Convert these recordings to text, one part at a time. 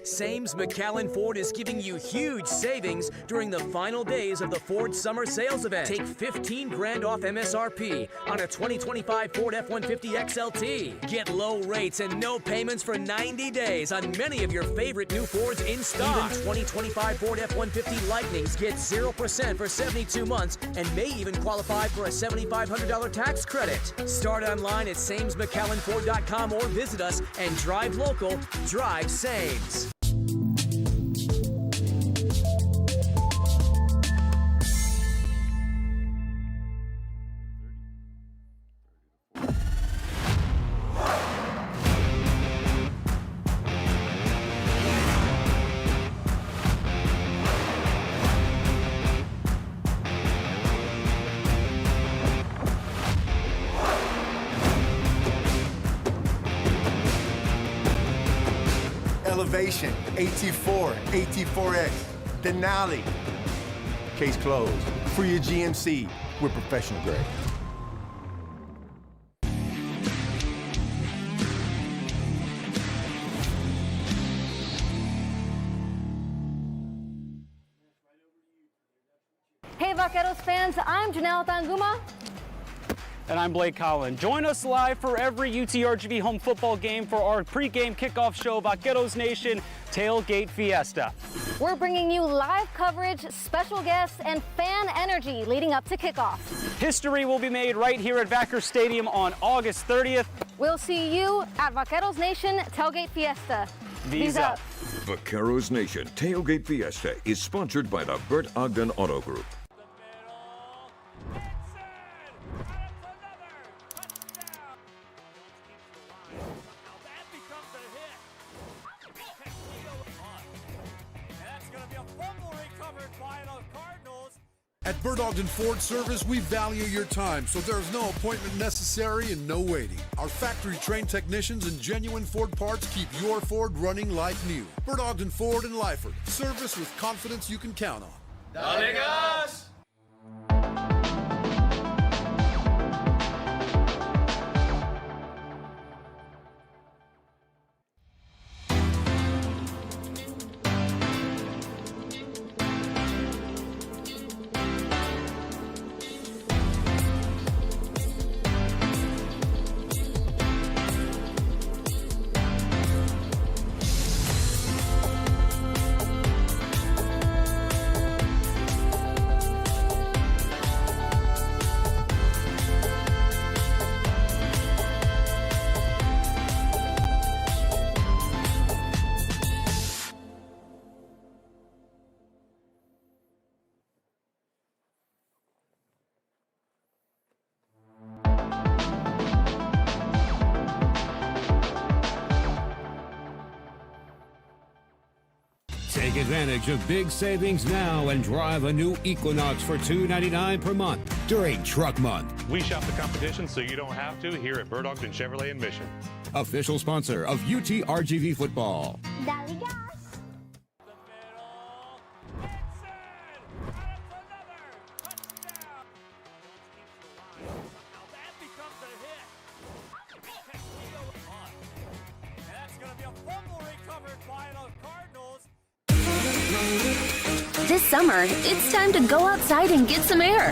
Sames McAllen Ford is giving you huge savings during the final days of the Ford Summer Sales Event. Take 15 grand off MSRP on a 2025 Ford F-150 XLT. Get low rates and no payments for 90 days on many of your favorite new Fords in stock. Even 2025 Ford F-150 Lightnings get 0% for 72 months and may even qualify for a $7,500 tax credit. Start online at SamesMcAllenFord.com or visit us and drive local, drive Sames. Elevation, AT4, AT4X, Denali. Case closed. For your GMC, we're professional grade. Hey Vaqueros fans, I'm Janelle Tanguma. And I'm Blake Collin. Join us live for every UTRGV home football game for our pregame kickoff show, Vaqueros Nation Tailgate Fiesta. We're bringing you live coverage, special guests, and fan energy leading up to kickoff. History will be made right here at Vaquer Stadium on August 30th. We'll see you at Vaqueros Nation Tailgate Fiesta. V's up. Vaqueros Nation Tailgate Fiesta is sponsored by the Bert Ogden Auto Group. At Bert Ogden Ford Service, we value your time, so there's no appointment necessary and no waiting. Our factory-trained technicians and genuine Ford parts keep your Ford running like new. Bert Ogden Ford in Lyford. Service with confidence you can count on. Dale gas! Take advantage of big savings now and drive a new Equinox for $299 per month during Truck Month. We shop the competition so you don't have to here at Bert Ogden Chevrolet in Mission. Official sponsor of UTRGV football. Dale gas! This summer, it's time to go outside and get some air.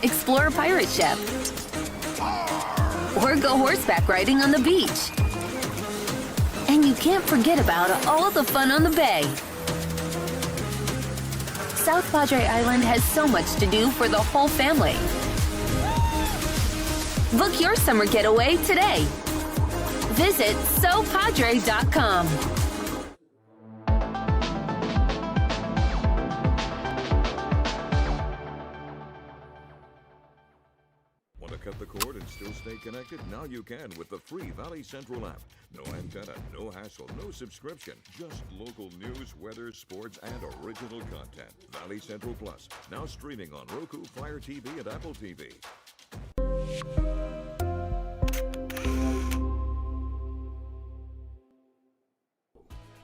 Explore a pirate ship. Or go horseback riding on the beach. And you can't forget about all the fun on the bay. South Padre Island has so much to do for the whole family. Book your summer getaway today. Visit SoPadre.com. Want to cut the cord and still stay connected? Now you can with the free Valley Central app. No antenna, no hassle, no subscription. Just local news, weather, sports, and original content. Valley Central Plus, now streaming on Roku, Fire TV, and Apple TV.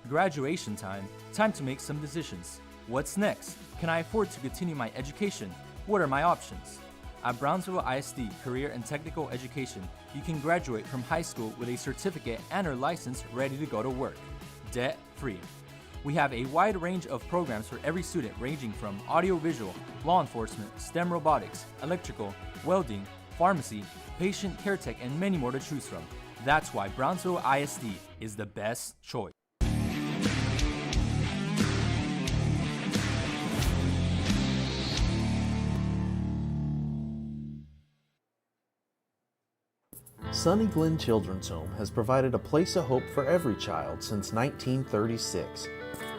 Graduation time. Time to make some decisions. What's next? Can I afford to continue my education? What are my options? At Brownsville ISD Career and Technical Education, you can graduate from high school with a certificate and or license ready to go to work, debt-free. We have a wide range of programs for every student ranging from audiovisual, law enforcement, STEM robotics, electrical, welding, pharmacy, patient care tech, and many more to choose from. That's why Brownsville ISD is the best choice. Sunny Glen Children's Home has provided a place of hope for every child since 1936.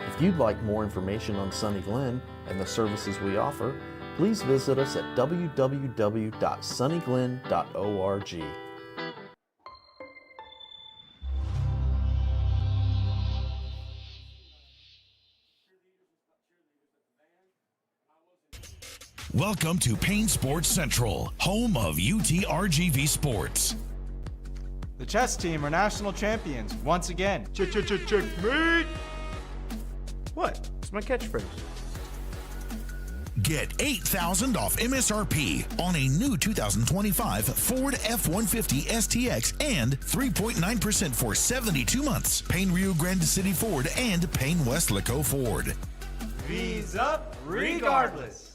If you'd like more information on Sunny Glen and the services we offer, please visit us at www.sunnyglen.org. Welcome to Payne Sports Central, home of UTRGV Sports. The chess team are national champions once again. Checkmate! What? It's my catchphrase. Get $8,000 off MSRP on a new 2025 Ford F-150 STX and 3.9% for 72 months. Payne Rio Grande City Ford and Payne Westlaco Ford. V's up regardless.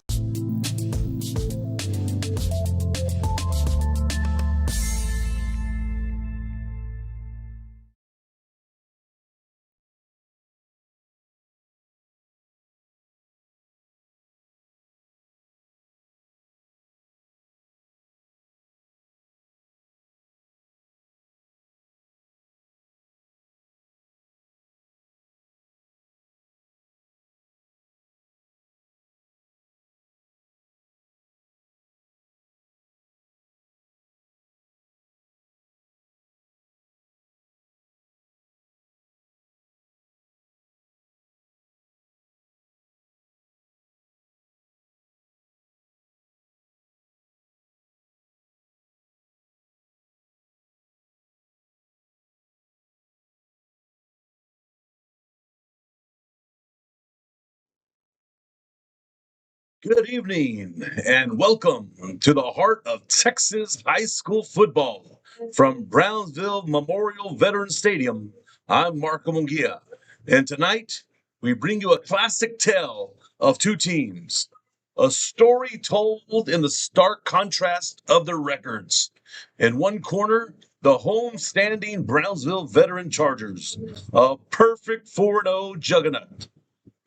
Good evening and welcome to the heart of Texas high school football. From Brownsville Memorial Veterans Stadium, I'm Marco Munguia. And tonight, we bring you a classic tale of two teams. A story told in the stark contrast of their records. In one corner, the home-standing Brownsville Veteran Chargers, a perfect 4-0 juggernaut.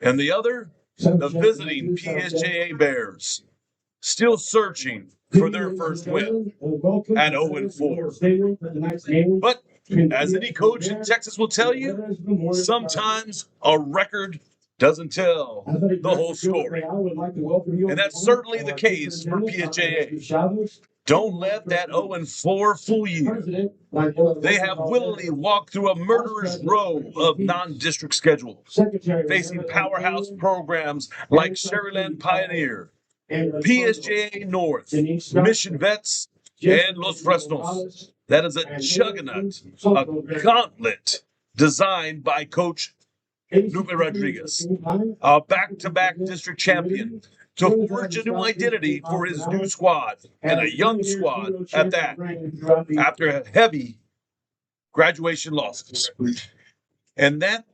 And the other, the visiting PSJA Bears, still searching for their first win at 0-4. But as any coach in Texas will tell you, sometimes a record doesn't tell the whole story. And that's certainly the case for PSJA. Don't let that 0-4 fool you. They have willingly walked through a murderous row of non-district schedules, facing powerhouse programs like Sherryland Pioneer, PSJA North, Mission Vets, and Los Fresnos. That is a juggernaut, a gauntlet designed by Coach Lupe Rodriguez, a back-to-back district champion, to forge a new identity for his new squad, and a young squad at that, after heavy graduation losses. And that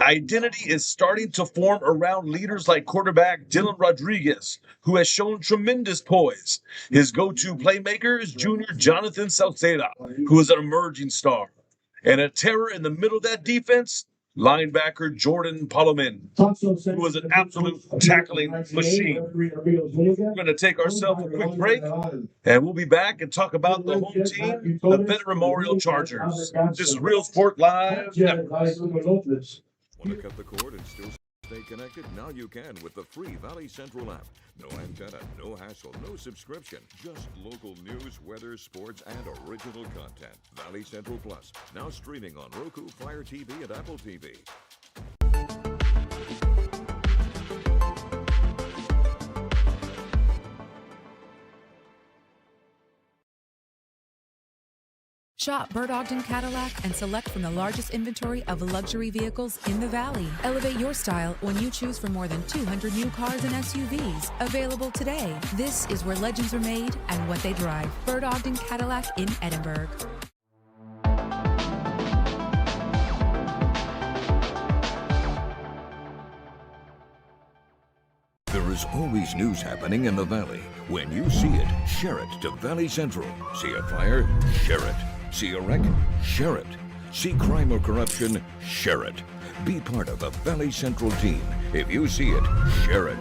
identity is starting to form around leaders like quarterback Dylan Rodriguez, who has shown tremendous poise. His go-to playmaker is junior Jonathan Salceda, who is an emerging star. And a terror in the middle of that defense, linebacker Jordan Palomin, who was an absolute tackling machine. We're going to take ourselves a quick break, and we'll be back and talk about the home team, the Veteran Memorial Chargers. This is Real Sport Live Network. Want to cut the cord and still stay connected? Now you can with the free Valley Central app. No antenna, no hassle, no subscription. Just local news, weather, sports, and original content. Valley Central Plus, now streaming on Roku, Fire TV, and Apple TV. Shop Bird Ogden Cadillac and select from the largest inventory of luxury vehicles in the Valley. Elevate your style when you choose from more than 200 new cars and SUVs available today. This is where legends are made and what they drive. Bird Ogden Cadillac in Edinburgh. There is always news happening in the Valley. When you see it, share it to Valley Central. See a fire? Share it. See a wreck? Share it. See crime or corruption? Share it. Be part of the Valley Central team. If you see it, share it.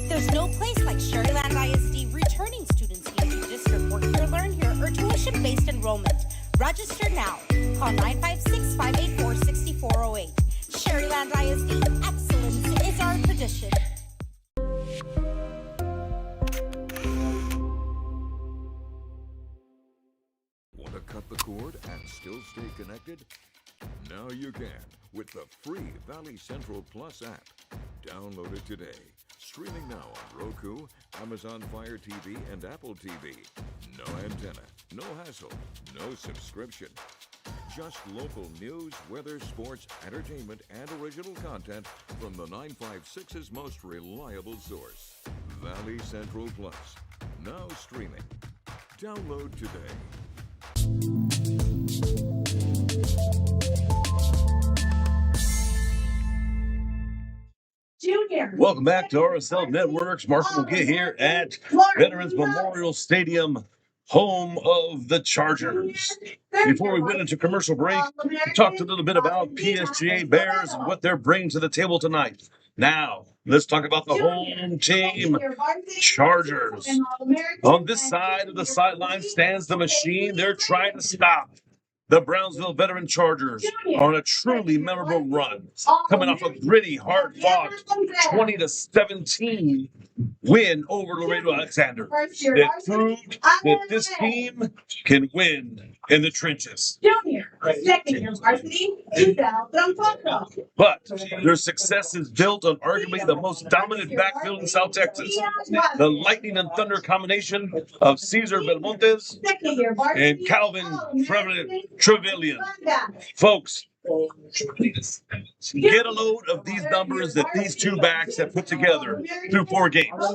There's no place like Sherryland ISD returning students need to district work here, learn here, or tuition-based enrollment. Register now. Call 956-584-6408. Sherryland ISD, excellence is our tradition. Want to cut the cord and still stay connected? Now you can with the free Valley Central Plus app. Download it today. Streaming now on Roku, Amazon Fire TV, and Apple TV. No antenna, no hassle, no subscription. Just local news, weather, sports, entertainment, and original content from the 956's most reliable source. Valley Central Plus. Now streaming. Download today. Welcome back to RSL Networks. Mark will get here at Veterans Memorial Stadium, home of the Chargers. Before we went into commercial break, we talked a little bit about PSJA Bears and what they're bringing to the table tonight. Now, let's talk about the home team, Chargers. On this side of the sideline stands the machine. They're trying to stop the Brownsville veteran Chargers on a truly memorable run, coming off a gritty, hard-fought 20-17 win over Laredo Alexander. That proved that this team can win in the trenches. But their success is built on arguably the most dominant backfield in South Texas. The lightning and thunder combination of Cesar Belmontes and Calvin Trevelyan. Folks, get a load of these numbers that these two backs have put together through 4 games.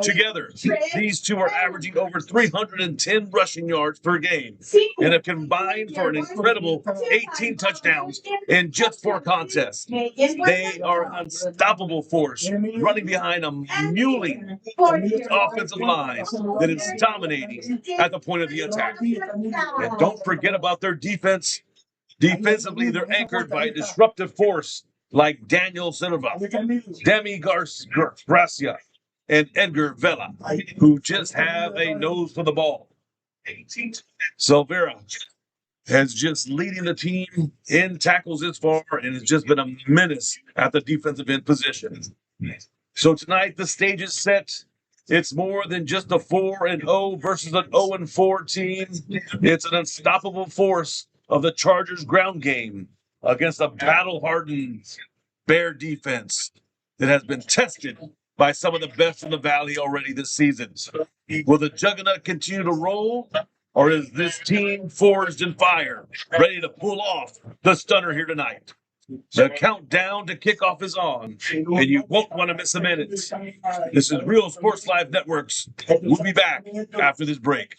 Together, these two are averaging over 310 rushing yards per game and have combined for an incredible 18 touchdowns in just 4 contests. They are an unstoppable force running behind a mewling offensive line that is dominating at the point of the attack. And don't forget about their defense. Defensively, they're anchored by a disruptive force like Daniel Silva, Demi Gracia, and Edgar Vela, who just have a nose for the ball. Silvera has just leading the team in tackles this far and has just been a menace at the defensive end position. So tonight, the stage is set. It's more than just a 4-0 versus an 0-4 team. It's an unstoppable force of the Chargers ground game against a battle-hardened Bear defense that has been tested by some of the best in the Valley already this season. Will the juggernaut continue to roll, or is this team forged in fire, ready to pull off the stunner here tonight? The countdown to kickoff is on, and you won't want to miss a minute. This is Real Sports Live Networks. We'll be back after this break.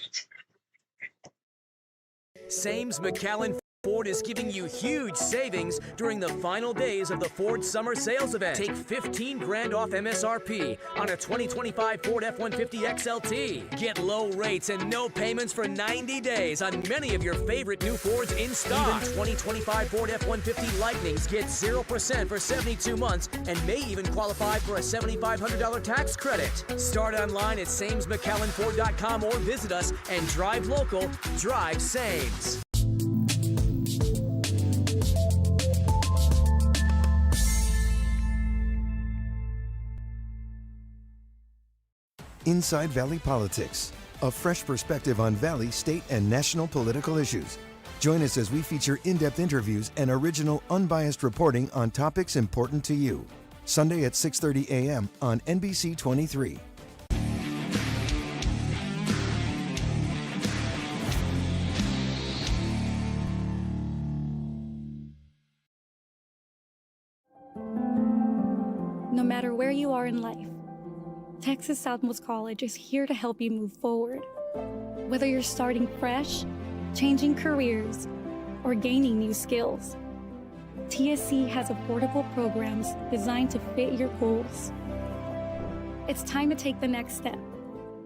Sames McAllen Ford is giving you huge savings during the final days of the Ford Summer Sales Event. Take 15 grand off MSRP on a 2025 Ford F-150 XLT. Get low rates and no payments for 90 days on many of your favorite new Fords in stock. Even 2025 Ford F-150 Lightnings get 0% for 72 months and may even qualify for a $7,500 tax credit. Start online at SamesMcAllenFord.com or visit us and drive local, drive Sames. Inside Valley Politics, a fresh perspective on Valley, state, and national political issues. Join us as we feature in-depth interviews and original, unbiased reporting on topics important to you. Sunday at 6:30 a.m. on NBC 23. No matter where you are in life, Texas Southmost College is here to help you move forward. Whether you're starting fresh, changing careers, or gaining new skills, TSC has affordable programs designed to fit your goals. It's time to take the next step.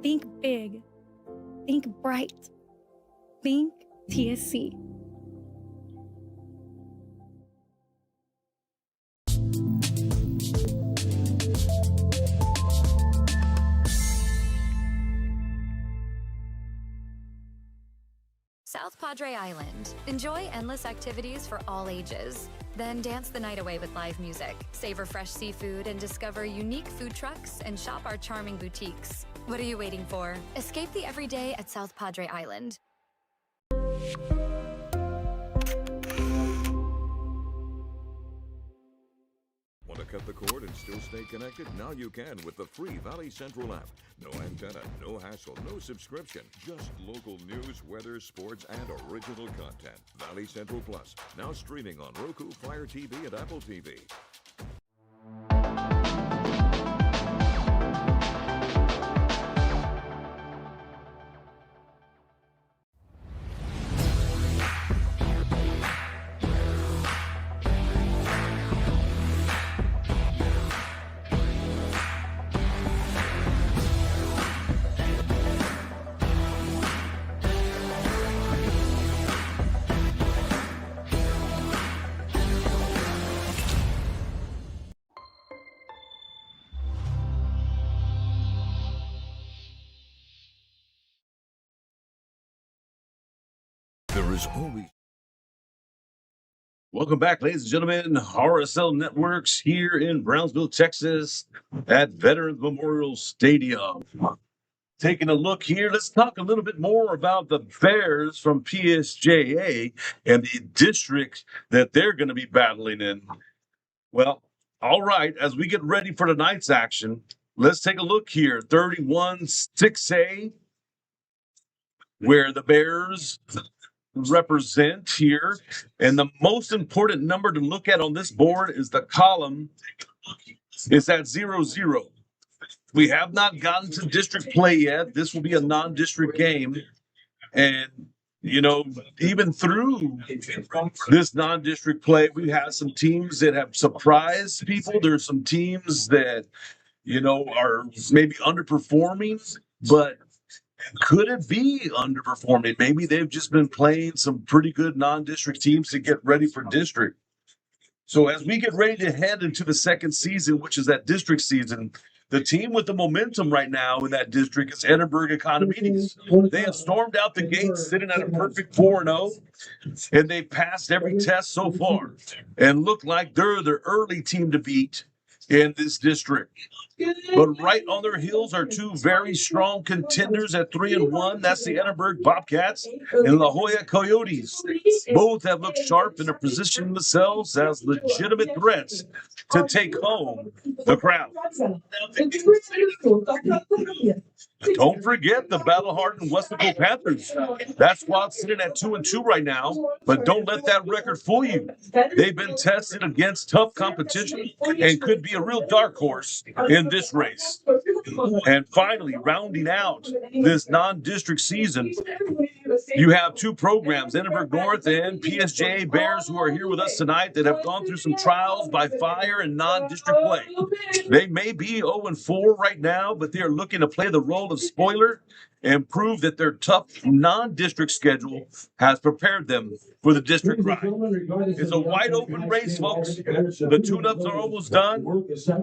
Think big. Think bright. Think TSC. South Padre Island. Enjoy endless activities for all ages. Then dance the night away with live music, savor fresh seafood, and discover unique food trucks and shop our charming boutiques. What are you waiting for? Escape the everyday at South Padre Island. Want to cut the cord and still stay connected? Now you can with the free Valley Central app. No antenna, no hassle, no subscription. Just local news, weather, sports, and original content. Valley Central Plus, now streaming on Roku, Fire TV, and Apple TV. There is always. Welcome back, ladies and gentlemen. RSL Networks here in Brownsville, Texas at Veterans Memorial Stadium. Taking a look here, let's talk a little bit more about the Bears from PSJA and the district that they're going to be battling in. Well, all right, as we get ready for tonight's action, let's take a look here. 31-6A, where the Bears represent here. And the most important number to look at on this board is the column. It's at 0-0. We have not gotten to district play yet. This will be a non-district game. And, you know, even through this non-district play, we have some teams that have surprised people. There's some teams that, you know, are maybe underperforming, but could it be underperforming? Maybe they've just been playing some pretty good non-district teams to get ready for district. So as we get ready to head into the second season, which is that district season, the team with the momentum right now in that district is Edinburgh Economies. They have stormed out the gate sitting at a perfect 4-0, and they've passed every test so far and look like they're the early team to beat in this district. But right on their heels are two very strong contenders at 3-1. That's the Edinburgh Bobcats and La Jolla Coyotes. Both have looked sharp and are positioning themselves as legitimate threats to take home the crown. Don't forget the battle-hardened Westaco Panthers. That squad's sitting at 2-2 right now, but don't let that record fool you. They've been tested against tough competition and could be a real dark horse in this race. And finally, rounding out this non-district season, you have two programs, Edinburgh North and PSJA Bears, who are here with us tonight that have gone through some trials by fire and non-district play. They may be 0-4 right now, but they are looking to play the role of spoiler and prove that their tough non-district schedule has prepared them for the district ride. It's a wide open race, folks. The tune-ups are almost done,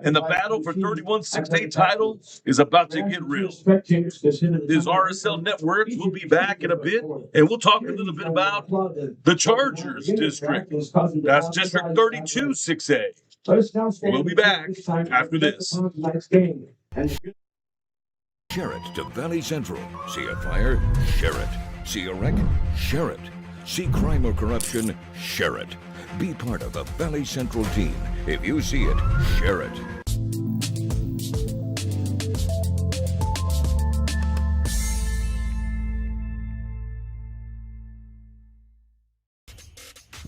and the battle for 31-6A title is about to get real. This RSL Networks will be back in a bit, and we'll talk a little bit about the Chargers district. That's District 32-6A. We'll be back after this. Share it to Valley Central. See a fire? Share it. See a wreck? Share it. See crime or corruption? Share it. Be part of the Valley Central team. If you see it, share it.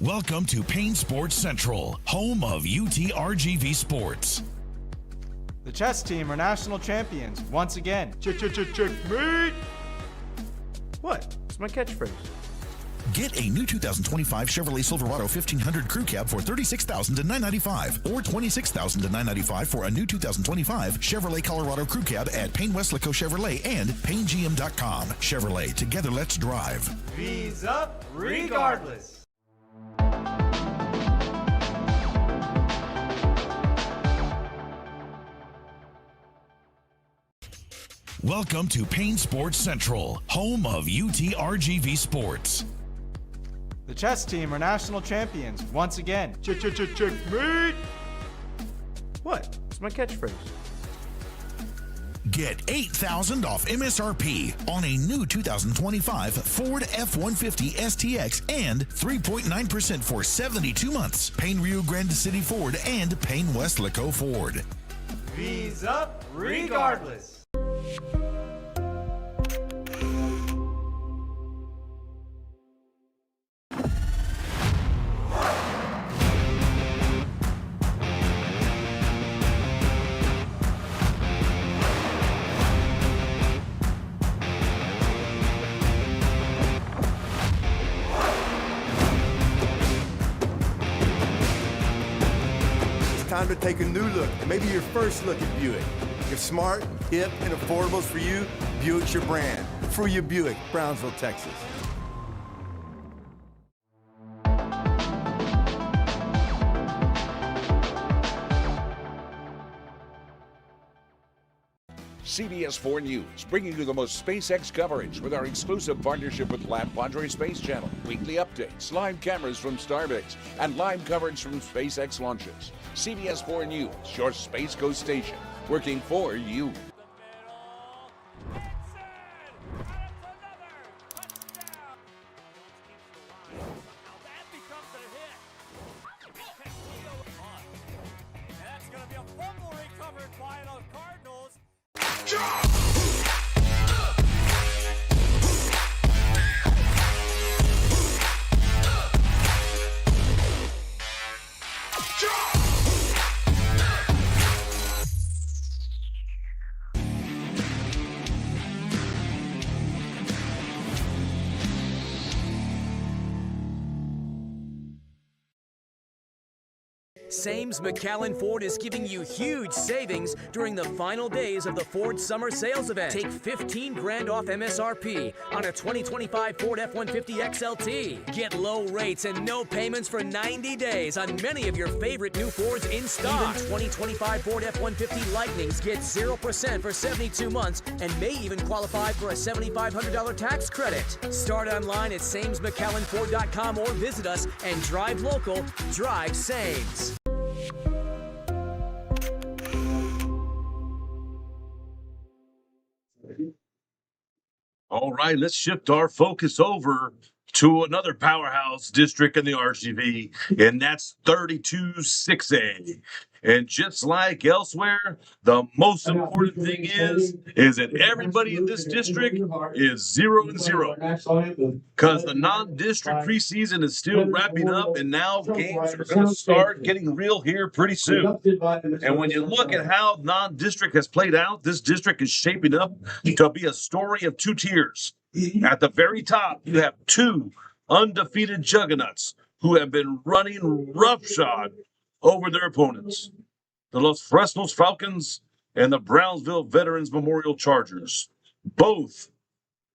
Welcome to Payne Sports Central, home of UTRGV Sports. The chess team are national champions once again. Checkmate! What? It's my catchphrase. Get a new 2025 Chevrolet Silverado 1500 Crew Cab for $36,000 to $995 or $26,000 to $995 for a new 2025 Chevrolet Colorado Crew Cab at Payne Westlaco Chevrolet and PayneGM.com. Chevrolet, together let's drive. V's up regardless. Welcome to Payne Sports Central, home of UTRGV Sports. The chess team are national champions once again. Checkmate! What? It's my catchphrase. Get $8,000 off MSRP on a new 2025 Ford F-150 STX and 3.9% for 72 months. Payne Rio Grande City Ford and Payne Westlaco Ford. V's up regardless. Time to take a new look, maybe your first look at Buick. If smart, hip, and affordable is for you, Buick's your brand. For your Buick, Brownsville, Texas. CBS 4 News, bringing you the most SpaceX coverage with our exclusive partnership with La Padre Space Channel, weekly updates, live cameras from Starbase, and live coverage from SpaceX launches. CBS 4 News, your Space Coast station, working for you. Sames McAllen Ford is giving you huge savings during the final days of the Ford Summer Sales Event. Take 15 grand off MSRP on a 2025 Ford F-150 XLT. Get low rates and no payments for 90 days on many of your favorite new Fords in stock. Even 2025 Ford F-150 Lightnings get 0% for 72 months and may even qualify for a $7,500 tax credit. Start online at SamesMcAllenFord.com or visit us and drive local, drive Sames. All right, let's shift our focus over to another powerhouse district in the RGV, and that's 32-6A. And just like elsewhere, the most important thing is that everybody in this district is 0-0. Because the non-district preseason is still wrapping up, and now games are going to start getting real here pretty soon. And when you look at how non-district has played out, this district is shaping up to be a story of two tiers. At the very top, you have two undefeated juggernauts who have been running roughshod over their opponents, the Los Fresnos Falcons and the Brownsville Veterans Memorial Chargers, both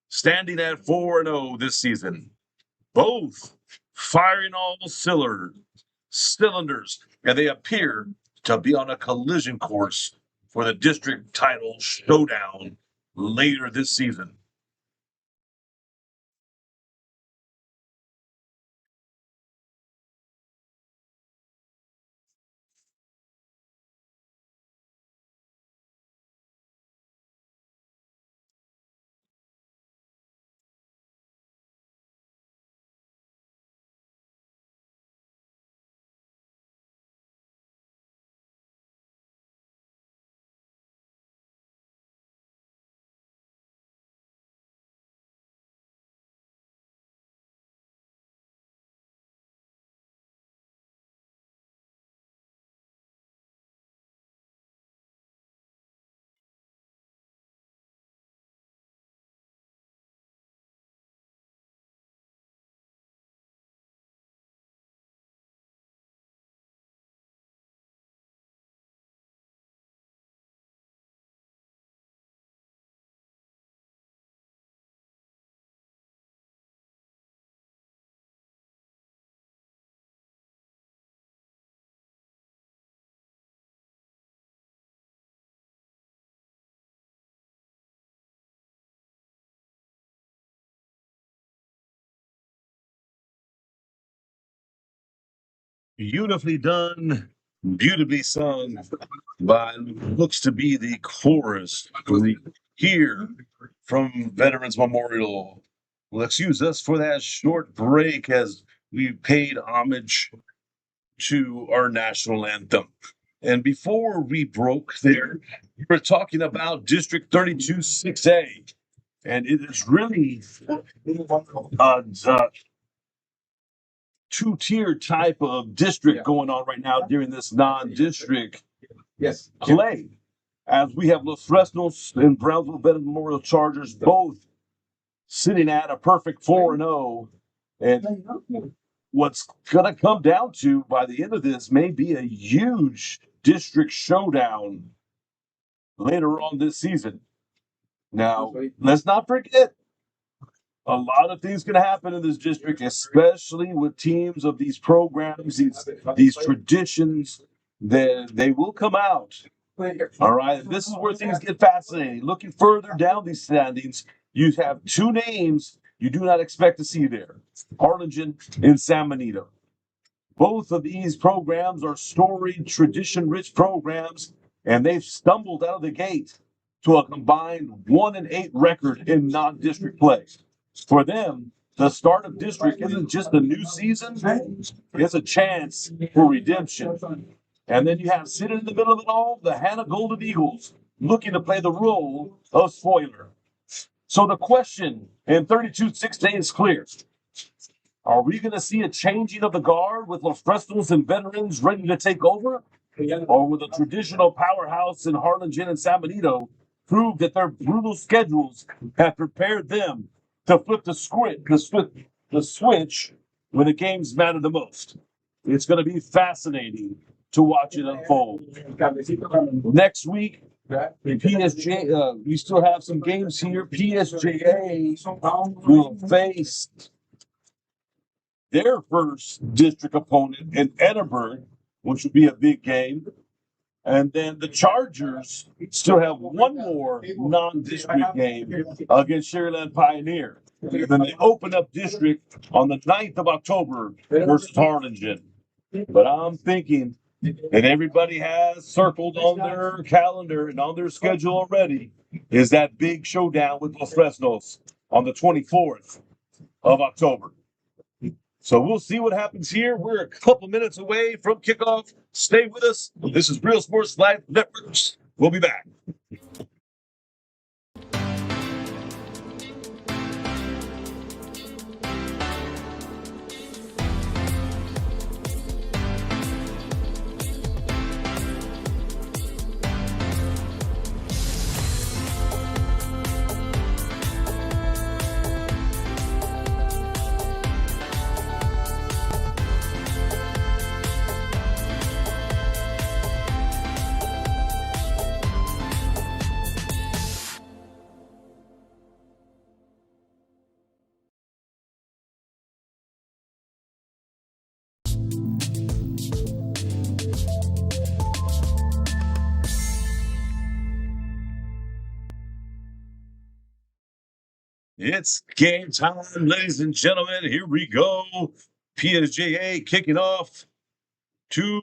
standing at 4-0 this season, both firing all cylinders, and they appear to be on a collision course for the district title showdown later this season. Beautifully done, beautifully sung by looks to be the chorus here from Veterans Memorial. Well, excuse us for that short break as we paid homage to our national anthem. And before we broke there, we were talking about District 32 6A. And it is really a two-tier type of district going on right now during this non-district play. As we have Los Fresnos and Brownsville Veterans Memorial Chargers both sitting at a perfect 4-0. And what's going to come down to by the end of this may be a huge district showdown later on this season. Now, let's not forget, a lot of things can happen in this district, especially with teams of these programs, these traditions, that they will come out. All right, this is where things get fascinating. Looking further down these standings, you have two names you do not expect to see there: Harlingen and San Benito. Both of these programs are storied, tradition-rich programs, and they've stumbled out of the gate to a combined 1-8 record in non-district play. For them, the start of district isn't just a new season, it's a chance for redemption. And then you have sitting in the middle of it all, the Hannah Golden Eagles, looking to play the role of spoiler. So the question in 32-6A is clear. Are we going to see a changing of the guard with Los Fresnos and veterans ready to take over? Or will the traditional powerhouse in Harlingen and San Benito prove that their brutal schedules have prepared them to flip the switch when the games matter the most? It's going to be fascinating to watch it unfold. Next week, PSJA, we still have some games here. PSJA will face their first district opponent in Edinburgh, which would be a big game. And then the Chargers still have one more non-district game against Sharyland Pioneer. And then they open up district on the 9th of October versus Harlingen. But I'm thinking, and everybody has circled on their calendar and on their schedule already, is that big showdown with Los Fresnos on the 24th of October. So we'll see what happens here. We're a couple minutes away from kickoff. Stay with us. This is Real Sports Live Networks. We'll be back. It's game time, ladies and gentlemen. Here we go. PSJA kicking off to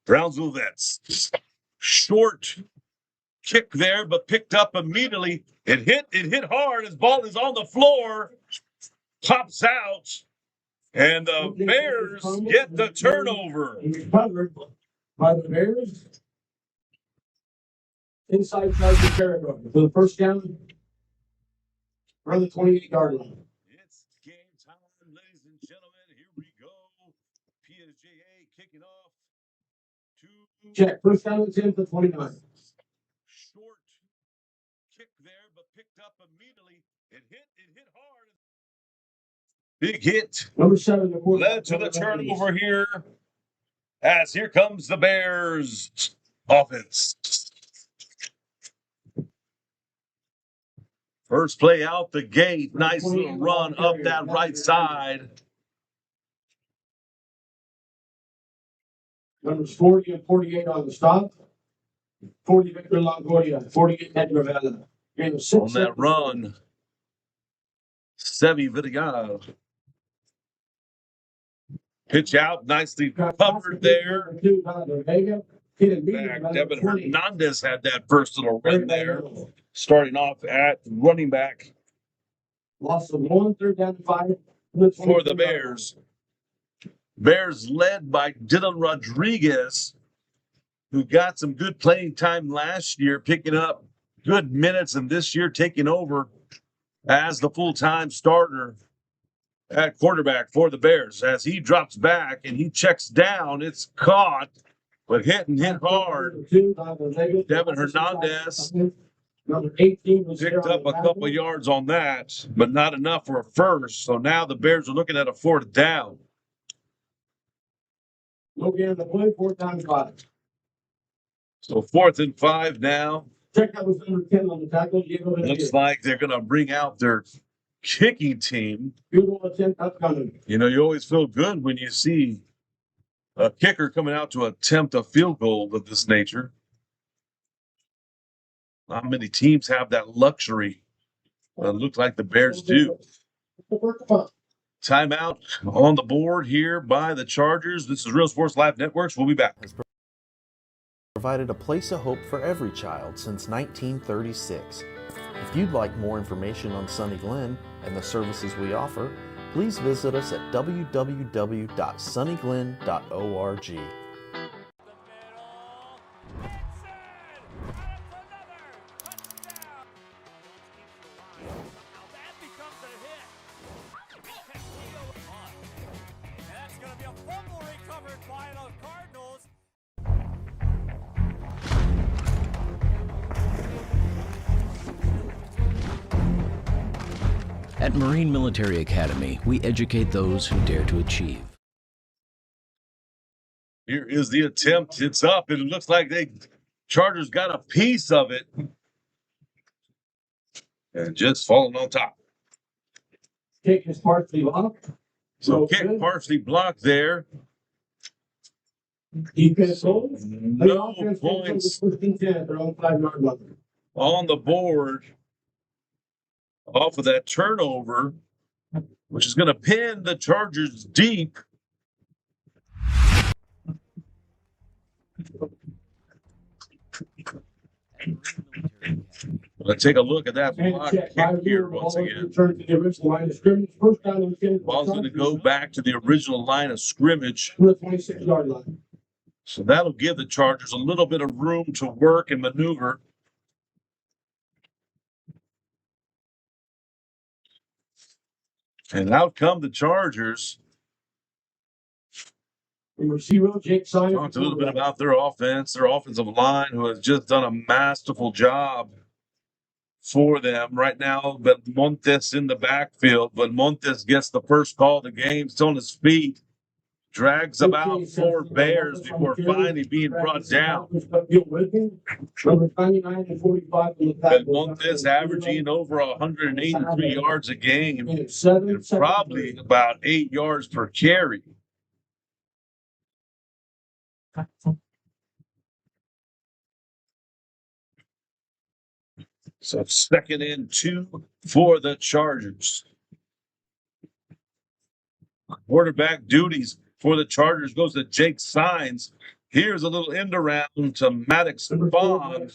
Brownsville Vets. Short kick there, but picked up immediately. It hit hard. His ball is on the floor. Pops out. And the Bears get the turnover. Covered by the Bears. Inside the territory for the first down. Around the 28-yard line. It's game time, ladies and gentlemen. Here we go. PSJA kicking off to Check. First down and 10 to 29. Short kick there, but picked up immediately. It hit hard. Big hit. Number 7 led to the turnover here. As here comes the Bears offense. First play out the gate. Nice little run up that right side. Numbers 40 and 48 on the stop. 40 Victor Longoria, 48 Edgar Vela. On that run, Sevi Vidigal. Pitch out, nicely covered there. Devin Hernandez had that first little run there, starting off at running back. Loss of 1, 3rd down to 5. For the Bears. Bears led by Dylan Rodriguez, who got some good playing time last year, picking up good minutes, and this year taking over as the full-time starter at quarterback for the Bears. As he drops back and he checks down, it's caught, but hit hard. Devin Hernandez Number 18 was picked up a couple yards on that, but not enough for a first. So now the Bears are looking at a 4th down. Look at the play, 4th down to 5. So 4th and 5 now. Check that was number 10 on the tackle. Looks like they're going to bring out their kicking team. Field goal attempt, that's coming. You know, you always feel good when you see a kicker coming out to attempt a field goal of this nature. Not many teams have that luxury. It looks like the Bears do. Timeout on the board here by the Chargers. This is Real Sports Live Networks. We'll be back. Has provided a place of hope for every child since 1936. If you'd like more information on Sunny Glen and the services we offer, please visit us at www.sunnyglen.org. At Marine Military Academy, we educate those who dare to achieve. Here is the attempt. It's up, and it looks like Chargers got a piece of it. And just falling on top. Kick is partially blocked. So kick partially blocked there. Defense holds. No points on the 5-yard line. On the board off of that turnover, which is going to pin the Chargers deep. Let's take a look at that block kick here once again. Ball's going to go back to the original line of scrimmage. 26-yard line. So that'll give the Chargers a little bit of room to work and maneuver. And out come the Chargers. Talked a little bit about their offense, their offensive line, who has just done a masterful job for them. Right now, Montes in the backfield, but Montes gets the first call of the game, still on his feet. Drags about 4 Bears before finally being brought down. But Montes averaging over 183 yards a game and probably about 8 yards per carry. So 2nd and 2 for the Chargers. Quarterback duties for the Chargers goes to Jake Sines. Here's a little end around to Maddox Bond.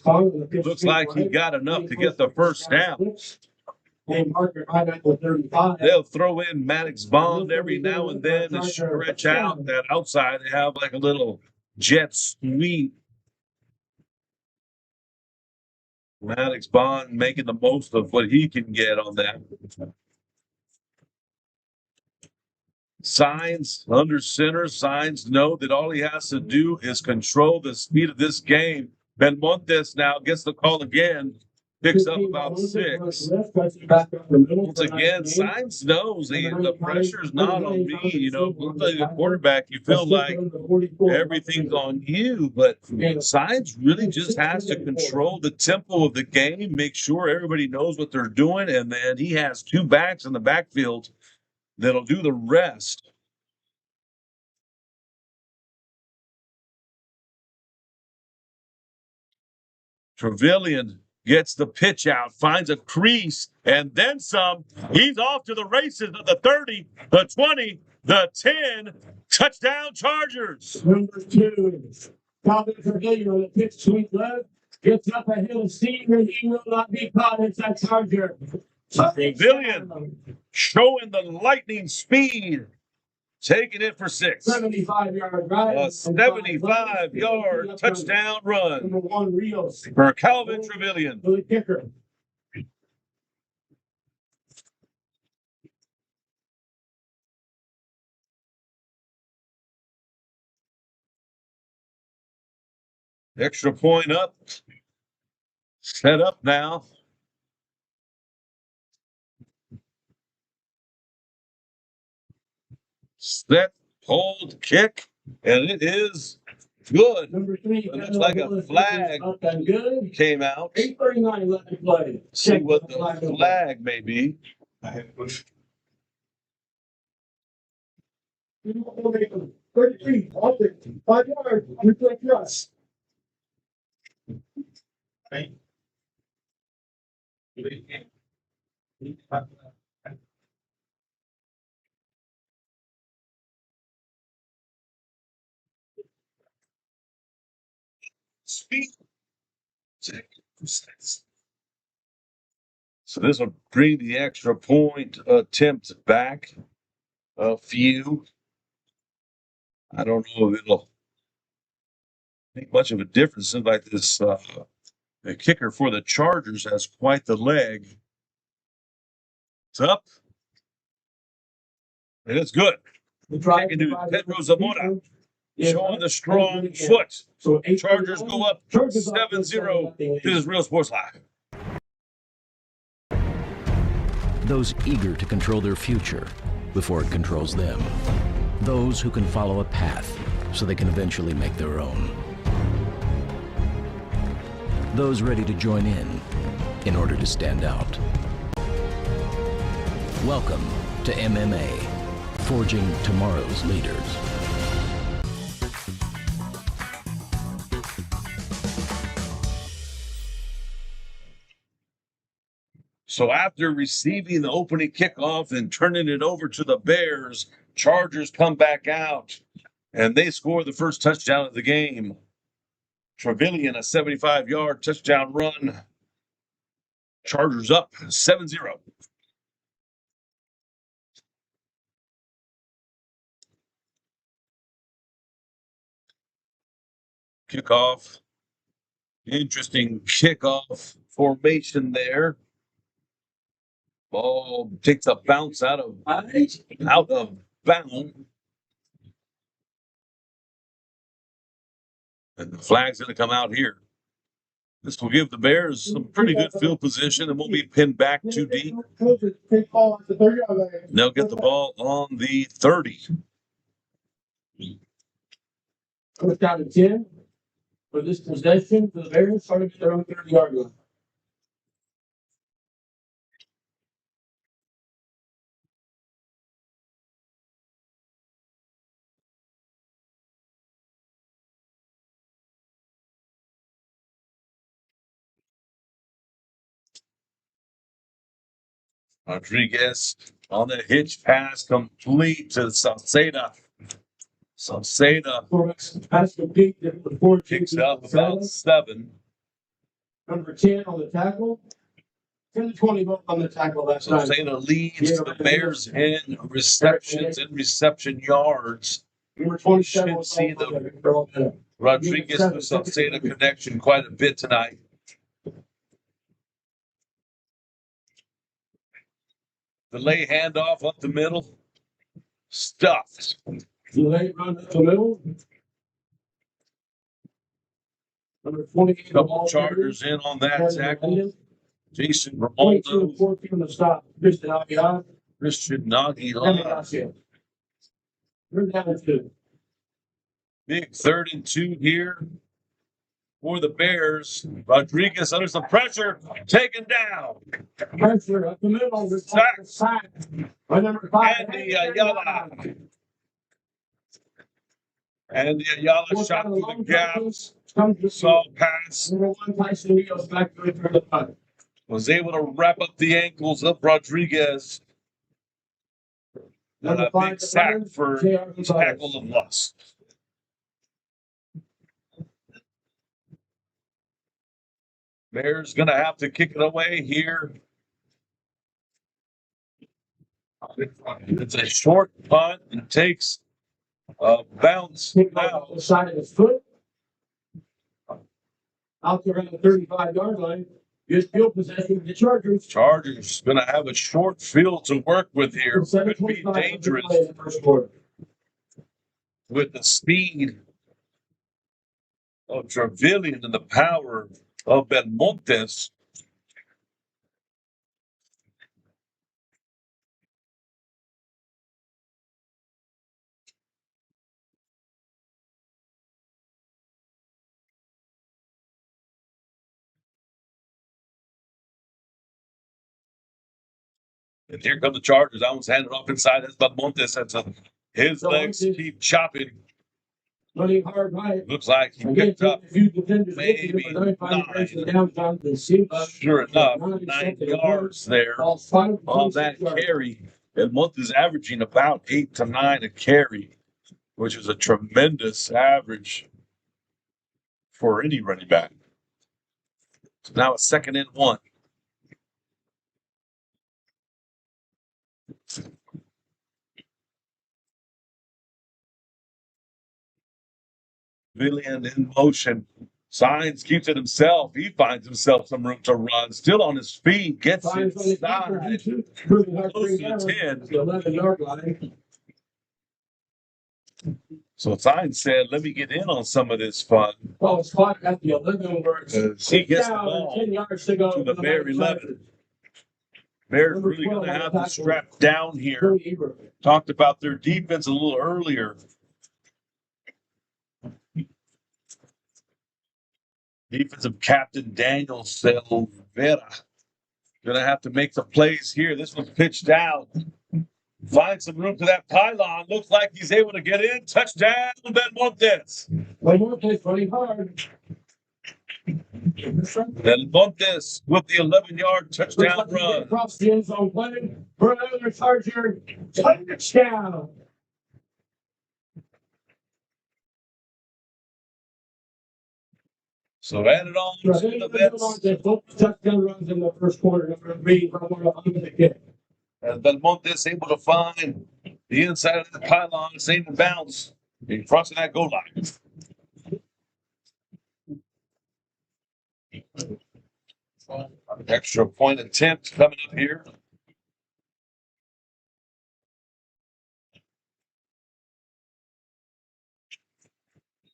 Looks like he got enough to get the first down. They'll throw in Maddox Bond every now and then to stretch out that outside. They have like a little jet sweep. Maddox Bond making the most of what he can get on that. Signs under center. Signs know that all he has to do is control the speed of this game. Ben Montes now gets the call again. Picks up about 6. Once again, Signs knows the pressure's not on me. You know, the quarterback, you feel like everything's on you, but Signs really just has to control the tempo of the game, make sure everybody knows what they're doing, and then he has 2 backs in the backfield that'll do the rest. Trevelyan gets the pitch out, finds a crease, and then some. He's off to the races at the 30, the 20, the 10. Touchdown Chargers. Number 2, Calvin Trevilian on the pitch sweep left. Gets up a hill, seeing that he will not be caught. It's that Charger. Trevilian showing the lightning speed. Taking it for 6. 75-yard drive. A 75-yard touchdown run Number 1, Rios. for Calvin Trevilian. The kicker. Extra point up. Set up now. Set, hold, kick, and it is good. Number 3, it looks like a flag came out. 8:39 left to play. See what the flag may be. 33, 5 yards. Reflect us. Speed. So this will bring the extra point attempt back a few. I don't know if it'll make much of a difference. Seems like this the kicker for the Chargers has quite the leg. It's up. And it's good. Kicking to Pedro Zamora. Showing the strong foot. So Chargers go up 7-0. This is Real Sports Live. Those eager to control their future before it controls them. Those who can follow a path so they can eventually make their own. Those ready to join in order to stand out. Welcome to MMA, forging tomorrow's leaders. So after receiving the opening kickoff and turning it over to the Bears, Chargers come back out and they score the first touchdown of the game. Trevilian, a 75-yard touchdown run. Chargers up 7-0. Kickoff. Interesting kickoff formation there. Ball takes a bounce out of bounds. And the flag's going to come out here. This will give the Bears some pretty good field position and won't be pinned back too deep. They'll get the ball on the 30. Goes down to 10 for this possession for the Bears, starting at their own 30-yard line. Rodriguez on the hitch pass, complete to Salceda. Salceda pass complete before picks up about 7. Number 10 on the tackle. 10-20 both on the tackle last time. Salceda leads the Bears in receptions and reception yards. Number 27 should see the Rodriguez to Salceda connection quite a bit tonight. The lay handoff up the middle. Stuffed. Delay run up the middle. Number 28. Couple Chargers in on that tackle. Jason Romaldo. 14 on the stop. Christian Aguilar. We're down to 2. Big 3rd and 2 here for the Bears. Rodriguez under some pressure. Taken down. Pressure up the middle. Sack. By number 5. Andy Ayala. Andy Ayala shot through the gaps. Saw pass. Number 1, Tyson Rios back to return the punt. Was able to wrap up the ankles of Rodriguez. And a big sack for tackle of loss. Bears going to have to kick it away here. It's a short punt and takes a bounce out the side of his foot. Out there on the 35-yard line. Just field possession of the Chargers. Chargers going to have a short field to work with here. Could be dangerous with the speed of Trevelyan and the power of Belmontes. And here come the Chargers. That one's handed off inside. That's Belmontes. His legs keep chopping. Running hard right. Looks like he picked up maybe 9. Sure enough, 9 yards there on that carry. And Month is averaging about 8 to 9 a carry, which is a tremendous average for any running back. So now it's 2nd and 1. Villian in motion. Signs, keeps it himself. He finds himself some room to run. Still on his feet. Gets inside. Close to 10. 11-yard line. So Signs said, let me get in on some of this fun. Well, it's caught at the 11 where it's he gets the ball 10 yards to go to the Bear 11. Bears really going to have to strap down here. Talked about their defense a little earlier. Defensive captain Daniel Silvera going to have to make some plays here. This one's pitched down. Finds some room to that pylon. Looks like he's able to get in. Touchdown, Belmontes. Belmontes running hard. Belmontes with the 11-yard touchdown run. Across the end zone play for another Charger touchdown. So added on to the Vets. Touchdown runs in the first quarter. As Belmontes able to find the inside of the pylon, same to bounce, and crossing that goal line. Extra point attempt coming up here.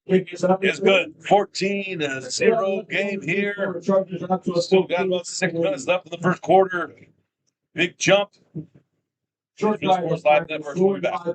It's good. 14-0 game here. Still got about 6 minutes left in the first quarter. Big jump. Short Sports Live Network. We'll be back.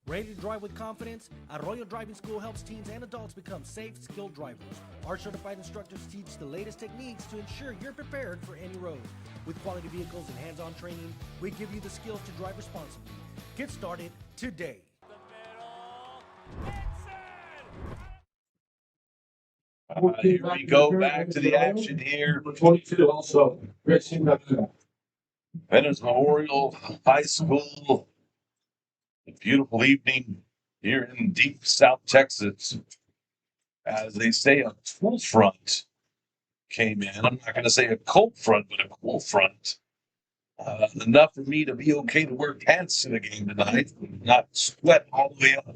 Ready to drive with confidence? Arroyo Driving School helps teens and adults become safe, skilled drivers. Our certified instructors teach the latest techniques to ensure you're prepared for any road. With quality vehicles and hands-on training, we give you the skills to drive responsibly. Get started today. Here we go back to the action here. 22 also. Venice Memorial High School. A beautiful evening here in deep South Texas. As they say, a cool front came in. I'm not going to say a cold front, but a cool front. Enough for me to be okay to wear pants in the game tonight, not sweat all the way up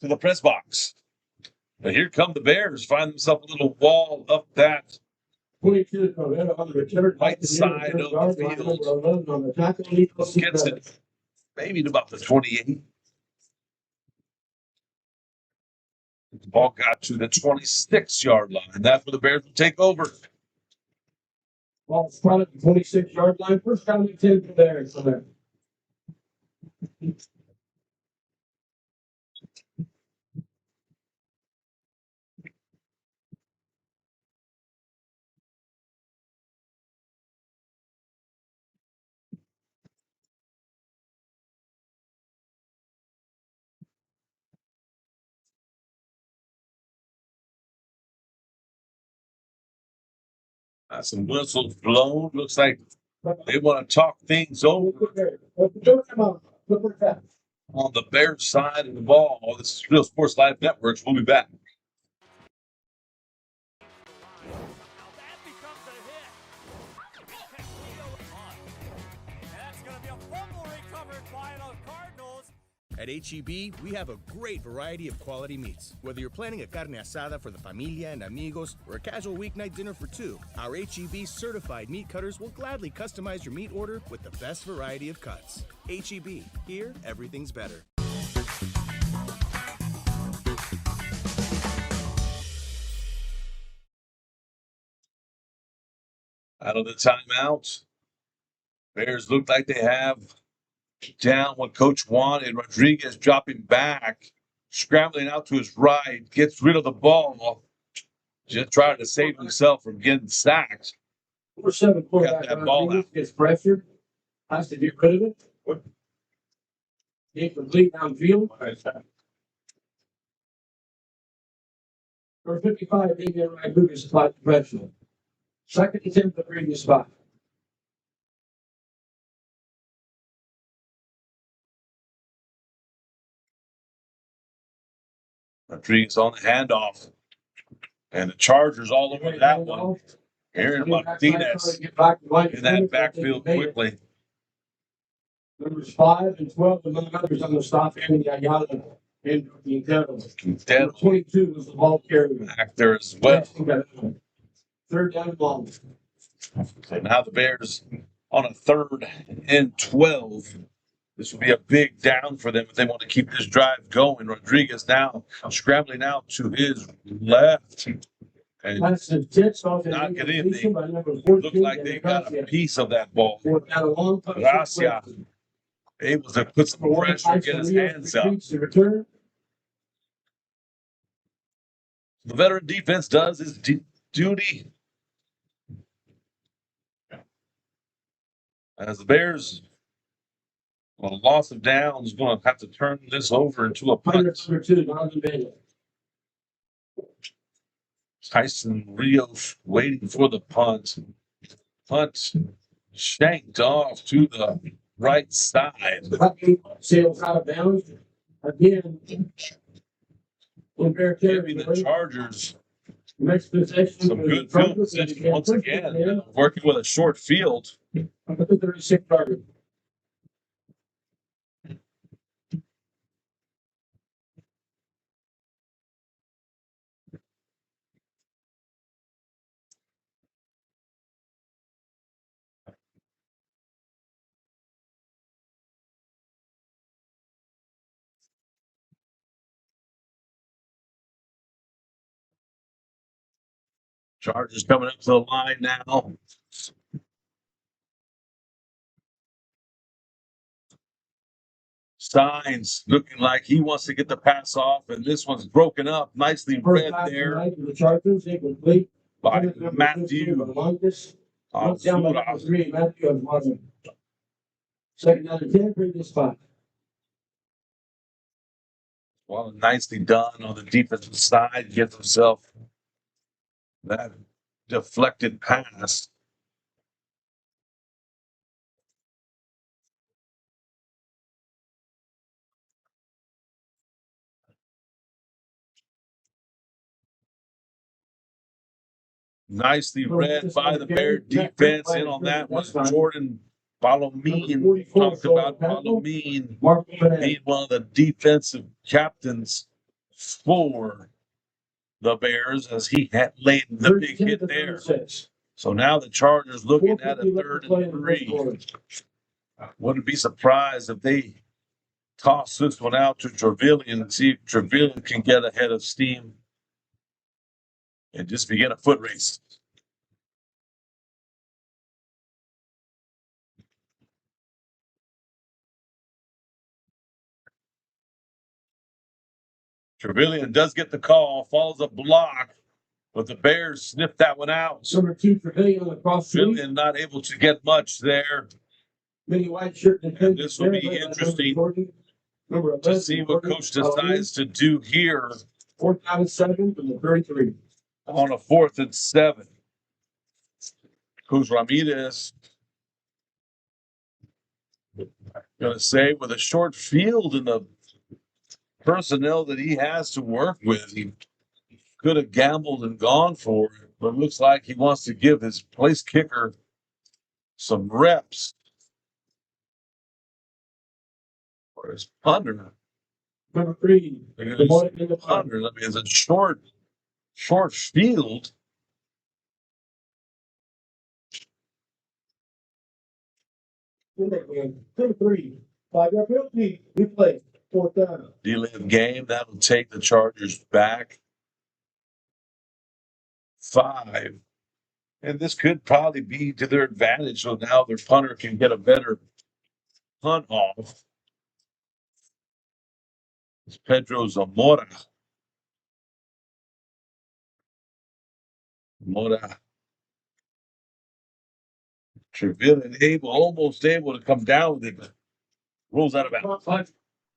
to the press box. But here come the Bears, find themselves a little wall up that right side of the field. Gets it maybe to about the 28. The ball got to the 26-yard line. That's where the Bears will take over. Ball spotted at the 26-yard line. First down and 10 for there. Got some whistles blown. Looks like they want to talk things over on the Bears side of the ball. This is Real Sports Live Networks. We'll be back. At H-E-B, we have a great variety of quality meats. Whether you're planning a carne asada for the familia and amigos or a casual weeknight dinner for two, our H-E-B certified meat cutters will gladly customize your meat order with the best variety of cuts. H-E-B, here everything's better. Out of the timeout, Bears look like they have down what Coach wanted. Rodriguez dropping back, scrambling out to his right, gets rid of the ball, just trying to save himself from getting sacked. Number 7 Got quarterback that ball Rodriguez out. gets pressured, has to get rid of it. Incomplete downfield. Number 55, Damian Rodriguez applied the pressure. Second attempt at the previous spot. Rodriguez on the handoff. And the Chargers all over that one. Aaron Martinez in that backfield quickly. Numbers 5 and 12, among others, on the stop end, Ayala and Quintero. Number 22 was the ball carrier. Back there as well. Third down ball. So now the Bears on a 3rd and 12. This will be a big down for them if they want to keep this drive going. Rodriguez now scrambling out to his left. And not get anything. Looked like they got a piece of that ball. Gracia able to put some pressure, get his hands up. The veteran defense does his duty. As the Bears, well, loss of downs, going to have to turn this over into a punt. Tyson Rios waiting for the punt. Punt shanked off to the right side. Sails out of bounds. Again, giving the Chargers some good field position once again. Working with a short field. 36 target. Chargers coming up to the line now. Signs looking like he wants to get the pass off, and this one's broken up. Nicely read there The Chargers, incomplete. by Matthew. Second down and 10, previous spot. Well, nicely done on the defensive side. Gets himself that deflected pass. Nicely read by the Bear defense. In on that one, Jordan Balomine. We talked about Balomine being one of the defensive captains for the Bears as he had laid the big hit there. So now the Chargers looking at a 3rd and 3. Wouldn't be surprised if they toss this one out to Trevelyan and see if Trevelyan can get ahead of steam and just begin a foot race. Trevelyan does get the call, follows a block, but the Bears sniff that one out. Number 2, Trevelyan across the Trevelyan not able to get much there. Mini white shirt And this will be interesting to see what Coach decides to do here 4th down and 7 from the 33. on a 4th and 7. Coach Ramirez going to say with a short field and the personnel that he has to work with, he could have gambled and gone for it, but it looks like he wants to give his place kicker some reps. Or his punter. Number 3. The punter. I mean, it's a short field. Number 3. 5-yard penalty. Replay. 4th down. D-Live game. That'll take the Chargers back 5. And this could probably be to their advantage. So now their punter can get a better punt off. It's Pedro Zamora. Trevilla almost able to come down with it, but rolls out of bounds.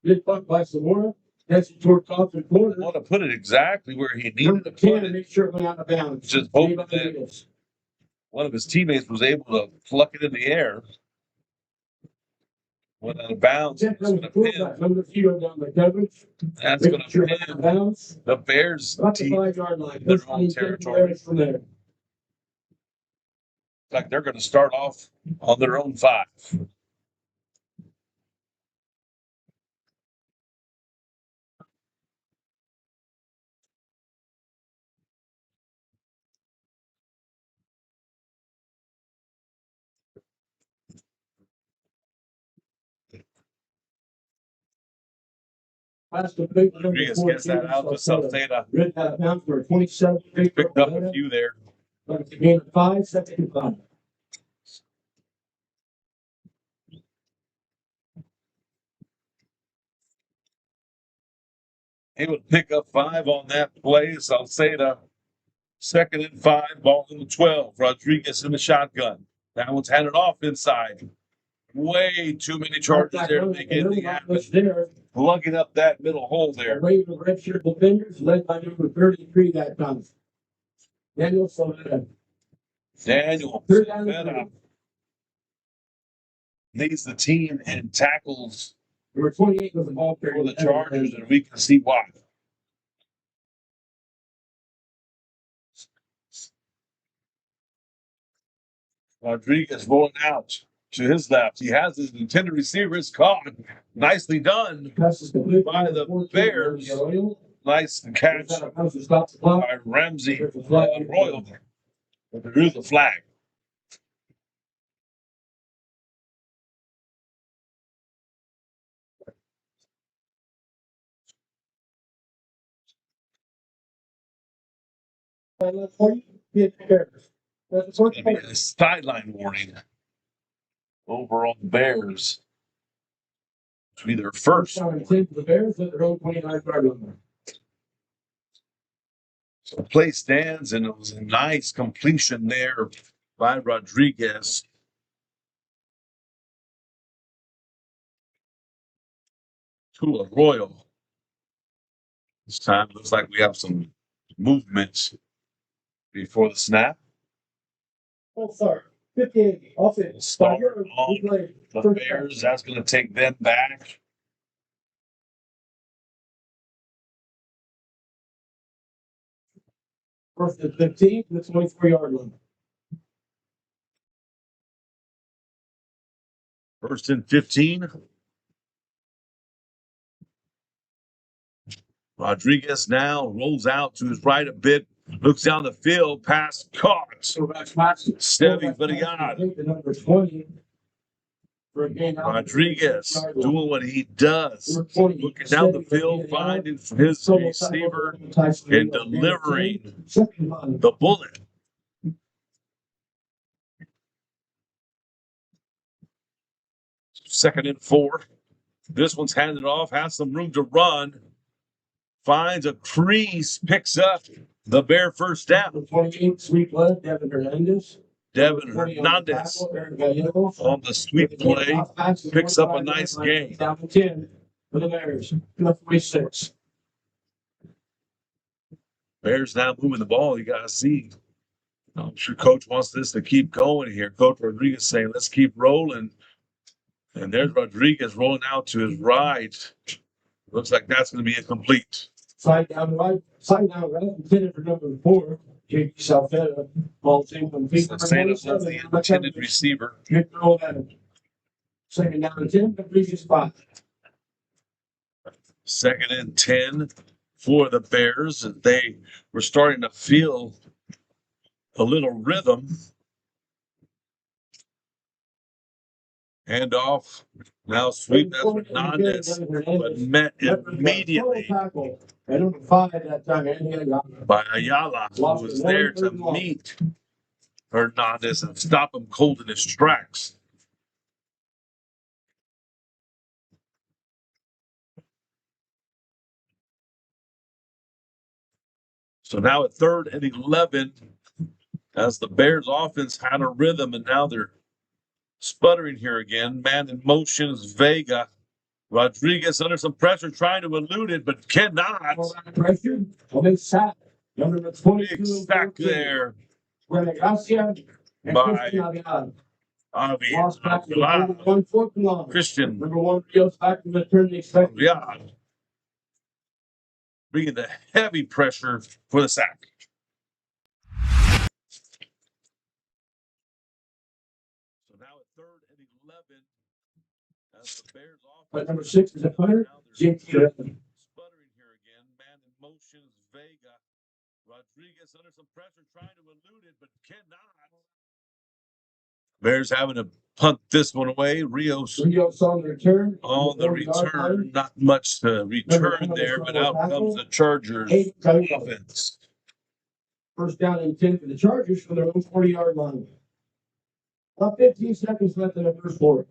Good punt by Zamora. That's toward top and corner. I want to put it exactly where he needed to put it. Make sure it went out of bounds. Just hoping that one of his teammates was able to pluck it in the air. Went out of bounds. That's going to pin the Bears team in their own territory. Like they're going to start off on their own 5. Rodriguez gets that out to Salceda. Picked up a few there. Gain of 5, 2nd and 5. Able to pick up 5 on that play. Salceda, 2nd and 5, ball in the 12. Rodriguez in the shotgun. That one's handed off inside. Way too many Chargers there to make anything happen. Plugging up that middle hole there. Wave of redshirt defenders led by number 33 that time. Daniel Salceda. Leads the team in tackles. Number 28 was the ball carrier for the Chargers, and we can see why. Rodriguez rolling out to his left. He has his intended receiver. It's caught. Nicely done by the Bears. Nice catch by Ramsey Royal. But there is a flag. It's going to be a sideline warning over on the Bears. To be their first. The Bears at their own 29-yard line. So the play stands, and it was a nice completion there by Rodriguez. To a Royal. This time looks like we have some movements before the snap. Oh, sorry. 58. Offense. Start on the Bears. That's going to take them back. First and 15 to the 24-yard line. First and 15. Rodriguez now rolls out to his right a bit. Looks down the field, pass caught. Stevie Villayad. Number 20. Rodriguez doing what he does. Looking down the field, finding his receiver and delivering the bullet. Second and 4. This one's handed off, has some room to run. Finds a crease, picks up the Bear first down. 28 sweep left, Devin Hernandez. Devin Hernandez on the sweep play picks up a nice gain. Down to 10 for the Bears. 46. Bears now moving the ball. You got to see I'm sure Coach wants this to keep going here. Coach Rodriguez saying, let's keep rolling. And there's Rodriguez rolling out to his right. Looks like that's going to be incomplete. Side down right, intended for number 4. J.P. Salfetta, ball team complete. Santa was the intended receiver. Good throw at him. Second down and 10, the previous spot. 2nd and 10 for the Bears. And they were starting to feel a little rhythm. Hand off. Now sweep that's Hernandez, but met immediately by Ayala, who was there to meet Hernandez and stop him cold in his tracks. So now at 3rd and 11, as the Bears offense had a rhythm, and now they're sputtering here again. Man in motion is Vega. Rodriguez under some pressure, trying to elude it, but cannot. Pressure. Big sack. Number 22. Big sack there by Christian. Number 1 feels back to return the expected. Yeah. Bringing the heavy pressure for the sack. So now at 3rd and 11, as the Bears offense. But number 6 is a punter. JT. Sputtering here again. Man in motion is Vega. Rodriguez under some pressure, trying to elude it, but cannot. Bears having to punt this one away. Rios on the return. On the return. Not much to return there, but out comes the Chargers offense. 1st down and 10 for the Chargers from their own 40-yard line. About 15 seconds left in the first quarter.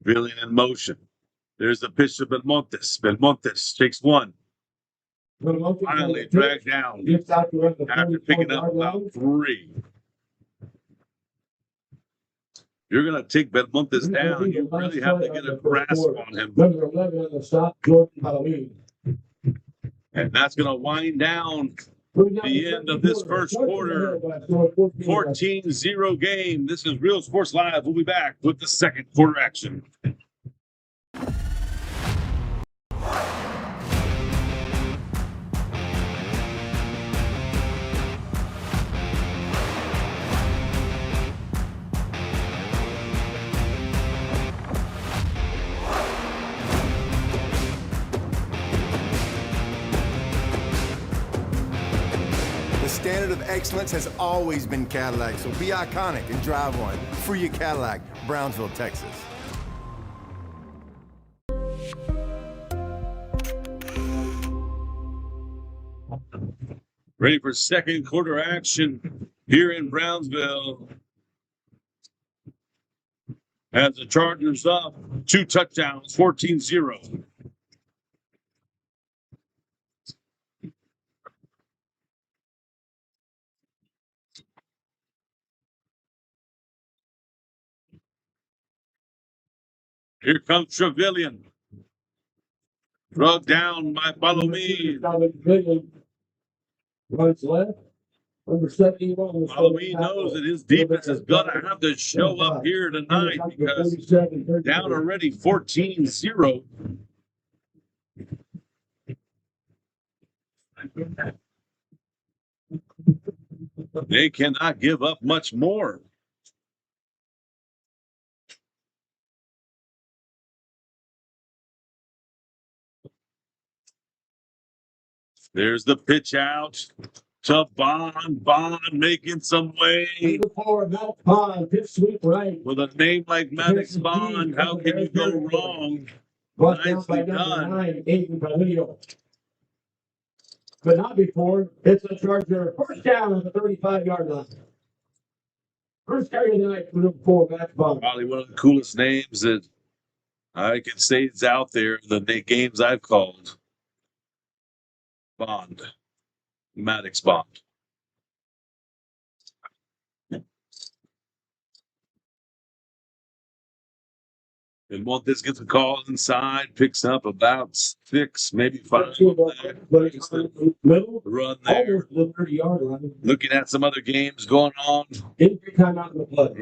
Reeling in motion. There's the pitch to Belmontes. Belmontes takes 1. Finally dragged down after picking up about 3. You're going to take Belmontes down. You really have to get a grasp on him. Number 11 on the stop, Jordan Halloween. And that's going to wind down the end of this first quarter. 14-0 game. This is Real Sports Live. We'll be back with the second quarter action. The standard of excellence has always been Cadillac, so be iconic and drive one. Free your Cadillac, Brownsville, Texas. Ready for second quarter action here in Brownsville. As the Chargers up 2 touchdowns, 14-0. Here comes Trevelyan. Drugged down by Palomine. Runs left. Number 71. Palomine knows that his defense is going to have to show up here tonight because down already 14-0. They cannot give up much more. There's the pitch out to Bond. Bond making some way. Bond, pitch sweep right. With a name like Maddox Bond, how can you go wrong? Nicely done. 9, Aiden Palillo. But not before. It's a Charger. First down at the 35-yard line. First carry of the night for number 4, Maddox Bond. Probably one of the coolest names that I can say it's out there. The games I've called. Bond. Maddox Bond. And Montes gets a call inside, picks up about 6, maybe 5. Run there. Looking at some other games going on.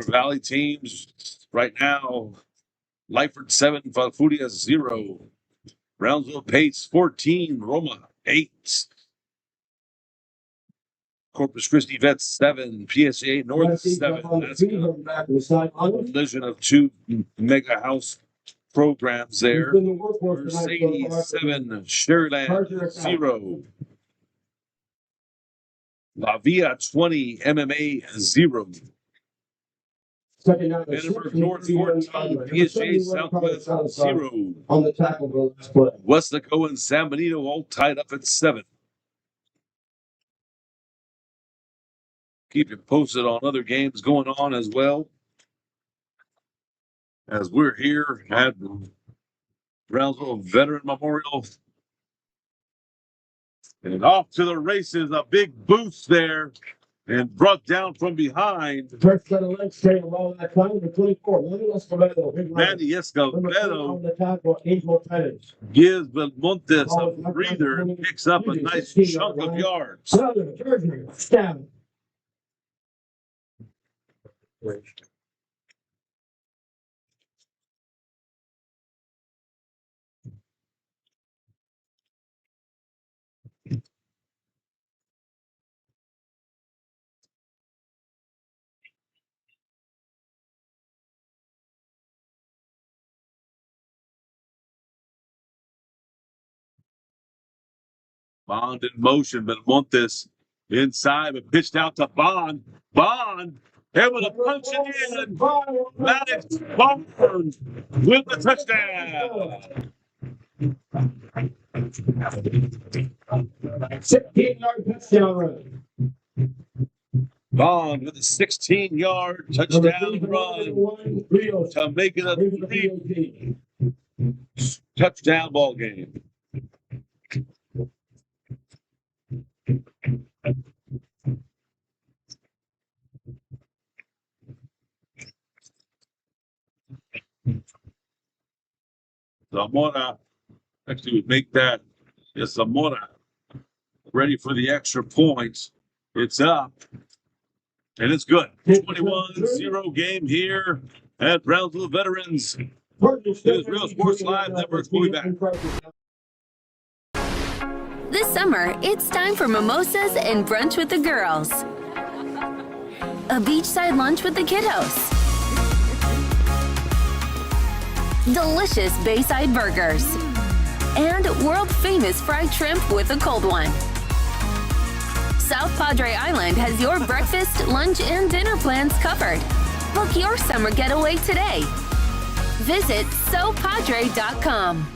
Valley teams right now. Lyford 7, Valfuria 0. Brownsville Pace 14, Roma 8. Corpus Christi Vets 7, PSJA North 7. That's a collision of 2 mega house programs there. Mercedes 7, Sherland 0. La Via 20, MMA 0. Edinburgh North 14, PSJA Southwest 0. On the tackle for the last play. Westlaco and San Benito all tied up at 7. Keep you posted on other games going on as well. As we're here at Brownsville Veteran Memorial. And off to the races, a big boost there. And brought down from behind. First set of legs staying all that time, the 24. Manny Escobedo gives Belmontes a breather and picks up a nice chunk of yards. Down. Bond in motion, but Montes inside, but pitched out to Bond. Bond able to punch it in. Maddox Bond with the touchdown. 16-yard touchdown run. Bond with a 16-yard touchdown run to make it a 3 touchdown ball game. Zamora actually would make that. Yes, Zamora ready for the extra points. It's up. And it's good. 21-0 game here at Brownsville Veterans. It is Real Sports Live Network. We'll be back. This summer, it's time for mimosas and brunch with the girls. A beachside lunch with the kiddos. Delicious Bayside burgers. And world-famous fried shrimp with a cold one. South Padre Island has your breakfast, lunch, and dinner plans covered. Book your summer getaway today. Visit sopadre.com.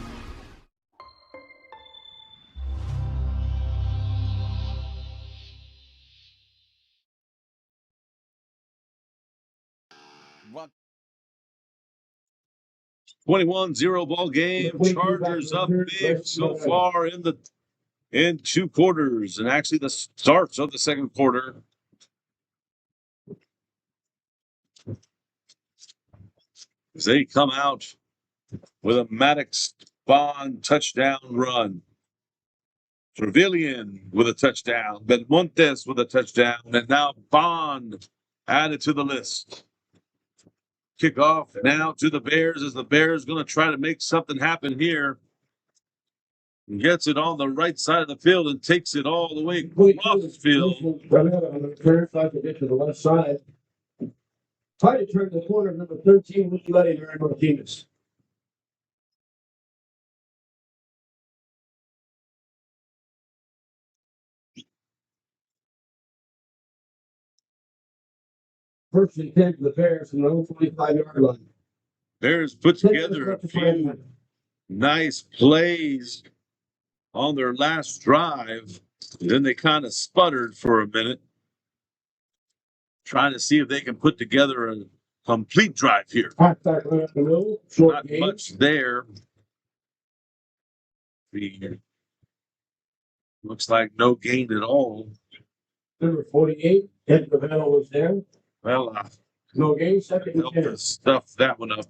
What? 21-0 ball game. Chargers up big so far in 2 quarters, and actually the starts of the second quarter. As they come out with a Maddox Bond touchdown run. Trevelyan with a touchdown. Belmontes with a touchdown. And now Bond added to the list. Kickoff now to the Bears as the Bears going to try to make something happen here. Gets it on the right side of the field and takes it all the way across the field. On the clear side to get to the left side. Try to turn the corner, number 13, with Letty Mary Martinez. First and 10 to the Bears from the 25-yard line. Bears put together a few nice plays on their last drive. And then they kind of sputtered for a minute, trying to see if they can put together a complete drive here. Halfback right up the middle. Short Not game. much there. Looks like no gain at all. Number 48. Ed Cavallo was there. Well, No game. Second and help 10. to stuff that one up.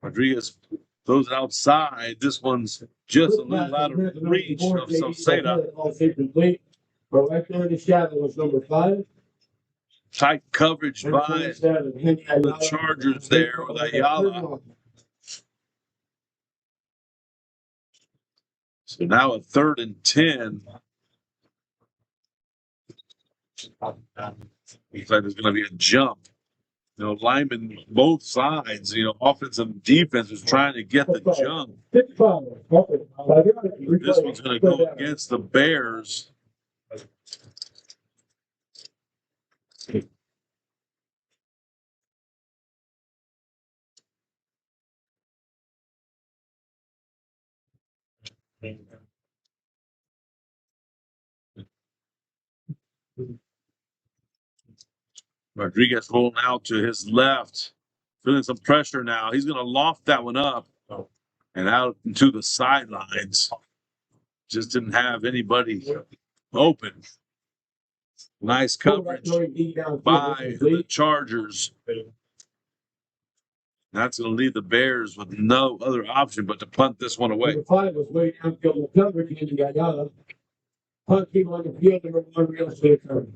Rodriguez throws it outside. This one's just a little out of reach of Salceda. All safe complete. But right there in the shadow was number 5. Tight coverage by the Chargers there with Ayala. So now a 3rd and 10. Looks like there's going to be a jump. You know, linemen both sides, you know, offense and defense is trying to get the jump. This one's going to go against the Bears. Rodriguez rolling out to his left, feeling some pressure now. He's going to loft that one up and out into the sidelines. Just didn't have anybody open. Nice coverage by the Chargers. That's going to leave the Bears with no other option but to punt this one away. Number 5 was way downfield in the coverage against Ayala. Punt came on the field. Number 1 real estate attorney.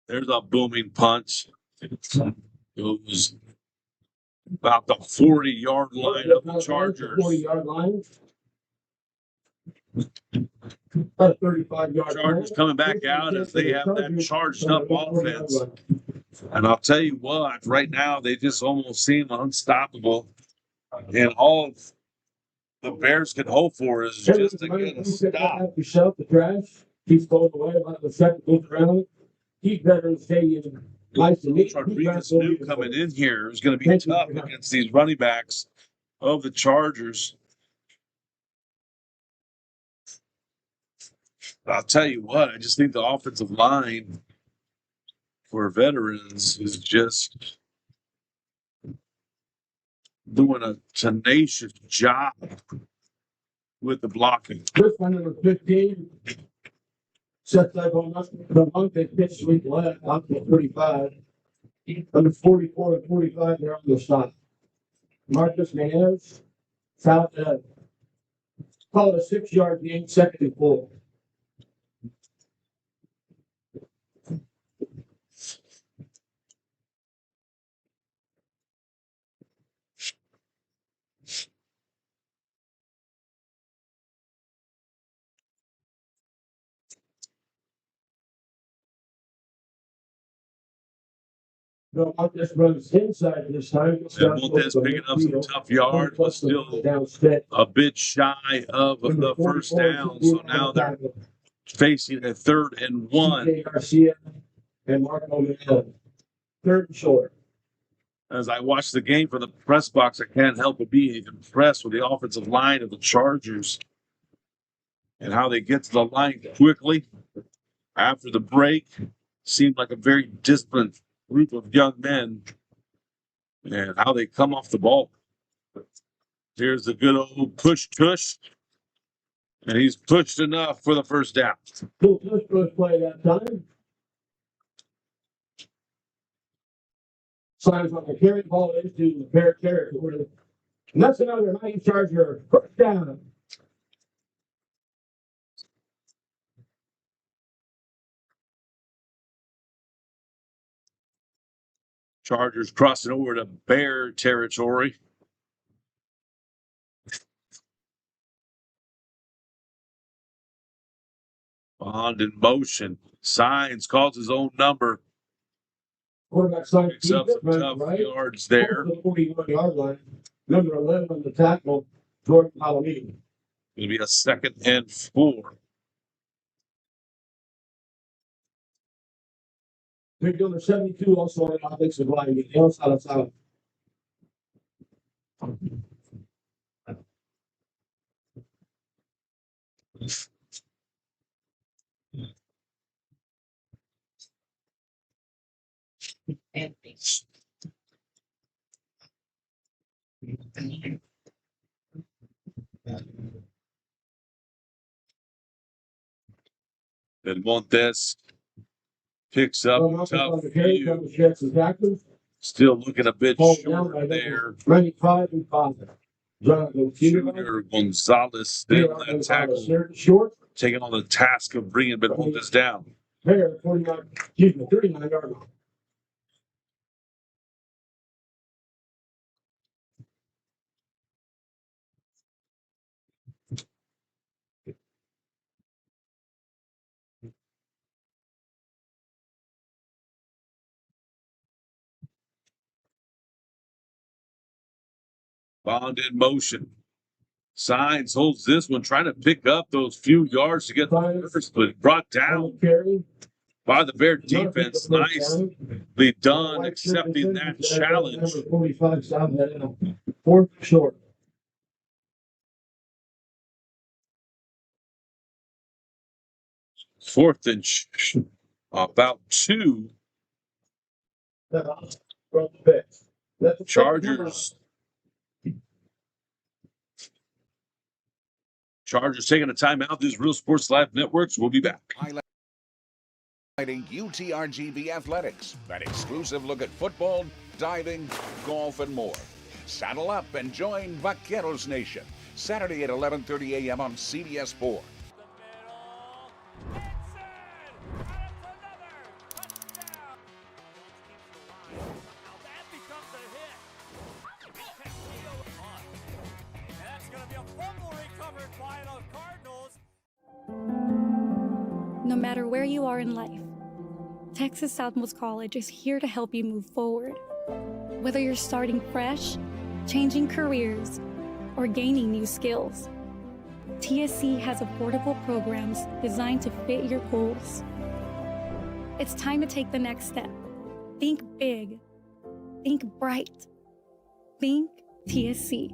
There's a booming punch. It was about the 40-yard line of the Chargers. 40-yard line. About 35-yard Chargers coming back out as they have that charged up offense. And I'll tell you what, right now they just almost seem unstoppable. And all the Bears can hope for is just to get a stop. Yourself the trash. He's going away about the second goes around. He's better than staying. Rodriguez knew coming in here is going to be tough against these running backs of the Chargers. I'll tell you what, I just think the offensive line for veterans is just doing a tenacious job with the blocking. This one, number 15. Sets that on us. The month they pitched week left, out to 35. Under 44 and 45, they're on the stop. Marcus Mayers, foul, call it a 6-yard gain, 2nd and 4. No, Montez runs inside this time. And Montez picking up some tough yards, but still a bit shy of the first down. So now they're facing a 3rd and 1. Garcia and Marco Manella. 3rd and short. As I watch the game from the press box, I can't help but be impressed with the offensive line of the Chargers and how they get to the line quickly after the break. Seemed like a very disciplined group of young men and how they come off the ball. Here's the good old push, and he's pushed enough for the first down. Cool push play that time. Signs on the carry ball into the Bear territory. And that's another nice Charger first down. Chargers crossing over to Bear territory. Bond in motion. Signs calls his own number. Quarterback sign picks up some tough yards there. The 41-yard line. Number 11 on the tackle, Jordan Palomino. It'll be a 2nd and 4. Big number 72 also on the offensive line. The outside of south. And Montes picks up tough few. Still looking a bit short there. 95 and 5. Junior Gonzalez still in that tackle. Taking on the task of bringing Montes down. 39 yard line. Bond in motion. Signs holds this one, trying to pick up those few yards to get the first, but brought down by the Bear defense. Nicely done, accepting that challenge. 45 south heading up. 4th short. Fourth and about 2. Chargers taking a timeout. These Real Sports Live networks. We'll be back. Highlighting UTRGV Athletics. That exclusive look at football, diving, golf, and more. Saddle up and join Vaqueros Nation. Saturday at 11:30 a.m. on CBS 4. No matter where you are in life, Texas Southmost College is here to help you move forward. Whether you're starting fresh, changing careers, or gaining new skills, TSC has affordable programs designed to fit your goals. It's time to take the next step. Think big. Think bright. Think TSC.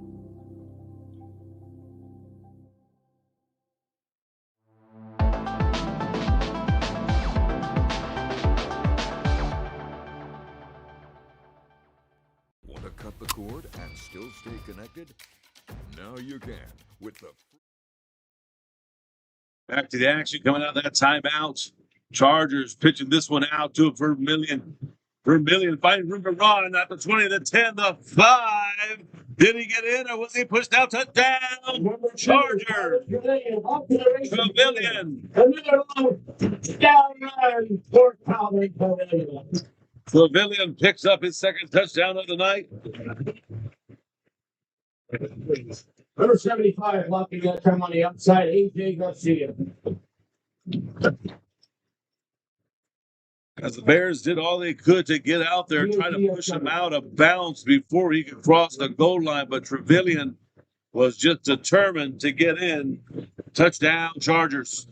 Want to cut the cord and still stay connected? Now you can with the Back to the action coming out of that timeout. Chargers pitching this one out to Vermillion. Vermillion finding room to run at the 20, the 10, the 5. Did he get in or was he pushed out? Touchdown! Chargers! Vermillion! Vermillion picks up his second touchdown of the night. Number 75 blocking that time on the outside, AJ Garcia. As the Bears did all they could to get out there, trying to push him out of bounds before he could cross the goal line, but Trevelyan was just determined to get in. Touchdown, Chargers.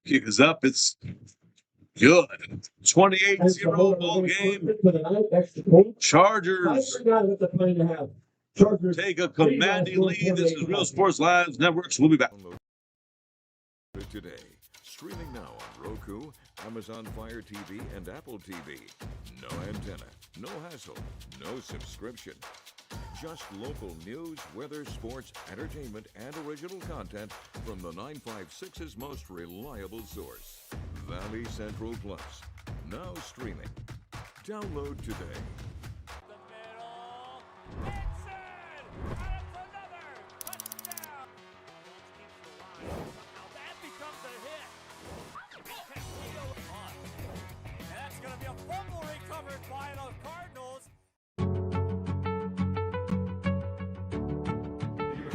Kick is up. It's good. 28-0 ball game. Chargers take a commanding lead. This is Real Sports Live Networks. We'll be back. today. Streaming now on Roku, Amazon Fire TV, and Apple TV. No antenna, no hassle, no subscription. Just local news, weather, sports, entertainment, and original content from the 956's most reliable source, Valley Central Plus. Now streaming. Download today.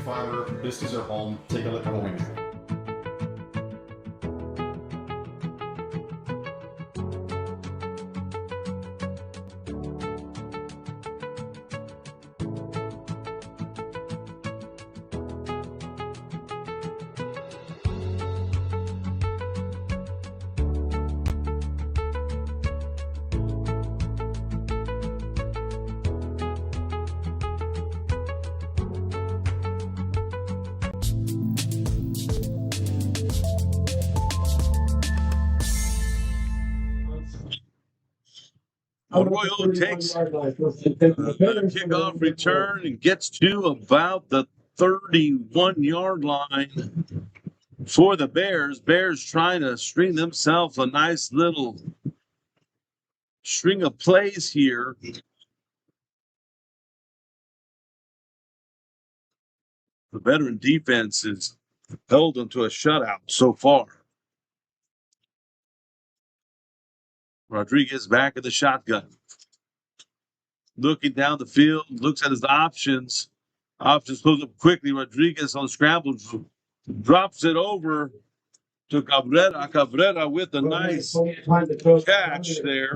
Fiber, business or home, take a look at what we do. Arroyo takes another kickoff return and gets to about the 31-yard line for the Bears. Bears trying to string themselves a nice little string of plays here. The veteran defense has held them to a shutout so far. Rodriguez back in the shotgun. Looking down the field, looks at his options. Options goes up quickly. Rodriguez on scramble drops it over to Cabrera. Cabrera with a nice catch there.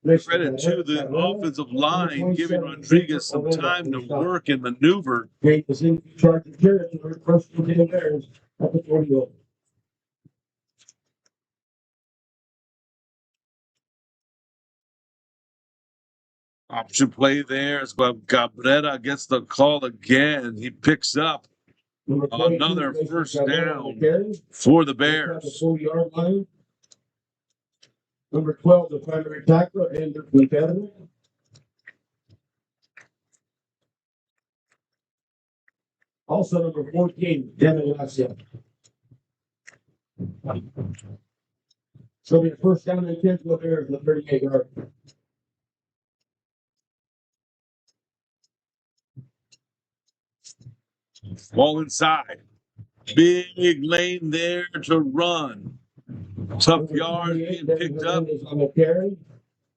Credit to the offensive line, giving Rodriguez some time to work and maneuver. Option play there. Cabrera gets the call again. He picks up another first down for the Bears. Number 12, the primary tackler, Andrew McAdams. Also, number 14, Devin Garcia. So be a first down and 10 for the Bears, the 38-yard. Ball inside. Big lane there to run. Tough yard being picked up.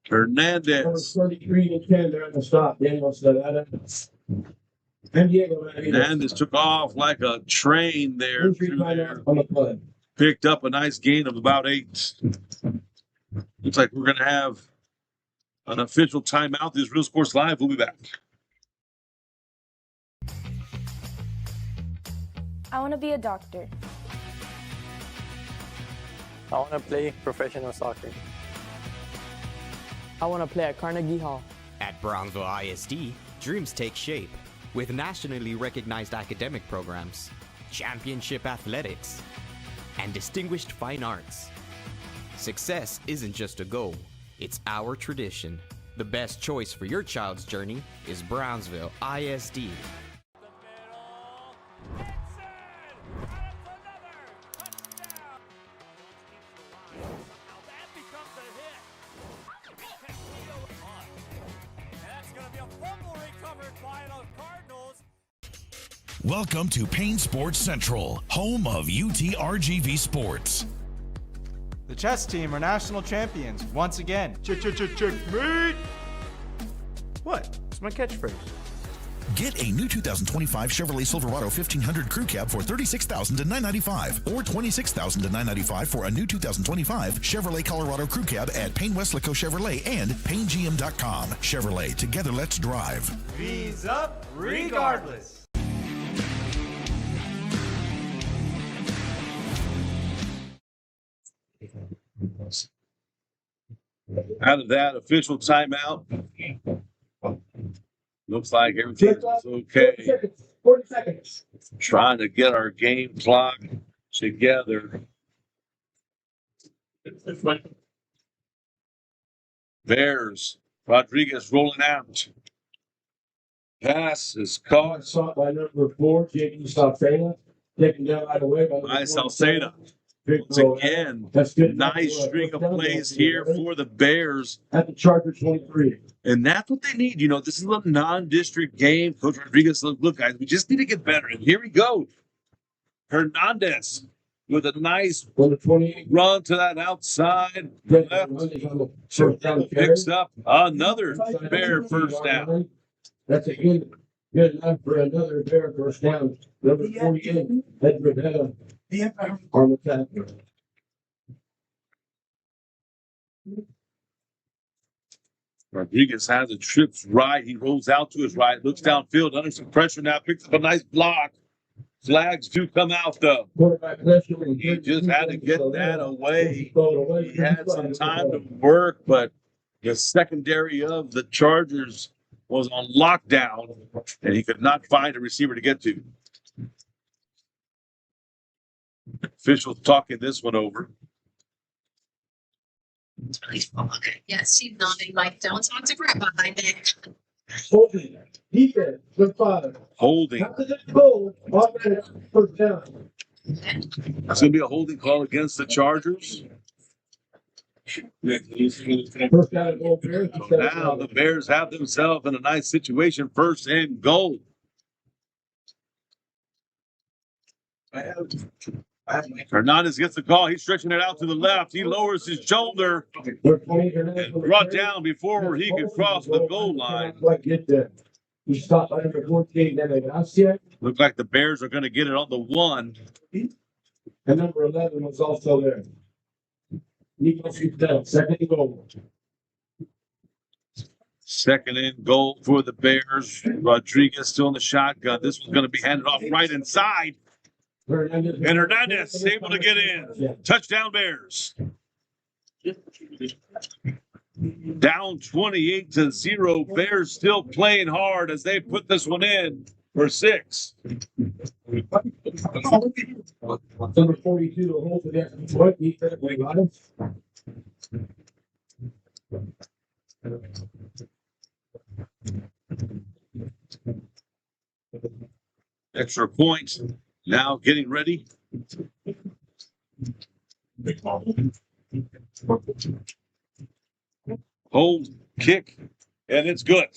Hernandez. 33 and 10 there on the stop. Daniel said that. Hernandez took off like a train there. Picked up a nice gain of about 8. Looks like we're going to have an official timeout. This is Real Sports Live. We'll be back. I want to be a doctor. I want to play professional soccer. I want to play at Carnegie Hall. At Brownsville ISD, dreams take shape with nationally recognized academic programs, championship athletics, and distinguished fine arts. Success isn't just a goal, it's our tradition. The best choice for your child's journey is Brownsville ISD. Welcome to Payne Sports Central, home of UTRGV Sports. The chess team are national champions once again. Checkmate! What? It's my catchphrase. Get a new 2025 Chevrolet Silverado 1500 Crew Cab for $36,000 to $995, or $26,000 to $995 for a new 2025 Chevrolet Colorado Crew Cab at Payne Westlaco Chevrolet and PayneGM.com. Chevrolet, together let's drive. V's up regardless. Out of that official timeout, looks like everything is okay. 40 seconds. Trying to get our game clock together. Bears, Rodriguez rolling out. Pass is caught. Sought by number 4, J.D. Salceda. Taken down right away by By Salceda. Once again, nice string of plays here for the Bears. At the Chargers 23. And that's what they need. You know, this is a non-district game. Coach Rodriguez, look, guys, we just need to get better. And here we go. Hernandez with a nice run to that outside left. Picks up another Bear first down. That's a good enough for another Bear first down. Number 48, Edward on the tackle. Rodriguez has it, trips right. He rolls out to his right, looks downfield, under some pressure now, picks up a nice block. Flags do come out, though. He just had to get that away. He had some time to work, but the secondary of the Chargers was on lockdown, and he could not find a receiver to get to. Officials talking this one over. It's really fun. Yes, she's nodding like, don't talk to Brett behind it. Holding. Defense. Good five. Holding. After the goal, automatic first down. It's going to be a holding call against the Chargers. First down and goal, Bears. So now the Bears have themselves in a nice situation. First and goal. Hernandez gets the call. He's stretching it out to the left. He lowers his shoulder and brought down before he could cross the goal line. He stopped by number 14. Looked like the Bears are going to get it on the 1. And number 11 was also there. Nico Fitel, second and goal. Second and goal for the Bears. Rodriguez still in the shotgun. This one's going to be handed off right inside. And Hernandez able to get in. Touchdown Bears. Down 28-0. Bears still playing hard as they put this one in for 6. Number 42 to hold for that. What defense we got him? Extra point. Now getting ready. Hold, kick, and it's good.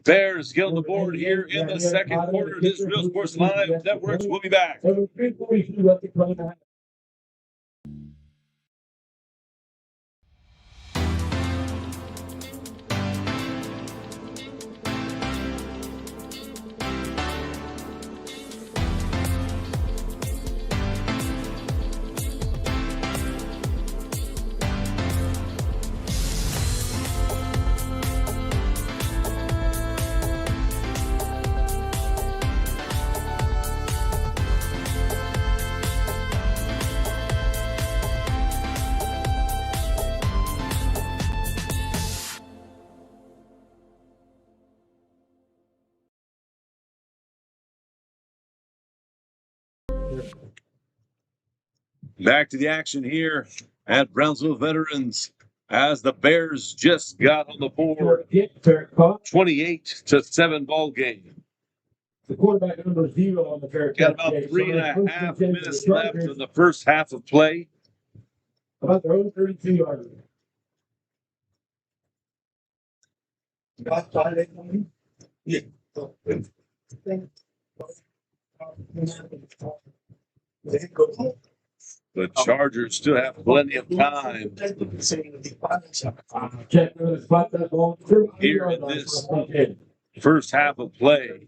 Bears get on the board here in the second quarter. This Real Sports Live Networks will be back. Back to the action here at Brownsville Veterans as the Bears just got on the board. 28-7 ball game. The quarterback number 0 on the fair. Got about 3.5 minutes left in the first half of play. About their own 32 yards. Yeah. The Chargers still have plenty of time here in this first half of play.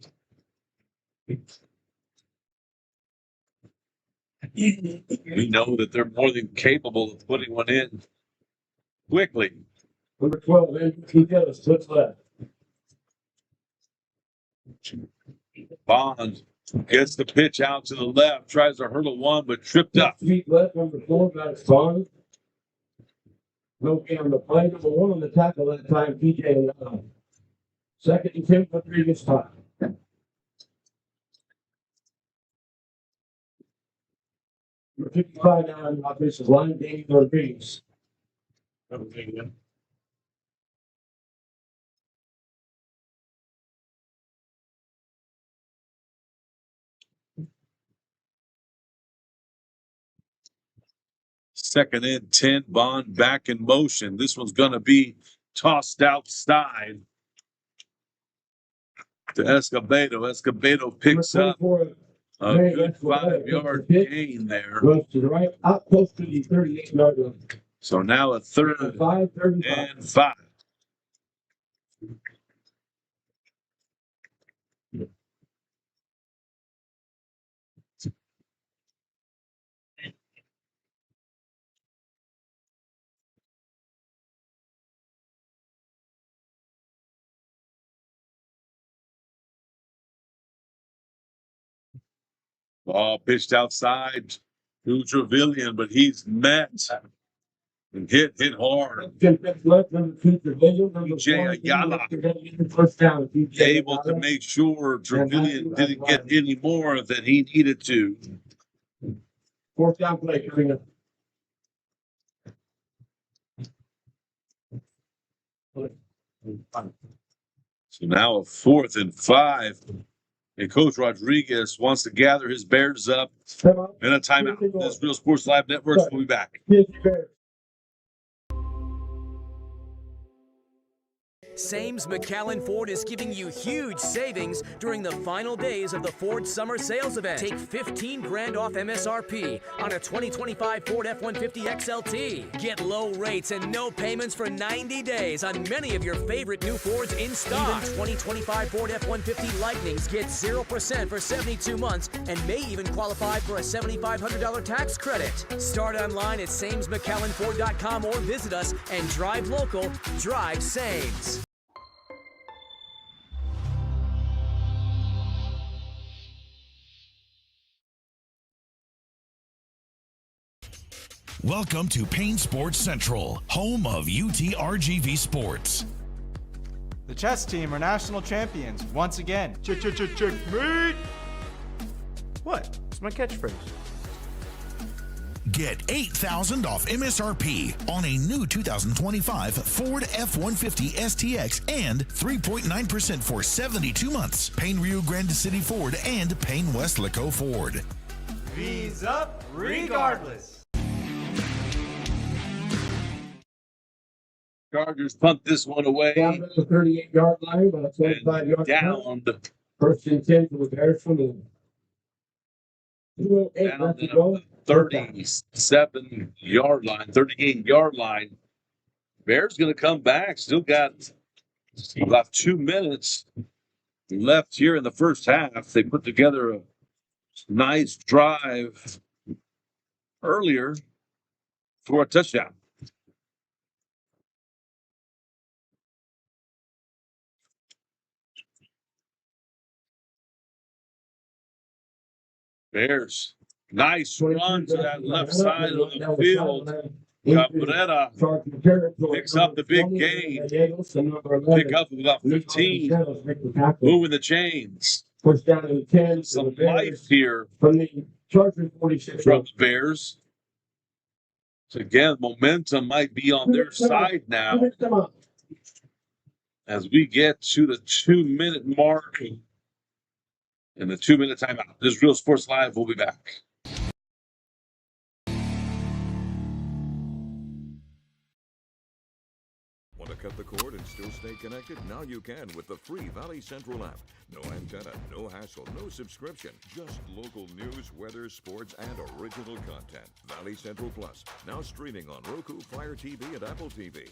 We know that they're more than capable of putting one in quickly. Number 12, Andrew Gillis, what's left? Bond gets the pitch out to the left, tries to hurdle one, but tripped up. Feet left, number 4, that's Bond. No game on the play. Number 1 on the tackle that time, PSJA. Second and 10 for previous time. Number 55 now on the offensive line, Danny Rodriguez. Second and 10, Bond back in motion. This one's going to be tossed outside to Escobedo. Escobedo picks up a good 5-yard gain there. Goes to the right, out close to the 38-yard line. So now a third and 5. Ball pitched outside to Trevelyan, but he's met and hit hard. PJ Ayala able to make sure Trevelyan didn't get any more than he needed to. Fourth down play coming up. So now a 4th and 5. And Coach Rodriguez wants to gather his Bears up in a timeout. This Real Sports Live Networks will be back. Sames McAllen Ford is giving you huge savings during the final days of the Ford Summer Sales Event. Take 15 grand off MSRP on a 2025 Ford F-150 XLT. Get low rates and no payments for 90 days on many of your favorite new Fords in stock. Even 2025 Ford F-150 Lightnings get 0% for 72 months and may even qualify for a $7,500 tax credit. Start online at SamesMcAllenFord.com or visit us and drive local, drive Sames. Welcome to Payne Sports Central, home of UTRGV Sports. The chess team are national champions once again. Checkmate! What? It's my catchphrase. Get $8,000 off MSRP on a new 2025 Ford F-150 STX and 3.9% for 72 months. Payne Rio Grande City Ford and Payne Westlaco Ford. V's up regardless. Chargers punt this one away. Down at the 38-yard line, about a 25-yard down. First and 10 for the Bears from the 2:08 left to go. 37-yard line, 38-yard line. Bears going to come back. Still got about 2 minutes left here in the first half. They put together a nice drive earlier for a touchdown. Bears, nice run to that left side of the field. Cabrera picks up the big gain. Pick up about 15. Moving the chains. Some life here from the Bears. So again, momentum might be on their side now. As we get to the 2-minute mark. In the 2-minute timeout. This is Real Sports Live. We'll be back. Want to cut the cord and still stay connected? Now you can with the free Valley Central app. No antenna, no hassle, no subscription. Just local news, weather, sports, and original content. Valley Central Plus. Now streaming on Roku, Fire TV, and Apple TV.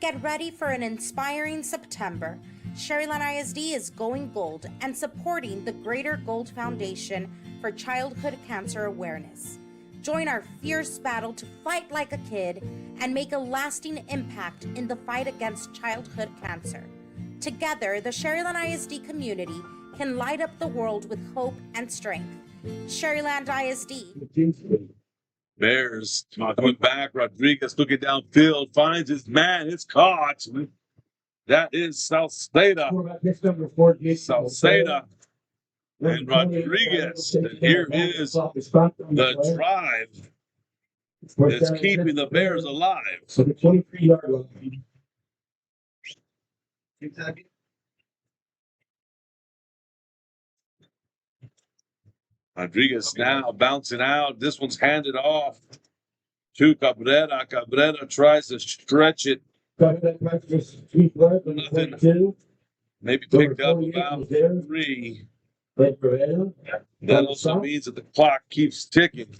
Get ready for an inspiring September. Sherryland ISD is going gold and supporting the Greater Gold Foundation for Childhood Cancer Awareness. Join our fierce battle to fight like a kid and make a lasting impact in the fight against childhood cancer. Together, the Sherryland ISD community can light up the world with hope and strength. Sherryland ISD. Bears coming back. Rodriguez looking downfield, finds his man. It's caught. That is Salceda. Salceda and Rodriguez. And here is the drive that's keeping the Bears alive. So the 23-yard line. Rodriguez now bouncing out. This one's handed off to Cabrera. Cabrera tries to stretch it. Nothing. Maybe picked up about 3. That also means that the clock keeps ticking.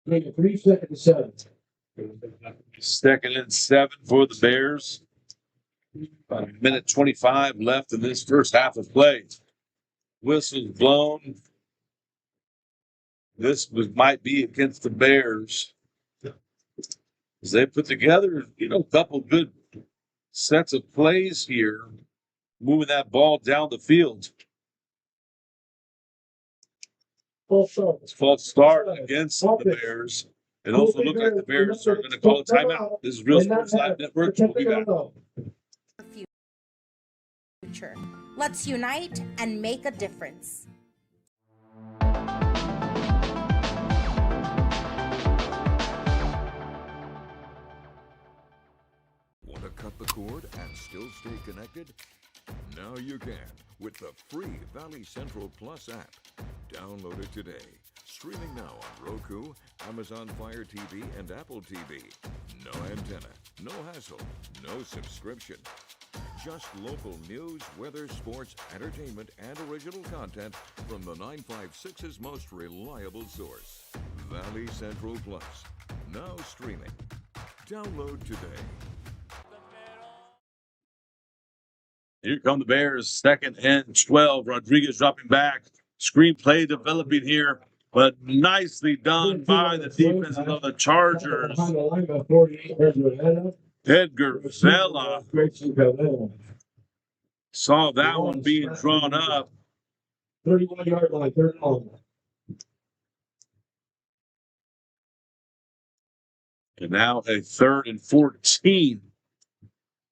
3 seconds, 7. Second and 7 for the Bears. About a minute 25 left in this first half of play. Whistle's blown. This might be against the Bears. As they put together, a couple good sets of plays here, moving that ball down the field. False start against the Bears. It also looked like the Bears are going to call a timeout. This is Real Sports Live Network. We'll be back. future. Let's unite and make a difference. Want to cut the cord and still stay connected? Now you can with the free Valley Central Plus app. Download it today. Streaming now on Roku, Amazon Fire TV, and Apple TV. No antenna, no hassle, no subscription. Just local news, weather, sports, entertainment, and original content from the 956's most reliable source. Valley Central Plus. Now streaming. Download today. Here come the Bears, 2nd and 12. Rodriguez dropping back. Screenplay developing here, but nicely done by the defense of the Chargers. Edgar Vela saw that one being drawn up. 31-yard line, 3rd and long. And now a 3rd and 14.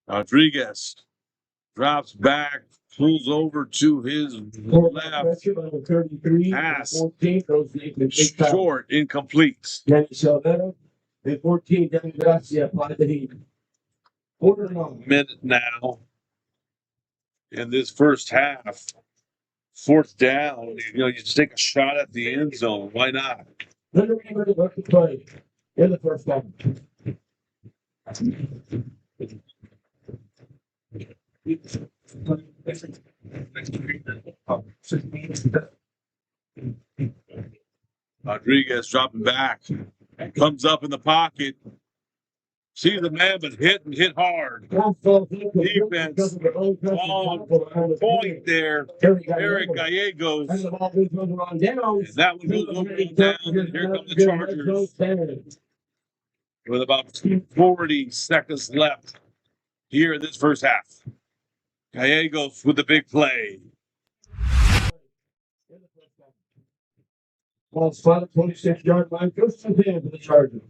Rodriguez drops back, pulls over to his left. Pass short, incomplete. And 14, Danny Gracia applied the heat. Minute now in this first half. 4th down. You just take a shot at the end zone. Why not? Play in the first half. Rodriguez dropping back. Comes up in the pocket. Sees the man, but hit hard. Defense on point there. Eric Gallegos. And that one goes over down. And here come the Chargers. With about 40 seconds left here in this first half. Gallegos with the big play. Ball spotted, 26-yard line. Goes to the end for the Chargers.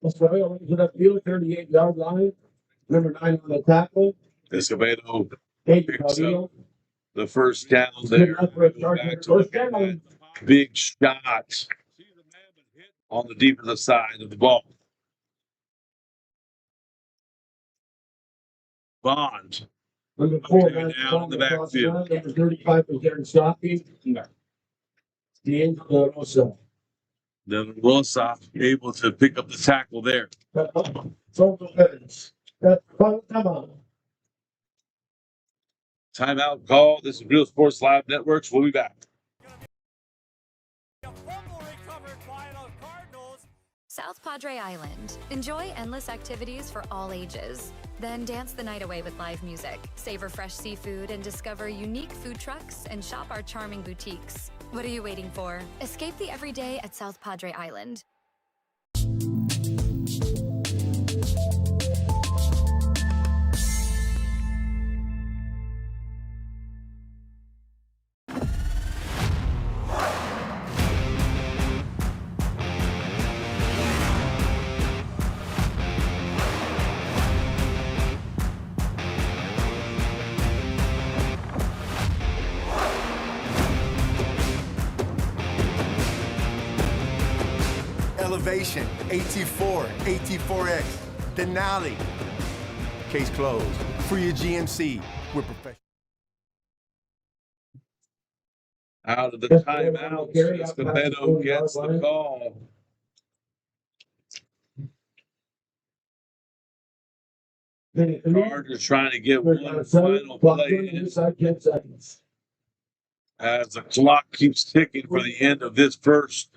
Escobedo runs it upfield, 38-yard line. Number 9 on the tackle. Escobedo picks up the first down there. Back to the big shot on the defensive side of the ball. Bond. Number 4 down in the backfield. Number 35 is Darren Stockey. D'Angelo Rosa. Then Rosa able to pick up the tackle there. Timeout call. This is Real Sports Live Networks. We'll be back. South Padre Island. Enjoy endless activities for all ages. Then dance the night away with live music, savor fresh seafood, and discover unique food trucks and shop our charming boutiques. What are you waiting for? Escape the everyday at South Padre Island. Elevation, AT4, AT4X, Denali. Case closed. For your GMC, we're professional. Out of the timeout, Escobedo gets the call. Chargers trying to get one final play in as the clock keeps ticking for the end of this first.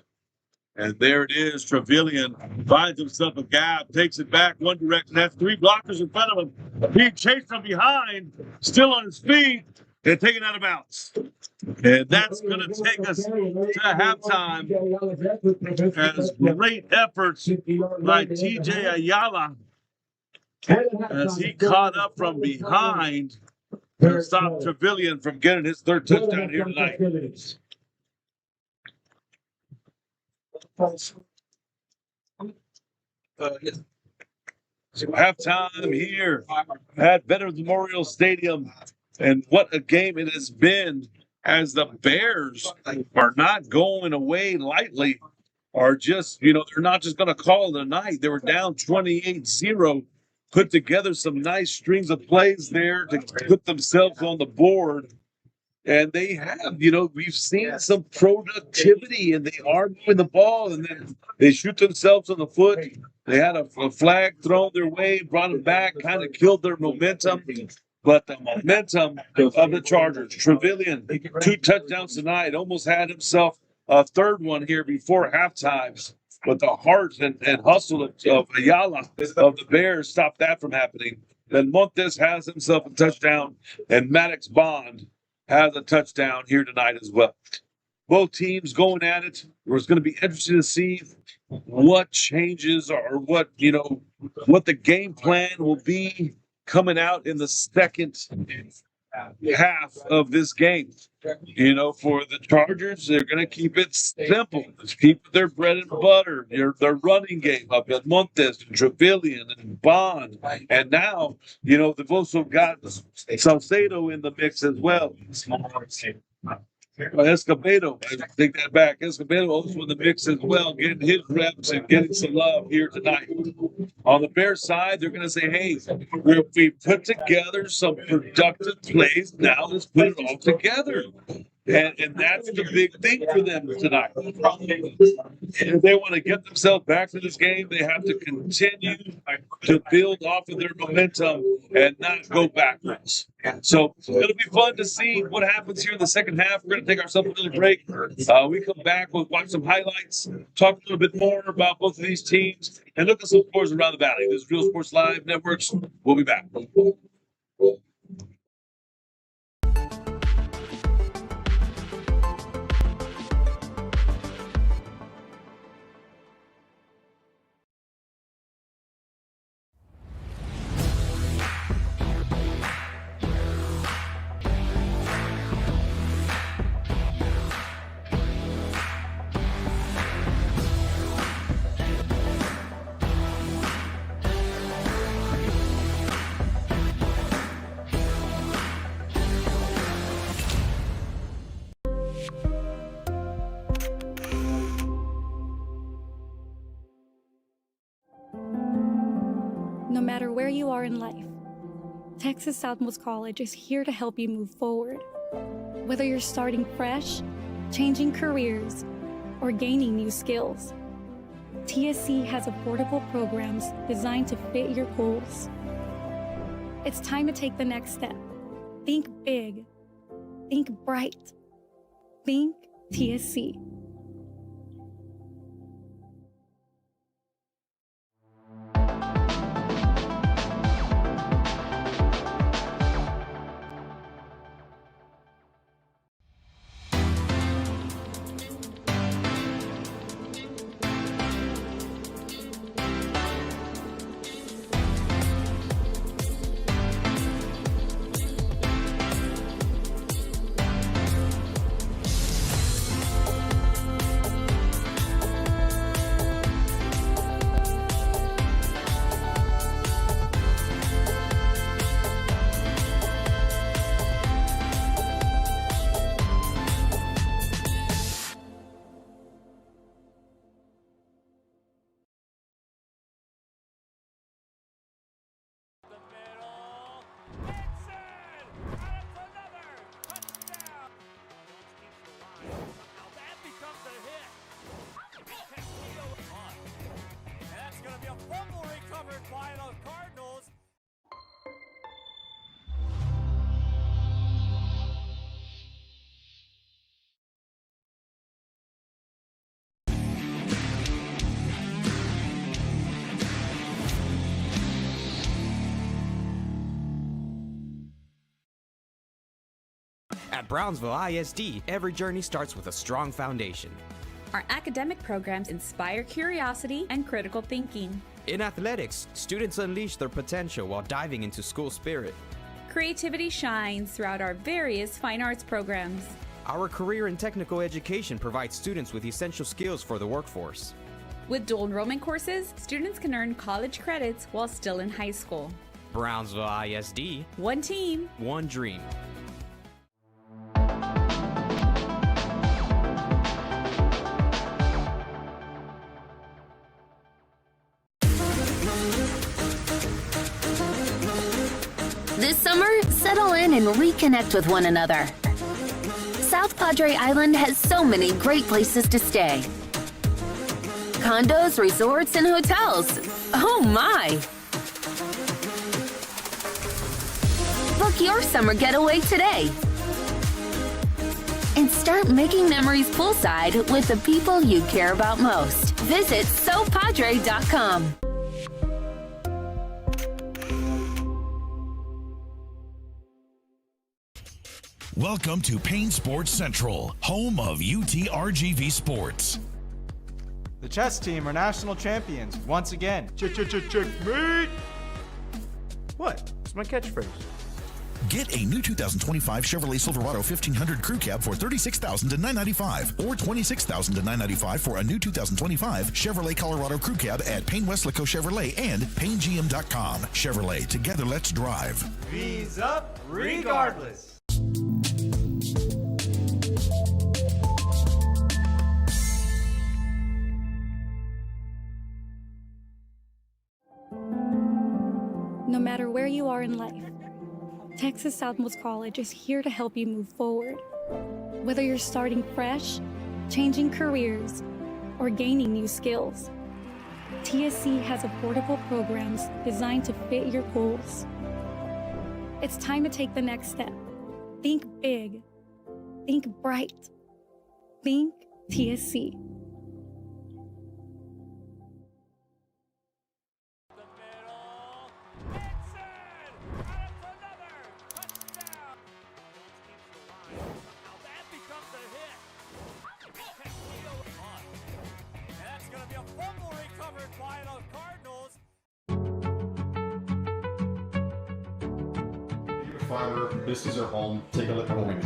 And there it is. Trevelyan finds himself a gap, takes it back one direction. Has 3 blockers in front of him. Being chased from behind, still on his feet, and taken out of bounds. And that's going to take us to halftime as great efforts by TJ Ayala as he caught up from behind to stop Trevelyan from getting his third touchdown here tonight. So halftime here at Veterans Memorial Stadium, and what a game it has been as the Bears are not going away lightly, are just, they're not just going to call it a night. They were down 28-0, put together some nice strings of plays there to put themselves on the board. And they have, we've seen some productivity, and they are moving the ball, and then they shoot themselves in the foot. They had a flag thrown their way, brought them back, kind of killed their momentum. But the momentum of the Chargers, Trevelyan, 2 touchdowns tonight, almost had himself a third one here before halftime. But the heart and hustle of Ayala of the Bears stopped that from happening. Then Montes has himself a touchdown, and Maddox Bond has a touchdown here tonight as well. Both teams going at it. It's going to be interesting to see what changes or what the game plan will be coming out in the second half of this game. For the Chargers, they're going to keep it simple. Keep their bread and butter, their running game up at Montes and Trevelyan and Bond. And now, they've also got Salcedo in the mix as well. Escobedo, I take that back. Escobedo also in the mix as well, getting his reps and getting some love here tonight. On the Bears side, they're going to say, hey, we put together some productive plays. Now let's put it all together. And that's the big thing for them tonight. If they want to get themselves back to this game, they have to continue to build off of their momentum and not go backwards. So it'll be fun to see what happens here in the second half. We're going to take ourselves a little break. We come back, we'll watch some highlights, talk a little bit more about both of these teams, and look at some scores around the valley. This is Real Sports Live Networks. We'll be back. No matter where you are in life, Texas Southmost College is here to help you move forward. Whether you're starting fresh, changing careers, or gaining new skills, TSC has affordable programs designed to fit your goals. It's time to take the next step. Think big. Think bright. Think TSC. At Brownsville ISD, every journey starts with a strong foundation. Our academic programs inspire curiosity and critical thinking. In athletics, students unleash their potential while diving into school spirit. Creativity shines throughout our various fine arts programs. Our career and technical education provides students with essential skills for the workforce. With dual enrollment courses, students can earn college credits while still in high school. Brownsville ISD. One team. One dream. This summer, settle in and reconnect with one another. South Padre Island has so many great places to stay. Condos, resorts, and hotels. Oh my! Book your summer getaway today. And start making memories poolside with the people you care about most. Visit SoPadre.com. Welcome to Payne Sports Central, home of UTRGV Sports. The chess team are national champions once again. Checkmate! What? It's my catchphrase. Get a new 2025 Chevrolet Silverado 1500 Crew Cab for $36,000 to $995, or $26,000 to $995 for a new 2025 Chevrolet Colorado Crew Cab at Payne Westlaco Chevrolet and PayneGM.com. Chevrolet, together let's drive. V's up regardless. No matter where you are in life, Texas Southmost College is here to help you move forward. Whether you're starting fresh, changing careers, or gaining new skills, TSC has affordable programs designed to fit your goals. It's time to take the next step. Think big. Think bright. Think TSC. Fiber, this is our home. Take a look at the wing.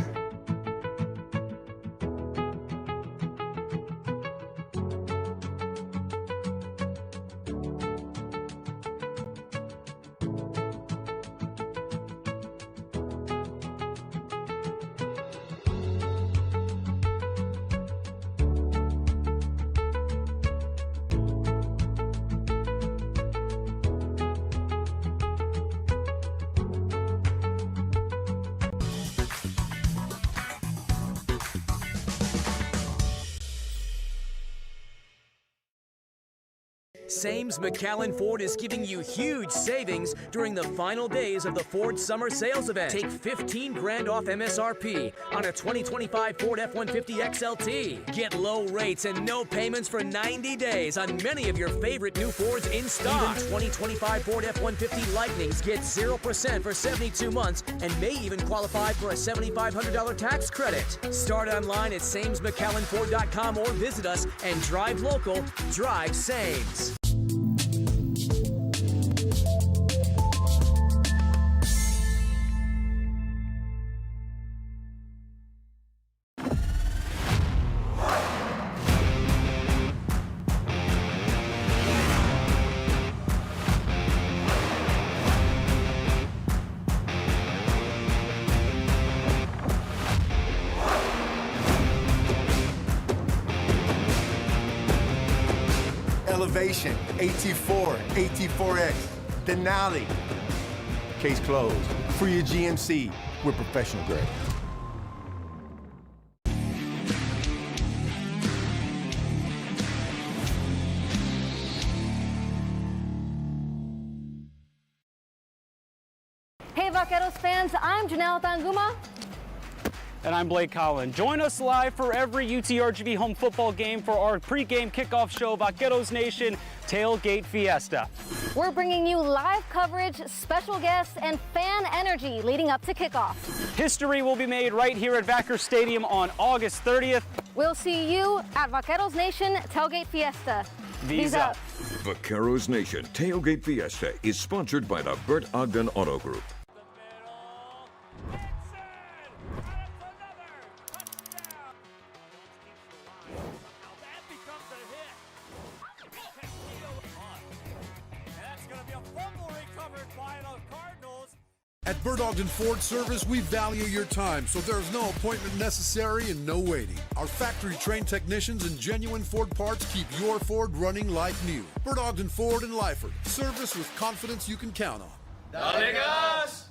Sames McAllen Ford is giving you huge savings during the final days of the Ford Summer Sales Event. Take 15 grand off MSRP on a 2025 Ford F-150 XLT. Get low rates and no payments for 90 days on many of your favorite new Fords in stock. Even 2025 Ford F-150 Lightnings get 0% for 72 months and may even qualify for a $7,500 tax credit. Start online at SamesMcAllenFord.com or visit us and drive local, drive Sames. Elevation, AT4, AT4X, Denali. Case closed. For your GMC, we're professional grade. Hey Vaqueros fans, I'm Janelle Tanguma. And I'm Blake Collin. Join us live for every UTRGV home football game for our pregame kickoff show, Vaqueros Nation Tailgate Fiesta. We're bringing you live coverage, special guests, and fan energy leading up to kickoff. History will be made right here at Vaquer Stadium on August 30th. We'll see you at Vaqueros Nation Tailgate Fiesta. Visa. Vaqueros Nation Tailgate Fiesta is sponsored by the Bert Ogden Auto Group. At Bert Ogden Ford Service, we value your time, so there's no appointment necessary and no waiting. Our factory-trained technicians and genuine Ford parts keep your Ford running like new. Bert Ogden Ford in Lyford. Service with confidence you can count on. Dale gas!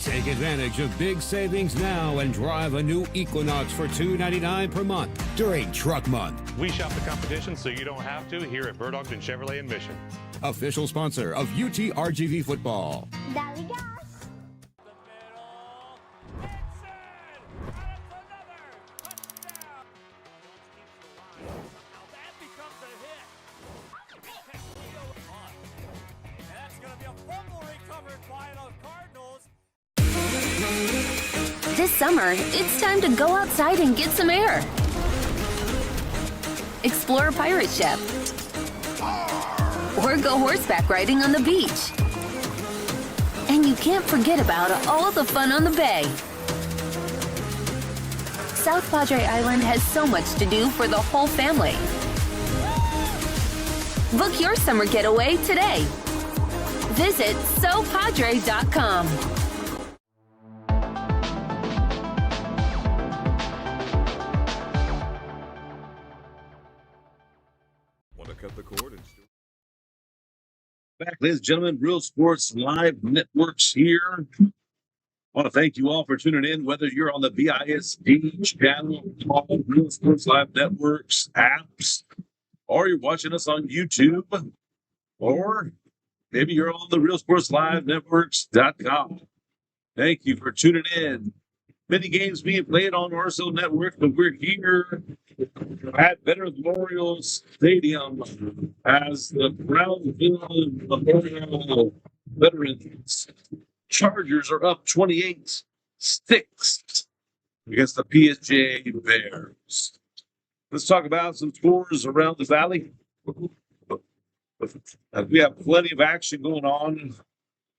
Take advantage of big savings now and drive a new Equinox for $299 per month during Truck Month. We shop the competition so you don't have to here at Bert Ogden Chevrolet in Mission. Official sponsor of UTRGV football. Dale gas! This summer, it's time to go outside and get some air. Explore a pirate ship. Or go horseback riding on the beach. And you can't forget about all the fun on the bay. South Padre Island has so much to do for the whole family. Book your summer getaway today. Visit SoPadre.com. Want to cut the cord and still... Back, ladies and gentlemen, Real Sports Live Networks here. I want to thank you all for tuning in, whether you're on the BISD channel, Real Sports Live Networks apps, or you're watching us on YouTube, or maybe you're on the RealSportsLiveNetworks.com. Thank you for tuning in. Many games being played on RSO Network, but we're here at Veterans Memorial Stadium as the Brownsville Memorial Veterans Chargers are up 28-6 against the PSJA Bears. Let's talk about some scores around the valley. We have plenty of action going on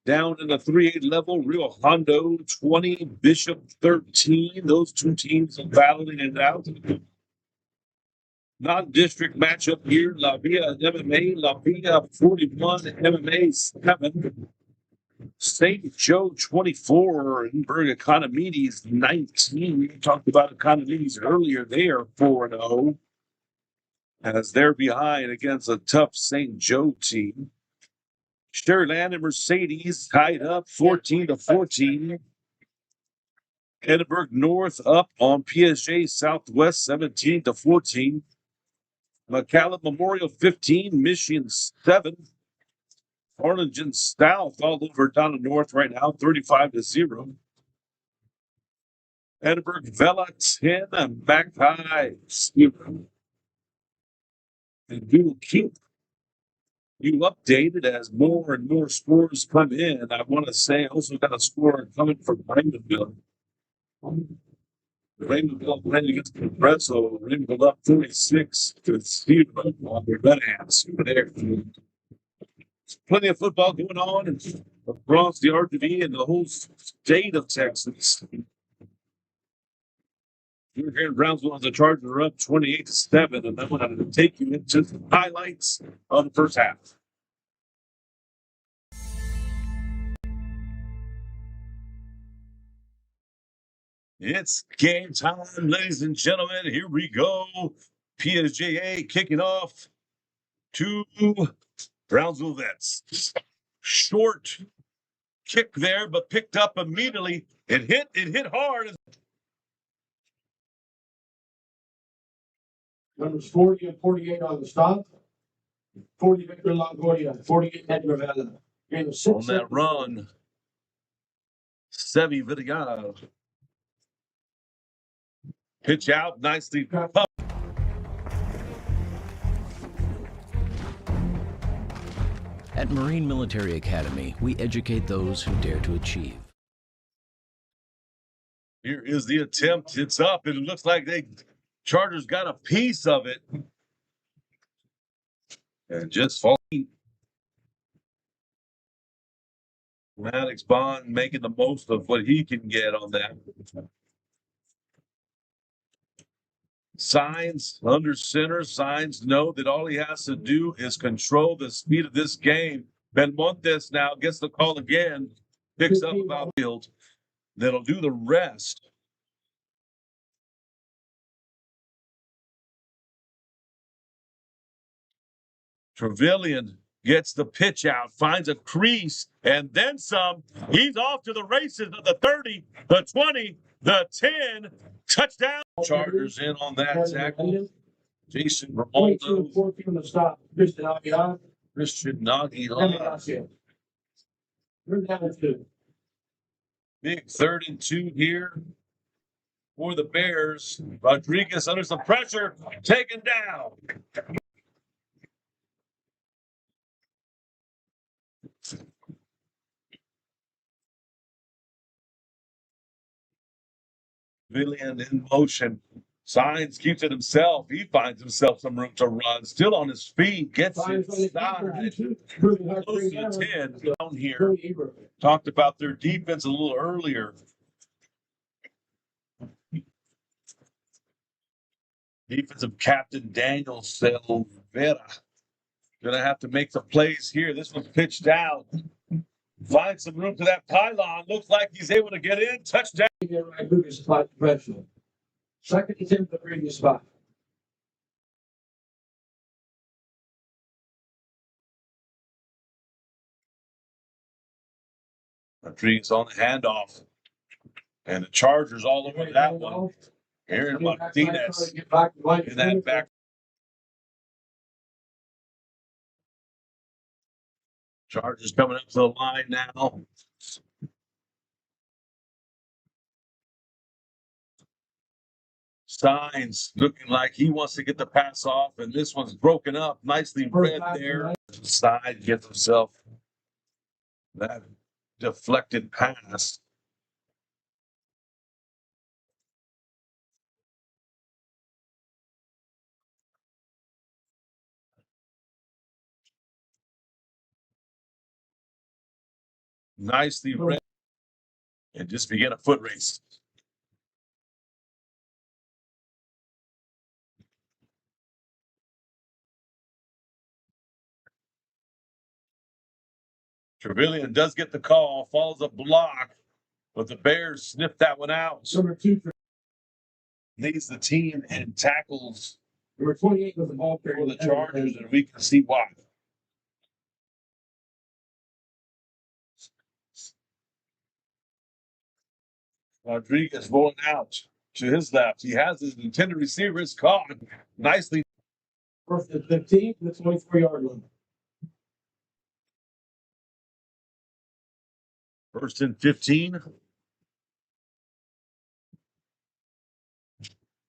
down in the 3A level. Rio Hondo 20, Bishop 13. Those two teams are battling it out. Non-district matchup here. La Villa MMA, La Villa 41, MMA 7. St. Joe 24, Edinburgh Economides 19. We talked about Economides earlier. They are 4-0 as they're behind against a tough St. Joe team. Sherryland and Mercedes tied up 14-14. Edinburgh North up on PSJ Southwest 17-14. McAllen Memorial 15, Mission 7. Harlingen South all over down in North right now, 35-0. Edinburgh Vela 10 and Back High 0. And we will keep you updated as more and more scores come in. I want to say I also got a score coming from Raymondville. Raymondville playing against Progresso. Raymondville up 46-0 on their red hands over there. Plenty of football going on across the RGV and the whole state of Texas. We're here in Brownsville as the Chargers are up 28-7, and I'm going to take you into the highlights of the first half. It's game time, ladies and gentlemen. Here we go. PSJA kicking off to Brownsville Vets. Short kick there, but picked up immediately. It hit hard. Numbers 40 and 48 on the stop. 40 Victor Longoria, 48 Edgar Vela. On that run, Sevi Vidigal. Pitch out, nicely. At Marine Military Academy, we educate those who dare to achieve. Here is the attempt. It's up. It looks like Chargers got a piece of it. And just falling. Maddox Bond making the most of what he can get on that. Signs under center. Signs know that all he has to do is control the speed of this game. Belmontes now gets the call again. Picks up about field. That'll do the rest. Trevelyan gets the pitch out, finds a crease, and then some. He's off to the races of the 30, the 20, the 10. Touchdown. Chargers in on that tackle. Jason Romaldo. 14 on the stop. Christian Aguilar. We're down to Big 3rd and 2 here for the Bears. Rodriguez under some pressure, taken down. Villian in motion. Signs keeps it himself. He finds himself some room to run. Still on his feet. Gets inside. Close to the 10 down here. Talked about their defense a little earlier. Defensive captain Daniel Silvera. Gonna have to make some plays here. This one's pitched out. Finds some room to that pylon. Looks like he's able to get in. Touchdown. Second attempt at the previous spot. Rodriguez on the handoff. And the Chargers all over that one. Aaron Martinez in that back. Chargers coming up to the line now. Signs looking like he wants to get the pass off, and this one's broken up. Nicely read there. Side gets himself that deflected pass. Nicely read. And just begin a foot race. Trevelyan does get the call, follows a block, but the Bears sniff that one out. Leads the team and tackles Number 28 with the ball for the Chargers, and we can see why. Rodriguez rolling out to his left. He has his intended receiver. It's caught nicely. First and 15 to the 24-yard line. First and 15.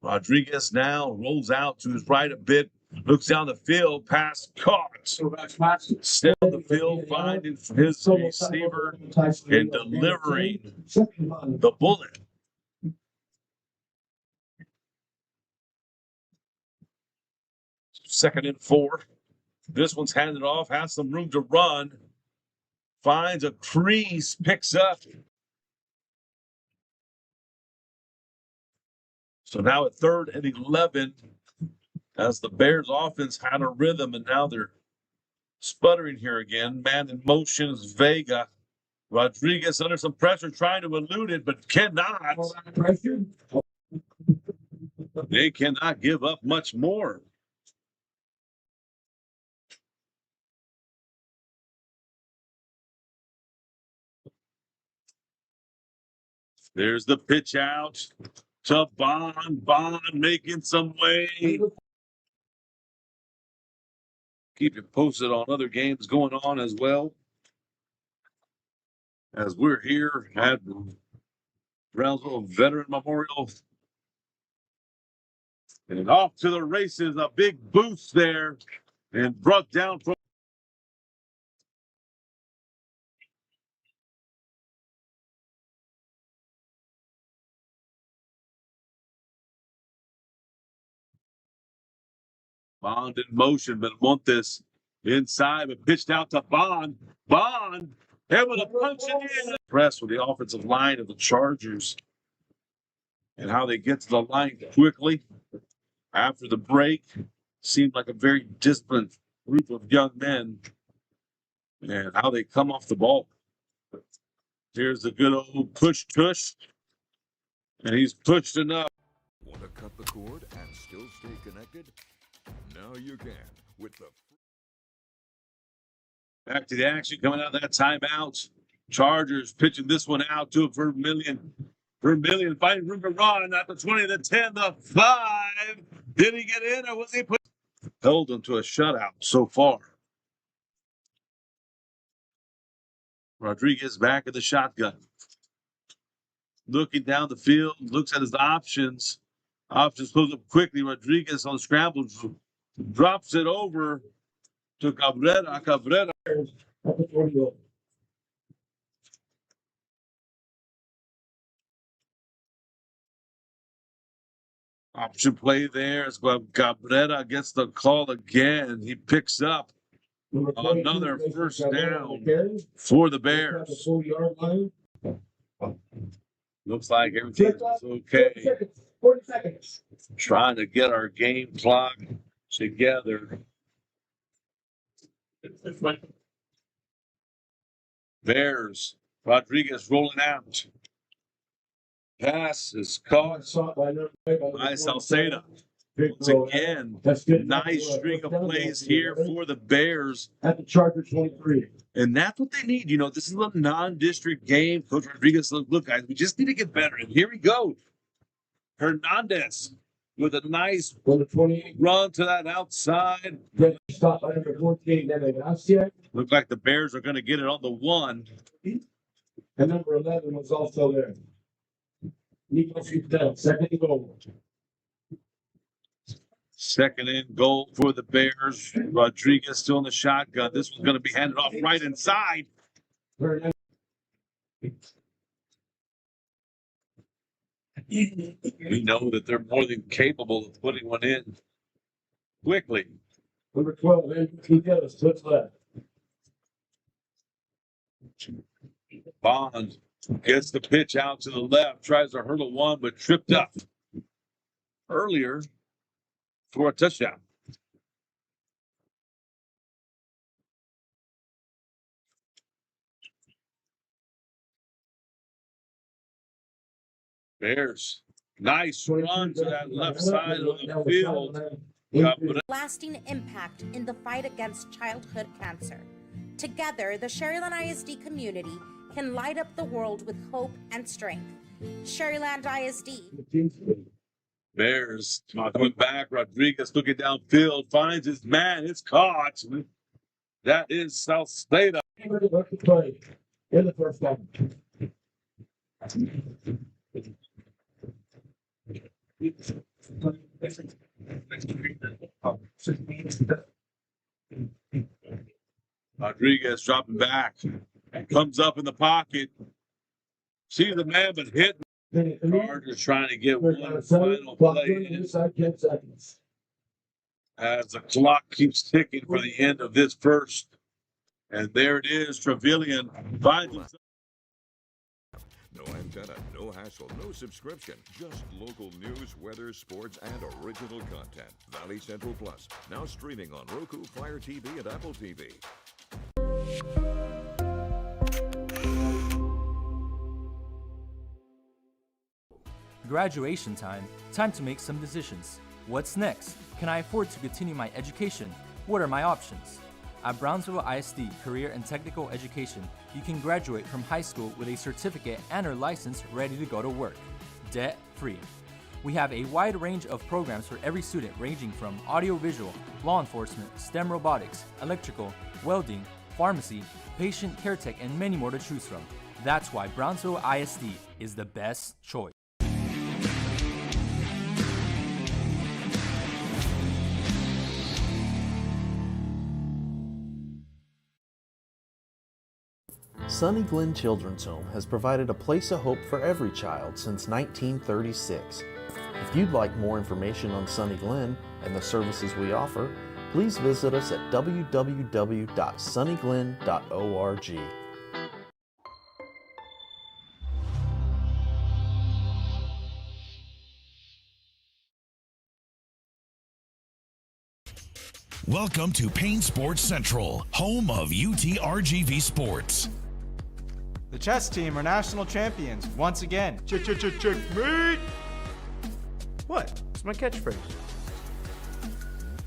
Rodriguez now rolls out to his right a bit, looks down the field, pass caught. Still on the field, finding his receiver and delivering the bullet. Second and 4. This one's handed off, has some room to run. Finds a crease, picks up. So now at 3rd and 11, as the Bears offense had a rhythm, and now they're sputtering here again. Man in motion is Vega Rodriguez under some pressure, trying to elude it, but cannot. Pressure. They cannot give up much more. There's the pitch out to Bond. Bond making some way. Keep you posted on other games going on as well. As we're here at Brownsville Veteran Memorial. And off to the races, a big boost there. And brought down from Bond in motion, but Montes inside, but pitched out to Bond. Bond able to punch it in. Impressed with the offensive line of the Chargers and how they get to the line quickly after the break. Seemed like a very disciplined group of young men and how they come off the ball. Here's the good old push tush, and he's pushed enough. Want to cut the cord and still stay connected? Now you can with the back to the action coming out of that timeout. Chargers pitching this one out to Vermillion. Vermillion finding room to run at the 20, the 10, the 5. Did he get in or was he put? Held him to a shutout so far. Rodriguez back at the shotgun. Looking down the field, looks at his options. Options pulls up quickly. Rodriguez on scramble drops it over to Cabrera. Cabrera. Option play there. Cabrera gets the call again. He picks up another first down for the Bears. Looks like everything is okay. 40 seconds. Trying to get our game clock together. Bears. Rodriguez rolling out. Pass is caught by Salceda. Once again, nice string of plays here for the Bears. At the Chargers 23. And that's what they need. You know, this is a non-district game. Coach Rodriguez, look, guys, we just need to get better. And here we go. Hernandez with a nice run to that outside. Stop by number 14. Looked like the Bears are going to get it on the 1. And number 11 was also there. Nico Fitel, second and goal. Second and goal for the Bears. Rodriguez still in the shotgun. This one's going to be handed off right inside. We know that they're more than capable of putting one in quickly. Number 12, Andrew Gillis, touch left. Bond gets the pitch out to the left, tries to hurdle one, but tripped up earlier for a touchdown. Bears, nice run to that left side of the field. Lasting impact in the fight against childhood cancer. Together, the Sherryland ISD community can light up the world with hope and strength. Sherryland ISD. Bears coming back. Rodriguez looking downfield, finds his man. It's caught. That is South State. In the first one. Rodriguez dropping back. Comes up in the pocket. Sees the man, but hit. Chargers trying to get one final play in as the clock keeps ticking for the end of this first. And there it is. Trevelyan finds himself. No antenna, no hassle, no subscription. Just local news, weather, sports, and original content. Valley Central Plus, now streaming on Roku, Fire TV, and Apple TV. graduation time, time to make some decisions. What's next? Can I afford to continue my education? What are my options? At Brownsville ISD Career and Technical Education, you can graduate from high school with a certificate and/or license ready to go to work, debt-free. We have a wide range of programs for every student ranging from audiovisual, law enforcement, STEM robotics, electrical, welding, pharmacy, patient care tech, and many more to choose from. That's why Brownsville ISD is the best choice. Sunny Glen Children's Home has provided a place of hope for every child since 1936. If you'd like more information on Sunny Glen and the services we offer, please visit us at www.sunnyglen.org. Welcome to Payne Sports Central, home of UTRGV Sports. The chess team are national champions once again. Checkmate! What? It's my catchphrase.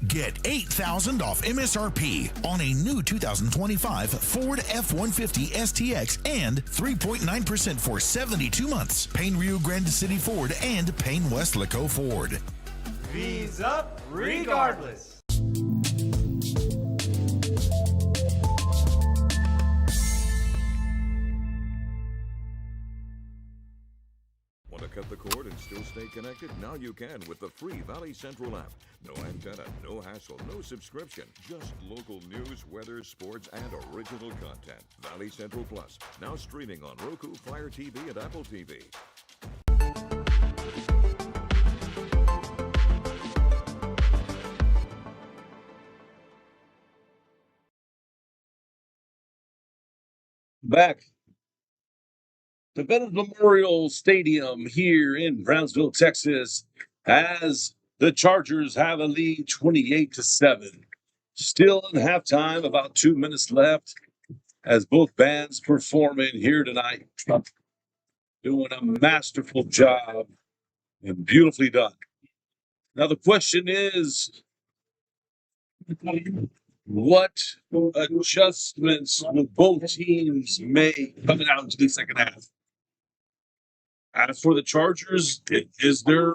Get $8,000 off MSRP on a new 2025 Ford F-150 STX and 3.9% for 72 months. Payne Rio Grande City Ford and Payne Westlaco Ford. V's up regardless. Want to cut the cord and still stay connected? Now you can with the free Valley Central app. No antenna, no hassle, no subscription. Just local news, weather, sports, and original content. Valley Central Plus, now streaming on Roku, Fire TV, and Apple TV. Back to Veterans Memorial Stadium here in Brownsville, Texas, as the Chargers have a lead 28-7. Still in halftime, about 2 minutes left, as both bands performing here tonight. Doing a masterful job and beautifully done. Now the question is, what adjustments will both teams make coming out into the second half? As for the Chargers, is there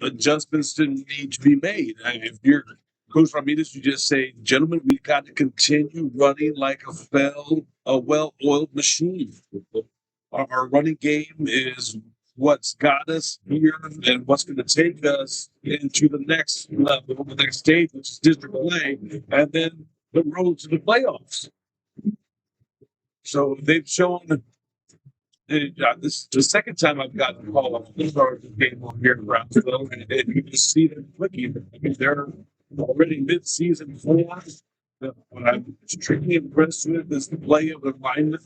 adjustments that need to be made? If you're Coach Ramirez, you just say, gentlemen, we've got to continue running like a well-oiled machine. Our running game is what's got us here and what's going to take us into the next level, the next stage, which is district play, and then the road to the playoffs. So they've shown. This is the second time I've gotten a call on the Chargers game on here in Brownsville, and you just see them clicking. I mean, they're already mid-season form. What I'm extremely impressed with is the play of their linemen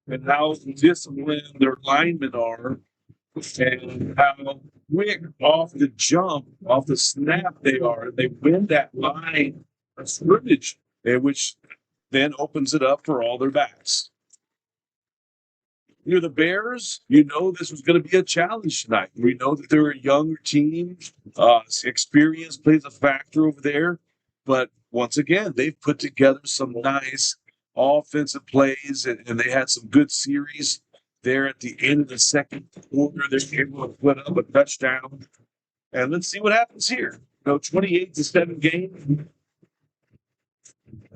and how disciplined their linemen are, and how quick off the jump, off the snap they are. They win that line of scrimmage, which then opens it up for all their backs. You're the Bears. You know this was going to be a challenge tonight. We know that they're a younger team. Experience plays a factor over there. But once again, they've put together some nice offensive plays, and they had some good series there at the end of the second quarter. They're able to put up a touchdown. And let's see what happens here. 28-7 game.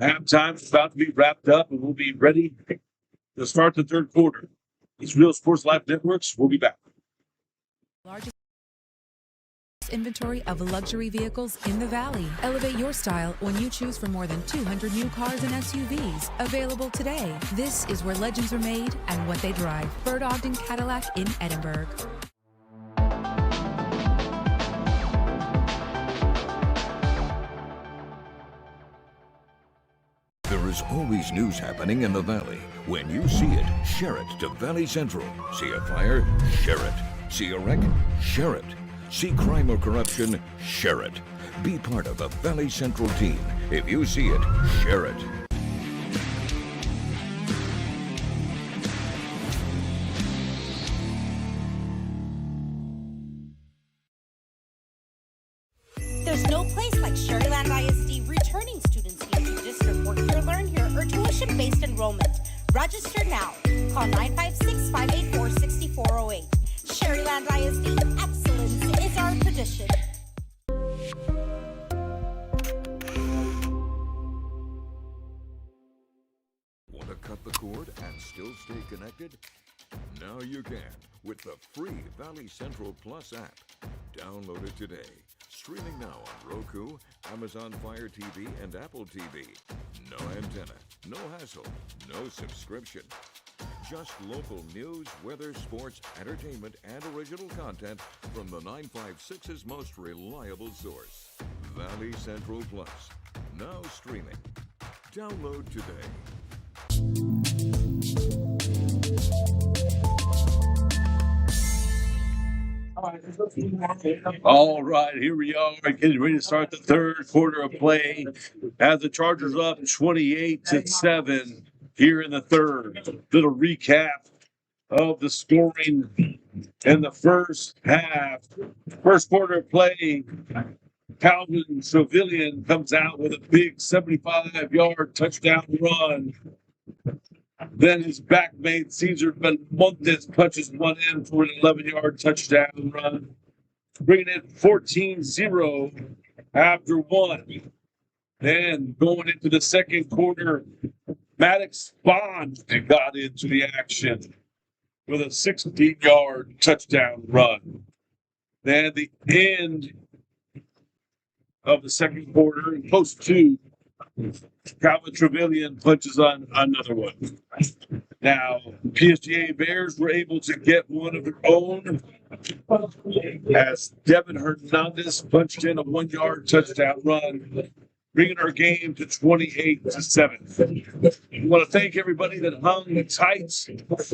Halftime is about to be wrapped up, and we'll be ready to start the third quarter. It's Real Sports Live Networks. We'll be back. Largest inventory of luxury vehicles in the Valley. Elevate your style when you choose from more than 200 new cars and SUVs available today. This is where legends are made and what they drive. Bird Ogden Cadillac in Edinburgh. There is always news happening in the Valley. When you see it, share it to Valley Central. See a fire? Share it. See a wreck? Share it. See crime or corruption? Share it. Be part of the Valley Central team. If you see it, share it. Schools like Sherryland ISD returning students here to district work here, learn here, or tuition-based enrollment. Register now. Call 956-584-6408. Sherryland ISD, excellence is our tradition. Want to cut the cord and still stay connected? Now you can with the free Valley Central Plus app. Download it today. Streaming now on Roku, Amazon Fire TV, and Apple TV. No antenna, no hassle, no subscription. Just local news, weather, sports, entertainment, and original content from the 956's most reliable source. Valley Central Plus. Now streaming. Download today. All right, here we are, getting ready to start the third quarter of play. As the Chargers up 28-7 here in the third. Little recap of the scoring in the first half. First quarter of play, Calvin Trevelyan comes out with a big 75-yard touchdown run. Then his backmate, Cesar Montes, punches one in for an 11-yard touchdown run, bringing it 14-0 after one. Then going into the second quarter, Maddox Bond got into the action with a 16-yard touchdown run. Then at the end of the second quarter, close to, Calvin Trevelyan punches on another one. Now, PSJA Bears were able to get one of their own as Devin Hernandez punched in a 1-yard touchdown run, bringing our game to 28-7. I want to thank everybody that hung tight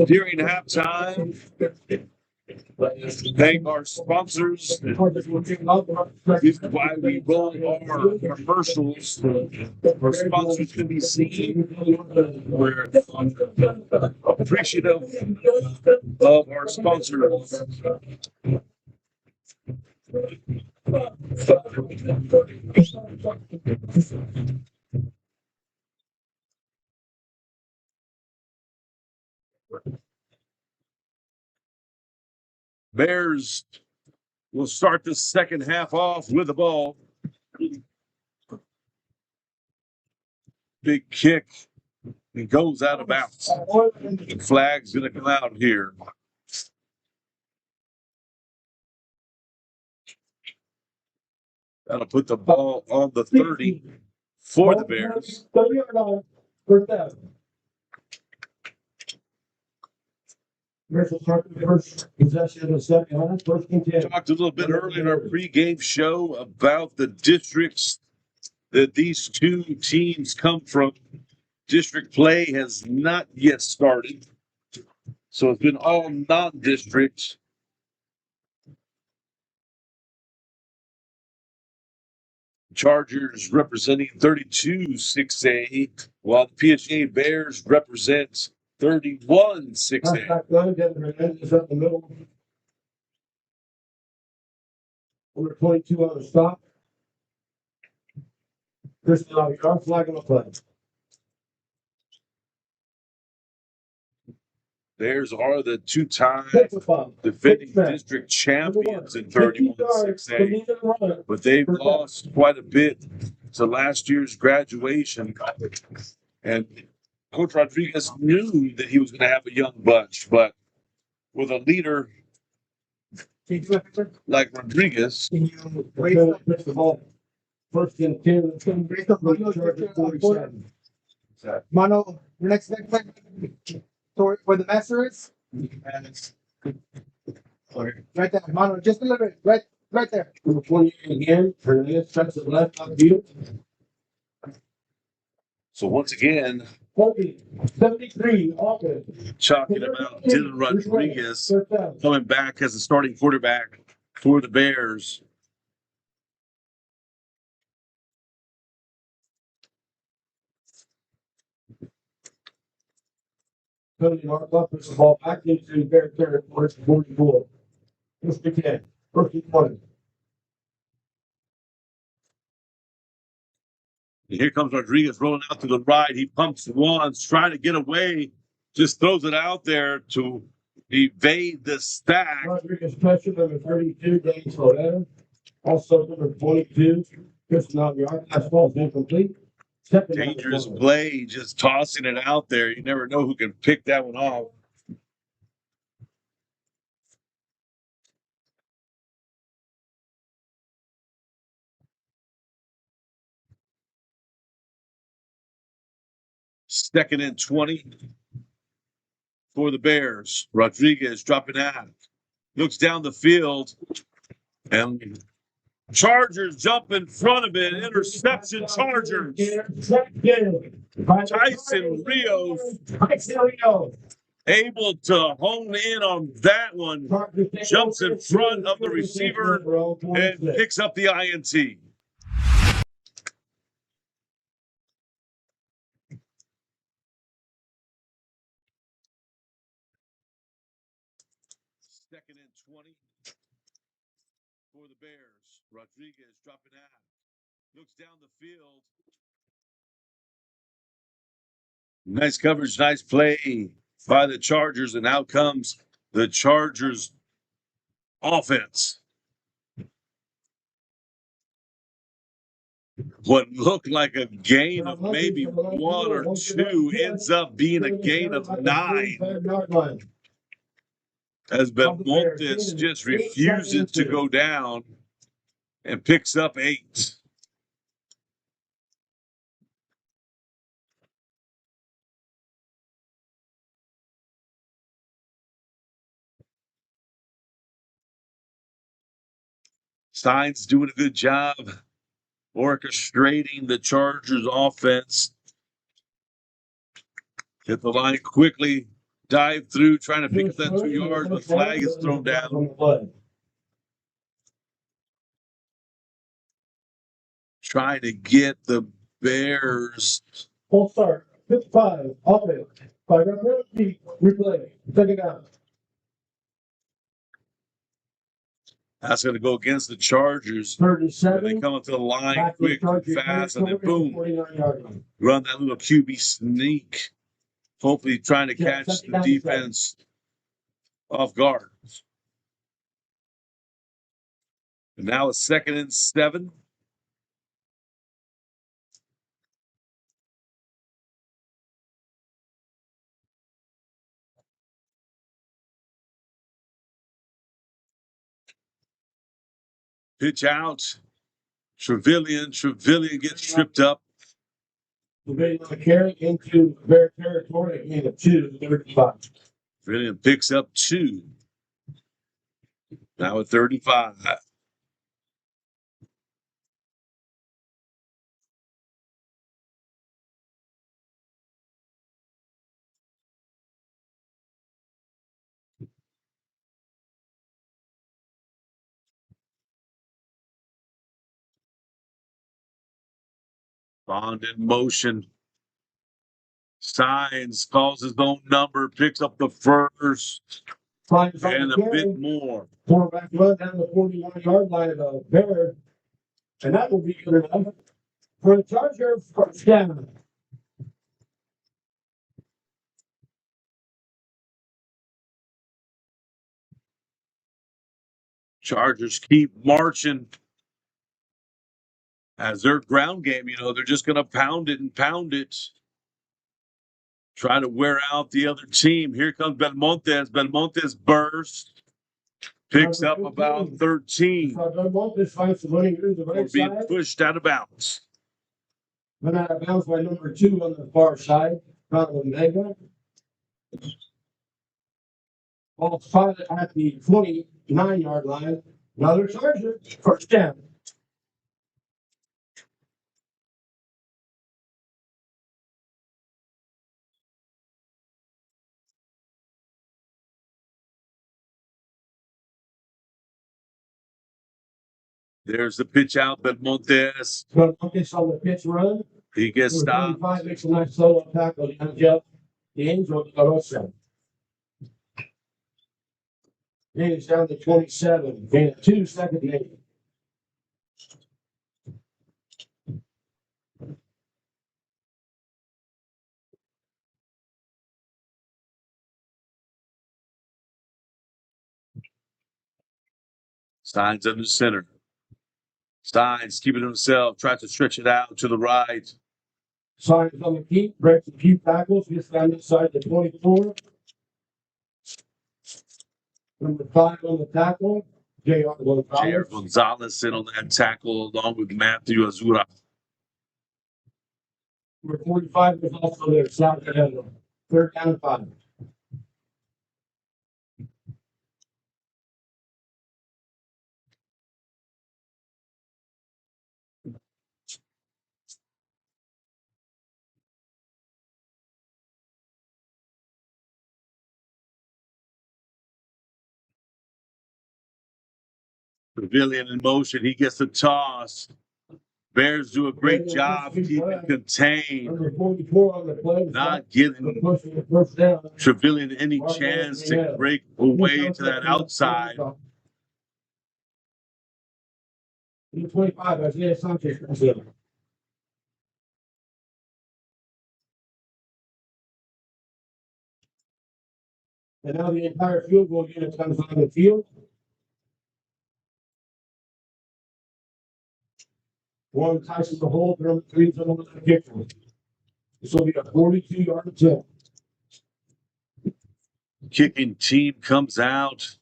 during halftime. Thank our sponsors. This is why we roll our commercials. Our sponsors can be seen. We're appreciative of our sponsors. Bears will start the second half off with the ball. Big kick. It goes out of bounds. The flag's going to come out here. That'll put the ball on the 30 for the Bears. 30-yard line, first down. First possession of the second half, first and 10. Talked a little bit earlier in our pregame show about the districts that these two teams come from. District play has not yet started, so it's been all non-district. Chargers representing 32-6A, while the PSJA Bears represent 31-6A. Hernandez up the middle. Number 22 on the stop. Christian Aguilar flagging the play. Bears are the two-time defending district champions in 31-6A, but they've lost quite a bit to last year's graduation. And Coach Rodriguez knew that he was going to have a young bunch, but with a leader like Rodriguez, First and 10. Mano, your next play. Where the master is? Right there, Mano, just a little bit. Right there. Number 28 again. Hernandez cuts it left on field. So once again, 73 offense. talking about Dylan Rodriguez coming back as the starting quarterback for the Bears. Cody Markloff puts the ball back into Bear territory for 44. First and 10. First and 20. Here comes Rodriguez rolling out to the right. He pumps once, trying to get away. Just throws it out there to evade the stack. Rodriguez catcher, number 32, James Loretta. Also, number 22, Chris Naviar. Last ball is incomplete. Dangerous play, just tossing it out there. You never know who can pick that one off. Second and 20 for the Bears. Rodriguez dropping out. Looks down the field. And Chargers jump in front of it. Interception, Chargers. Tyson Rios able to hone in on that one. Jumps in front of the receiver and picks up the INT. Second and 20 for the Bears. Rodriguez dropping out. Looks down the field. Nice coverage, nice play by the Chargers, and out comes the Chargers offense. What looked like a gain of maybe 1 or 2 ends up being a gain of 9. As Belmontes just refuses to go down and picks up 8. Steins doing a good job orchestrating the Chargers offense. Hit the line quickly, dive through, trying to pick up that 2 yards, but flag is thrown down. Trying to get the Bears. Full start. 55. Offense. 5 feet. Replay. Second down. That's going to go against the Chargers. 37. They come up to the line quick and fast, and then boom, run that little QB sneak. Hopefully trying to catch the defense off guard. And now it's 2nd and 7. Pitch out. Trevelyan gets tripped up. Carry into Bear territory again at 2:35. Trevelyan picks up 2. Now at 35. Bond in motion. Signs, calls his own number, picks up the first, and a bit more. Quarterback run down the 41-yard line of the Bear, and that will be good enough for the Chargers first down. Chargers keep marching. As their ground game, they're just going to pound it and pound it. Try to wear out the other team. Here comes Belmontes. Belmontes burst. Picks up about 13. Belmontes finds the running through the right Or being side. pushed out of bounds. Went out of bounds by number 2 on the far side. Donovan Vega. Ball spotted at the 29-yard line. Another Charger first down. There's the pitch out, Belmontes. Belmontes on the pitch run. He gets stopped. 35 makes a nice solo tackle. Jeff, the Angel Carosa. Gains down to 27. Gain 2 second gain. Steins under center. Steins keeping himself, tries to stretch it out to the right. Signs on the keep, breaks a few tackles, gets down inside the 24. Number 5 on the tackle, J.R. J.R. Gonzalez. Gonzalez in on that tackle along with Matthew Azura. Number 45 was also there, South End. 3rd down 5. Pavilion in motion. He gets the toss. Bears do a great job keeping contained. Number 44 on the play. Not giving Pushing the first down. Trevelyan any chance to break away to that outside. Number 25, Isaiah Sanchez comes in. And now the entire field goal unit comes on the field. One Tyson the hole, number 3 on the kicker. This will be a 42-yard attempt. Kicking team comes out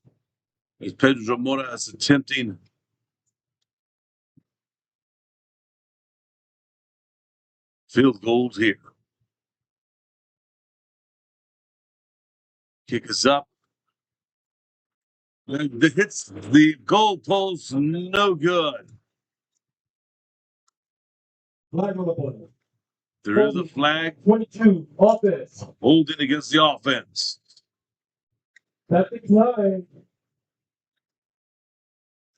as Pedro Mora is attempting field goals here. Kick is up. It hits the goal post, no good. Flag on the play. There is a flag. 22, offense. Holding against the offense. That's the line.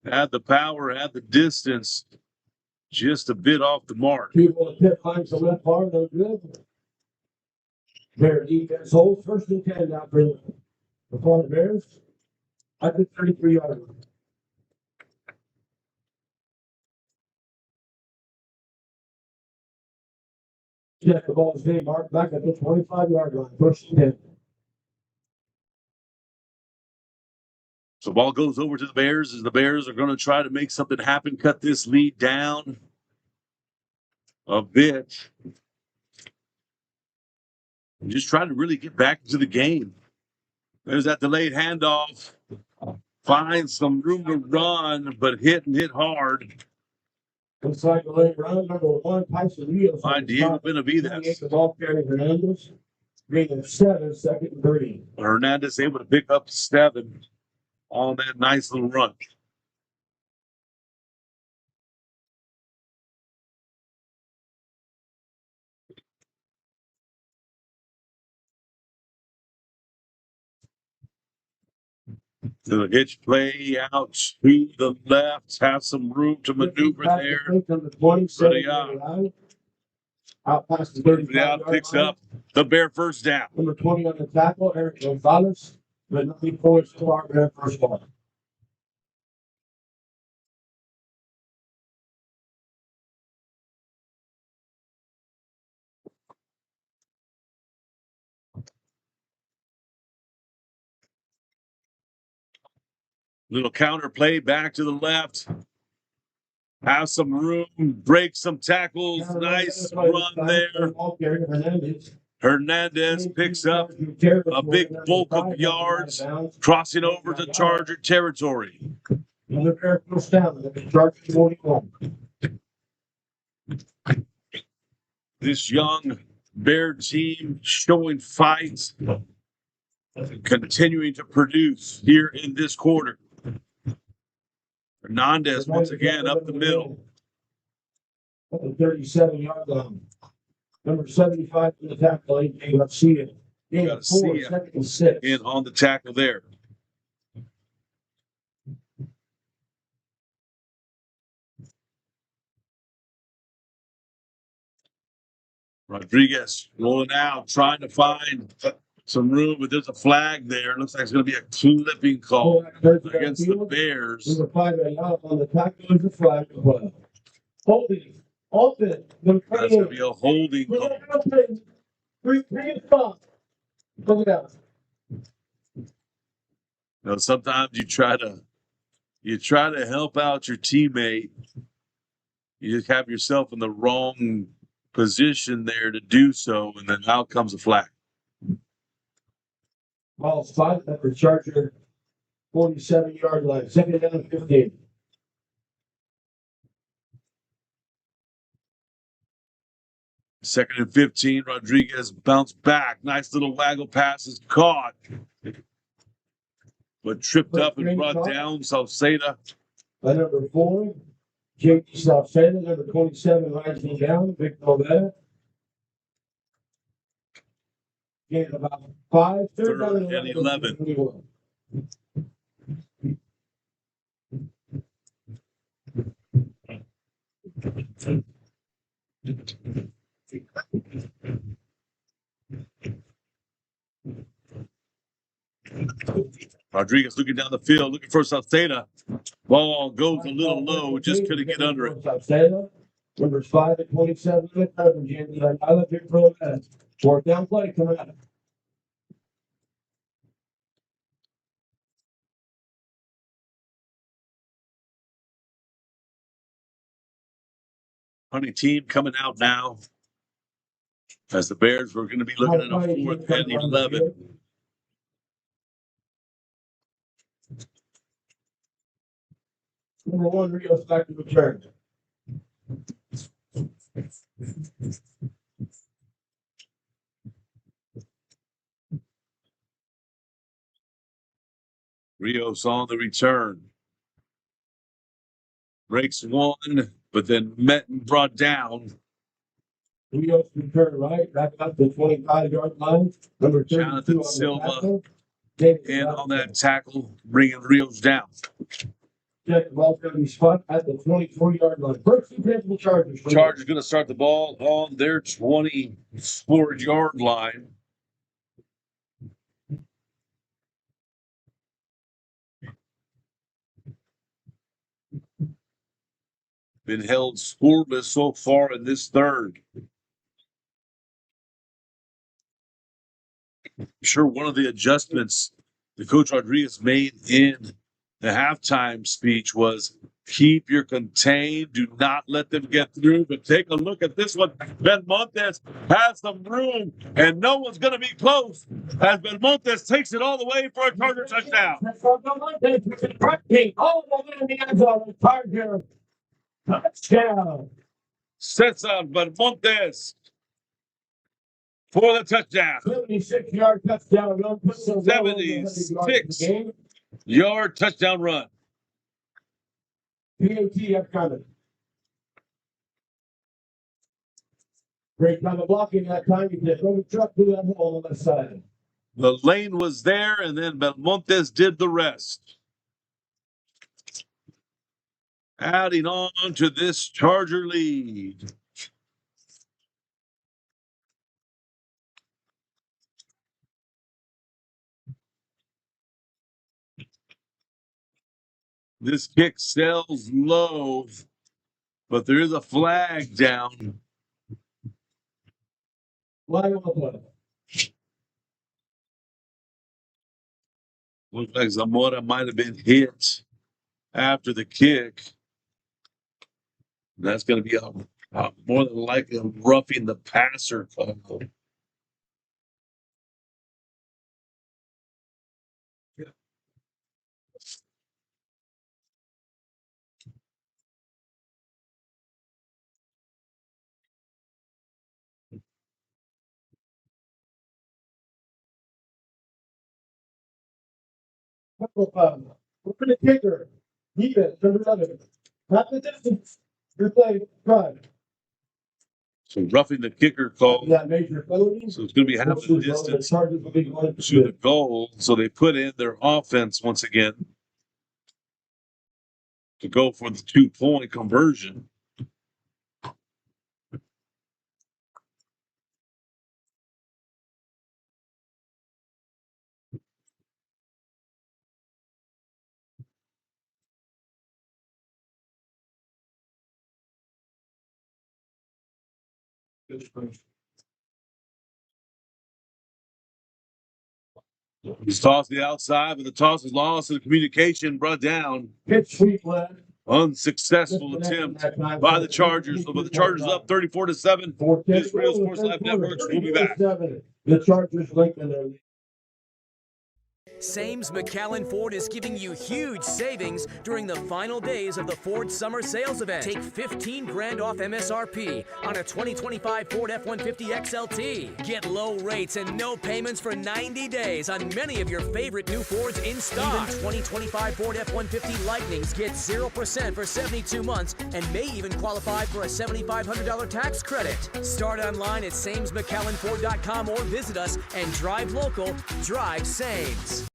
Had the power, had the distance, just a bit off the mark. People at pit finds the left bar, no good. Bear defense holds 1st and 10 now for the Florida Bears. I think 33-yard line. Check the ball's being marked back at the 25-yard line. 1st and 10. So ball goes over to the Bears as the Bears are going to try to make something happen, cut this lead down a bit. And just try to really get back into the game. There's that delayed handoff. Finds some room to run, but hit hard. Inside the lane run, number 1, Tyson Rios. By Diego Benavides. The ball carrying Hernandez. Gain of 7, 2nd and 3. Hernandez able to pick up 7 on that nice little run. So hitch play out to the left, have some room to maneuver there. Ready out. Out past the 35 picks up the Bear first down. Number 20 on the tackle, Eric Gonzalez. But nothing forward so far, Bear first ball. Little counter play back to the left. Have some room, break some tackles. Nice run there. Hernandez picks up a big bulk of yards, crossing over to Charger territory. Another Bear first down at the Charger 41. This young Bear team showing fight, continuing to produce here in this quarter. Hernandez once again up the middle. At the 37-yard line. Number 75 in the tackle, A.J. Garcia. Gain of 4, 2nd and 6. In on the tackle there. Rodriguez rolling out, trying to find some room, but there's a flag there. Looks like it's going to be a clipping call against the Bears. Number 5 on the tackle is a flag. Holding. Offense. That's going to be a holding call. 3 and 5. Look it out. Now, sometimes you try to You try to help out your teammate. You just have yourself in the wrong position there to do so, and then out comes a flag. Ball spot at the Charger 47-yard line. Second down, 15. Second and 15. Rodriguez bounced back. Nice little waggle pass is caught, but tripped up and brought down Salceda. By number 4, J.T. Salceda. Number 27, rising down, Victor Oveda. Gain about 5. Third down and 11. Rodriguez looking down the field, looking for Salceda. Ball goes a little low, just couldn't get under it. Salceda. Numbers 5 and 27. Victor Oveda. Fourth down play coming up. Punting team coming out now. As the Bears were going to be looking at a 4th and 11. Number 1, Rios back to return. Rios on the return. Breaks one, but then met and brought down. Rios return right, back up the 25-yard line. Number 32 Jonathan Silva in on that tackle, bringing Rios down. Check the ball's going to be spot at the 24-yard line. First and 10 for the Chargers. Chargers going to start the ball on their 24-yard line. Been held scoreless so far in this third. I'm sure one of the adjustments that Coach Rodriguez made in the halftime speech was keep your contained, do not let them get through. But take a look at this one. Belmontes has some room, and no one's going to be close as Belmontes takes it all the way for a Charger touchdown. Touchdown. Cesar Belmontes for the touchdown. 76-yard touchdown run. 76-yard touchdown run. PAT coming. Great time of blocking that time. You just throw the truck through that hole on the side. The lane was there, and then Belmontes did the rest. Adding on to this Charger lead. This kick sails low, but there is a flag down. Flag on the play. Looks like Zamora might have been hit after the kick. That's going to be more than likely a roughing the passer call. We're the kicker. Defense, number 11. Not the distance. Replay, drive. So roughing the kicker call. Yeah, major penalty. So it's going to be half the distance to the goal. So they put in their offense once again to go for the 2-point conversion. He's tossed the outside, but the toss is lost and the communication brought down. Pitch sweep left. Unsuccessful attempt by the Chargers. But the Chargers up 34-7. This Real Sports Live Networks will be back. The Chargers lengthen their lead. Sames McAllen Ford is giving you huge savings during the final days of the Ford Summer Sales Event. Take 15 grand off MSRP on a 2025 Ford F-150 XLT. Get low rates and no payments for 90 days on many of your favorite new Fords in stock. Even 2025 Ford F-150 Lightnings get 0% for 72 months and may even qualify for a $7,500 tax credit. Start online at SamesMcAllenFord.com or visit us and drive local, drive Sames.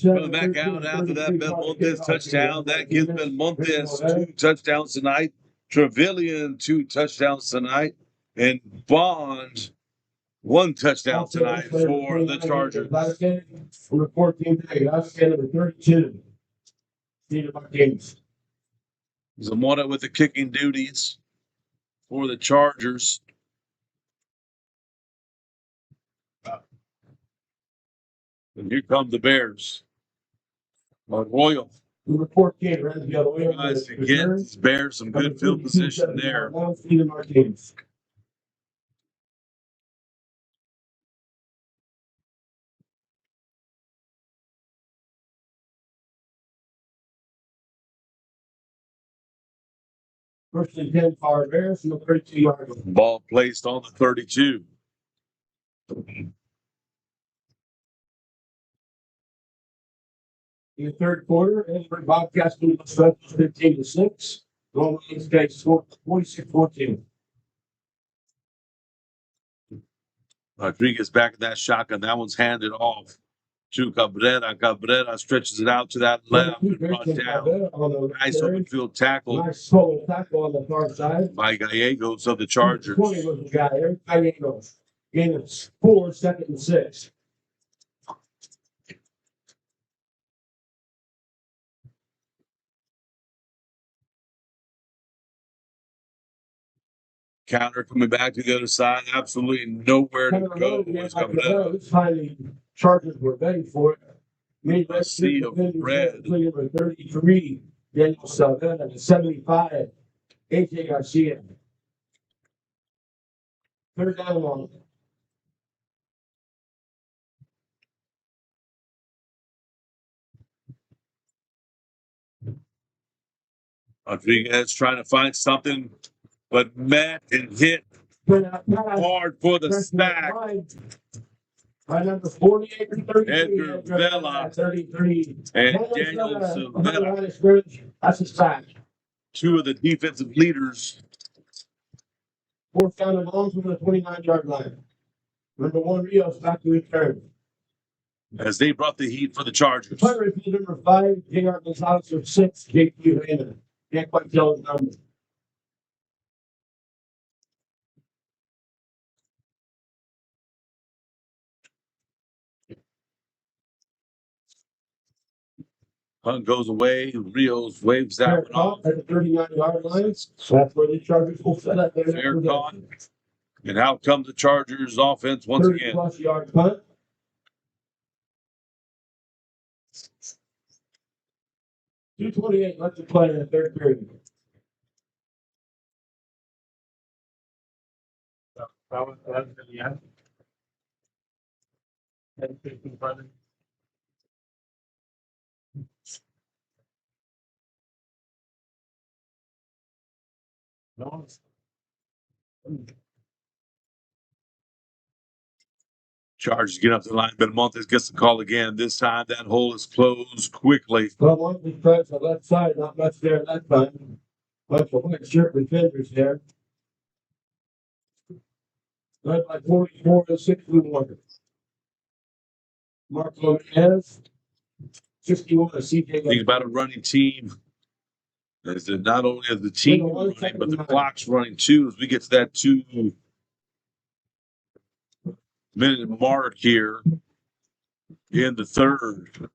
Coming back out after that Belmontes touchdown. That gives Belmontes 2 touchdowns tonight. Trevelyan 2 touchdowns tonight. And Bond 1 touchdown tonight for the Chargers. Number 14 today. Last game number 32. Zamora with the kicking duties for the Chargers. And here come the Bears. Royal Number 14 runs the other way. tries to get these Bears some good field position there. First and 10 for our Bears, no 32-yard line. Ball placed on the 32. In the third quarter, Edinburgh Bobcats lead the Specials 15-6. Golden State scored 46-14. Rodriguez back in that shotgun. That one's handed off to Cabrera. Cabrera stretches it out to that left and brought down. Nice open field tackle. Nice solo tackle on the far side. By Gallegos of the Chargers. 20 was the guy there. Gallegos. Gain of 4, 2nd and 6. Counter coming back to the other side. Absolutely nowhere to go. This time the Chargers were ready for it. Made a sea of red. Number 33, Daniel Salvena, and 75, AJ Garcia. Third down long. Rodriguez trying to find something, but met and hit hard for the sack. By number 48 and 33. Edgar Vela 33. And Daniel Silvera. That's a sack. 2 of the defensive leaders. Fourth down and long from the 29-yard line. Number 1, Rios back to return. As they brought the heat for the Chargers. Player is number 5, J.R. Gonzalez, or 6, J.Q. Hayden. Can't quite tell his number. Hunt goes away. Rios waves that one off. At the 39-yard line. That's where the Chargers will set up their fair caught. And out comes the Chargers offense once again. 30+ yard punt. .228 left to play in the third period. Chargers get up to the line, but Montes gets the call again. This time that hole is closed quickly. Well, once we press the left side, not much there that time. Bunch of white shirt defenders there. Led by 44-61. Marco Menez, 61 to CJ. Think about a running team. As the, not only is the team running, but the clock's running too. As we get to that 2-minute mark here in the third.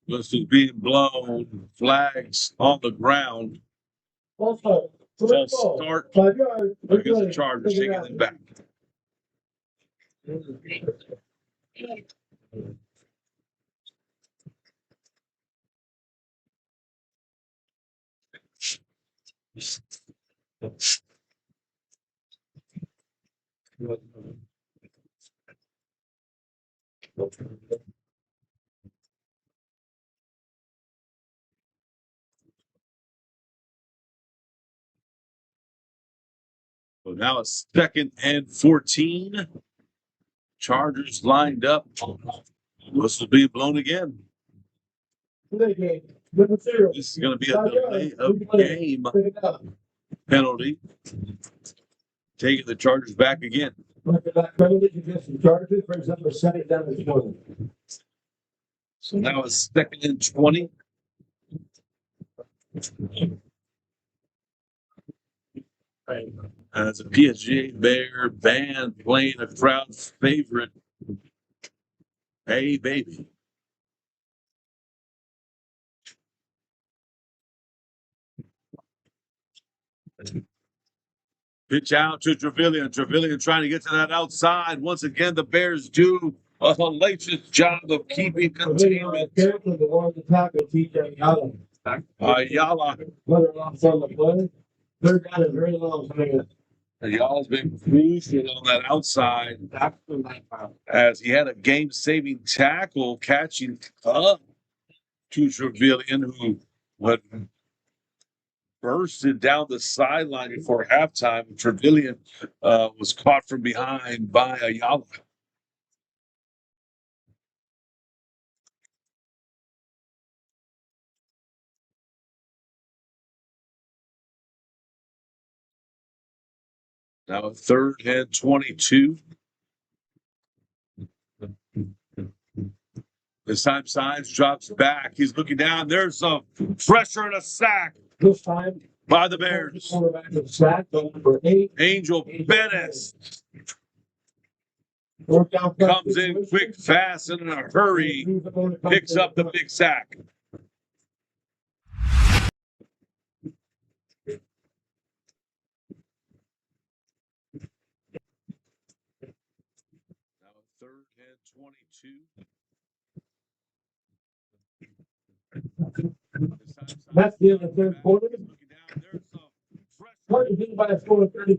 This is being blown. Flags on the ground. Also, They'll start 5 yards. against the Chargers, taking them back. So now it's 2nd and 14. Chargers lined up. Whistle be blown again. This is going to be a delay of game penalty. Taking the Chargers back again. Chargers brings up a 2nd down and 20. So now it's 2nd and 20. As a PSJA Bear band playing a crowd favorite, Hey Baby. Pitch out to Trevelyan. Trevelyan trying to get to that outside. Once again, the Bears do a hellacious job of keeping containment. Ayala. Third down is very long coming in. Ayala's been crucial on that outside as he had a game-saving tackle catching up to Trevelyan, who had bursted down the sideline before halftime. Trevelyan was caught from behind by Ayala. Now 3rd and 22. This time Signs drops back. He's looking down. There's a pressure and a sack. This time by the Bears. Angel Bennett comes in quick, fast, and in a hurry. Picks up the big sack. Now 3rd and 22. That's the end of the 3rd quarter.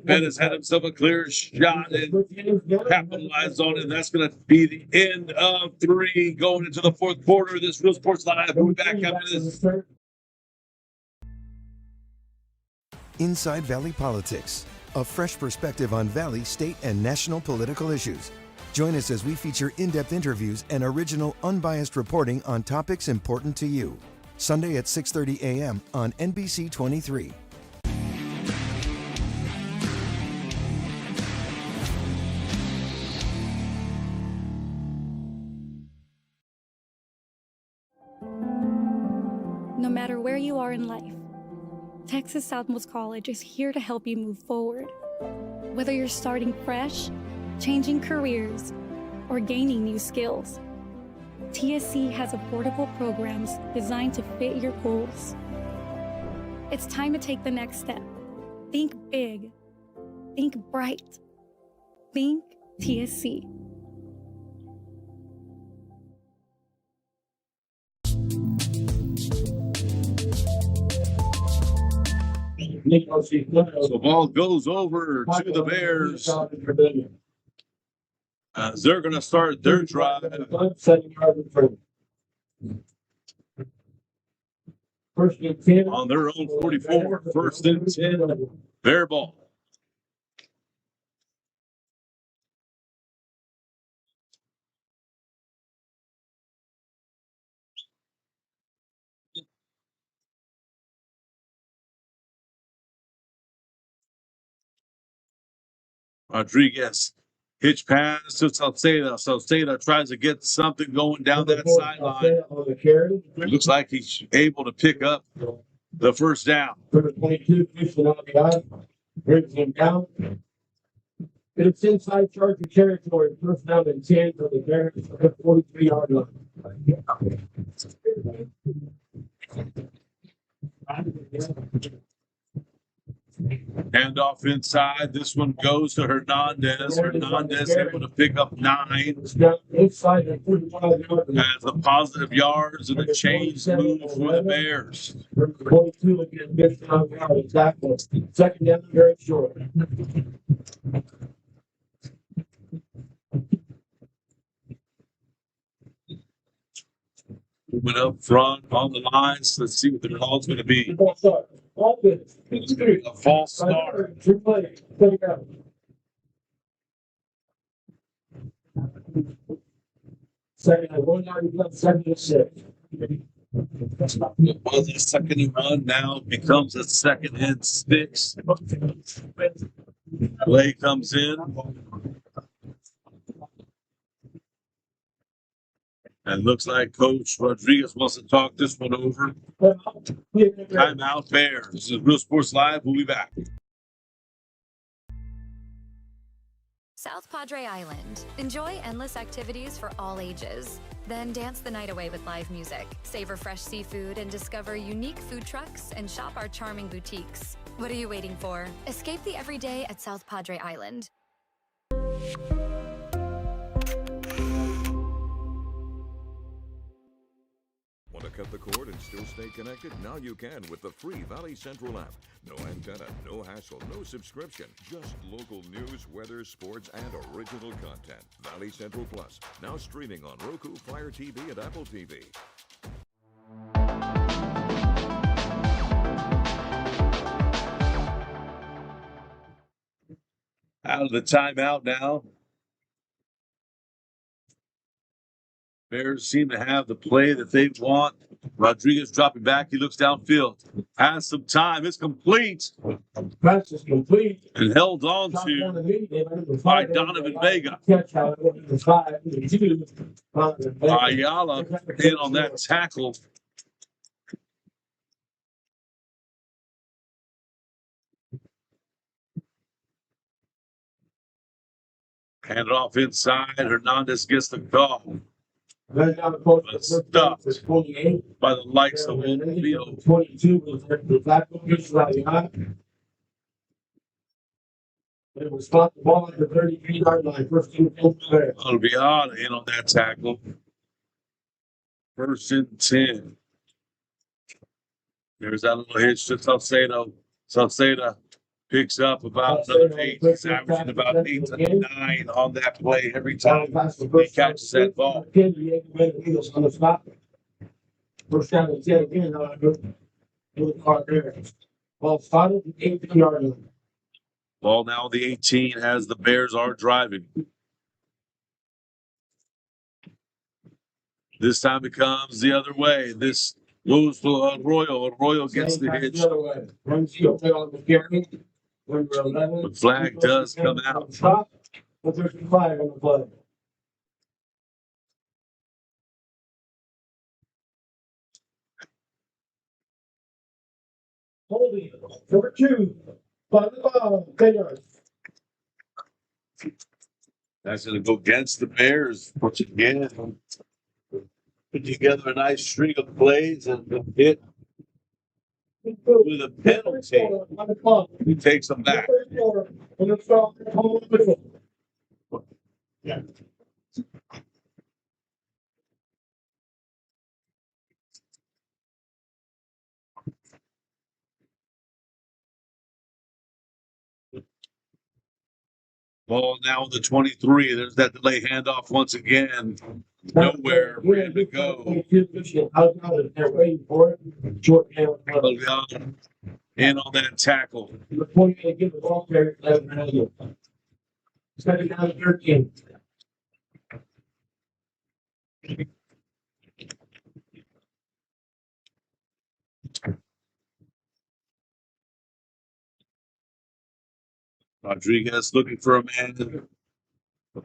Bennett had himself a clear shot and capitalized on it. That's going to be the end of 3 going into the 4th quarter. This Real Sports Live. We'll be back after this. Inside Valley Politics, a fresh perspective on Valley, state, and national political issues. Join us as we feature in-depth interviews and original, unbiased reporting on topics important to you. Sunday at 6:30 a.m. on NBC 23. No matter where you are in life, Texas Southmost College is here to help you move forward. Whether you're starting fresh, changing careers, or gaining new skills, TSC has affordable programs designed to fit your goals. It's time to take the next step. Think big. Think bright. Think TSC. So the ball goes over to the Bears. As they're going to start their drive on their own 44, 1st and 10, Bear ball. Rodriguez. Pitch pass to Salceda. Salceda tries to get something going down that sideline. It looks like he's able to pick up the 1st down. 22, brings him down. It's inside Charger territory. 1st down and 10 for the Bears at the 43-yard line. Hand off inside. This one goes to Hernandez. Hernandez able to pick up 9. Has the positive yards and a change move for the Bears. 22 again, gets down yard, exactly. Second down, very short. Moving up front on the lines. Let's see what the call's going to be. False start. All good. It's going to be a false start. Two plays. Take it out. Second and 1 yard left, second and 6. It was a second and 1. Now it becomes a second and 6. Play comes in. And looks like Coach Rodriguez wants to talk this one over. Timeout Bears. This is Real Sports Live. We'll be back. South Padre Island. Enjoy endless activities for all ages. Then dance the night away with live music. Savor fresh seafood and discover unique food trucks and shop our charming boutiques. What are you waiting for? Escape the everyday at South Padre Island. Want to cut the cord and still stay connected? Now you can with the free Valley Central app. No antenna, no hassle, no subscription. Just local news, weather, sports, and original content. Valley Central Plus. Now streaming on Roku, Fire TV, and Apple TV. Out of the timeout now. Bears seem to have the play that they want. Rodriguez dropping back. He looks downfield. Has some time. It's complete. Pass is complete. And held on to by Donovan Vega. Ayala in on that tackle. Hand it off inside. Hernandez gets the call. Stopped by the likes of Field. 22 was the back it was stopped the ball at the 33-yard line. First team there. Alviada in on that tackle. 1st and 10. There's that little hitch to Salcedo. Salcedo picks up about another 8. He's averaging about 8 to 9 on that play every time he catches that ball. First down and 10 again. Ball spotted, 18-yard line. Ball now on the 18 as the Bears are driving. This time it comes the other way. This goes to Arroyo. Arroyo gets the hitch. The flag does come out. But there's a flag on the play. Holding number 2. By the ball, 10 yards. That's going to go against the Bears once again. Put together a nice string of plays and hit with a penalty. He takes them back. Yeah. Ball now on the 23. There's that delay handoff once again. Nowhere, ready to go. In on that tackle. Second down, 13. Rodriguez looking for a man.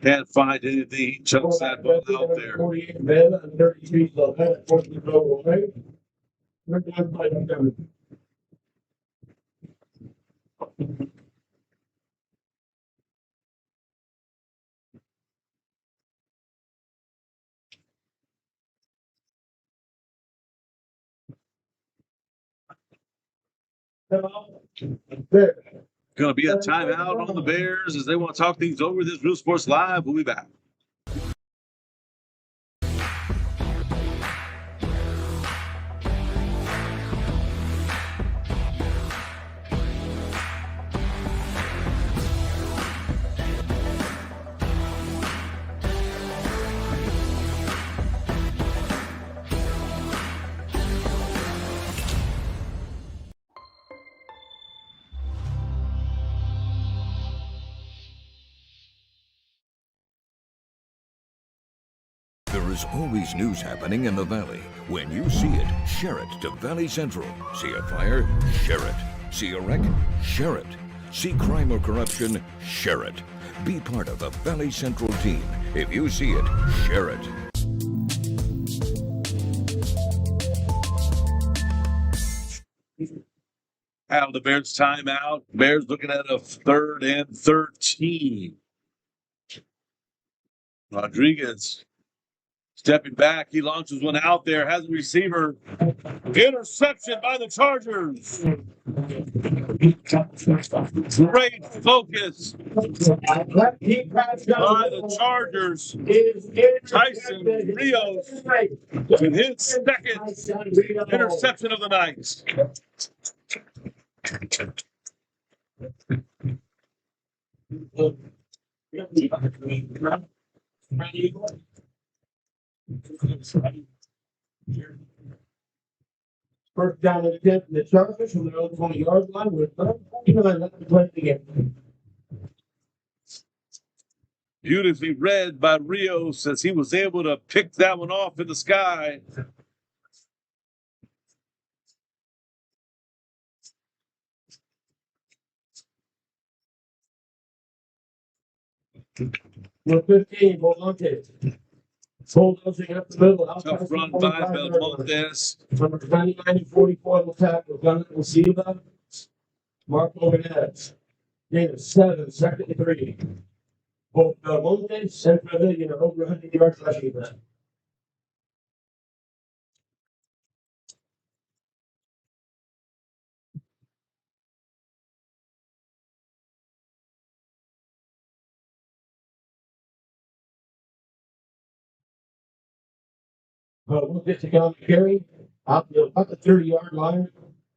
Can't find anything. He chucks that ball out there. 48 Bell and 33 Lopez. 14 away. There. Going to be a timeout on the Bears as they want to talk things over. This Real Sports Live. We'll be back. There is always news happening in the Valley. When you see it, share it to Valley Central. See a fire? Share it. See a wreck? Share it. See crime or corruption? Share it. Be part of the Valley Central team. If you see it, share it. Out of the Bears timeout. Bears looking at a 3rd and 13. Rodriguez stepping back. He launches one out there. Has a receiver. Interception by the Chargers. Great focus by the Chargers. Tyson Rios with his 2nd interception of the night. First down and 10 from the Chargers from their own 20-yard line with 49 left to play the game. Beautifully read by Rios as he was able to pick that one off in the sky. Number 15, Volante. Bulldozing up the middle. Tough run by Belmontes. Number 99 and 44 will tackle. Gunnar Silva. Marco Menez. Gain of 7, 2nd and 3. Both Belmontes and Pavilion are over 100 yards rushing that. We'll get to down the carry out the 30-yard line,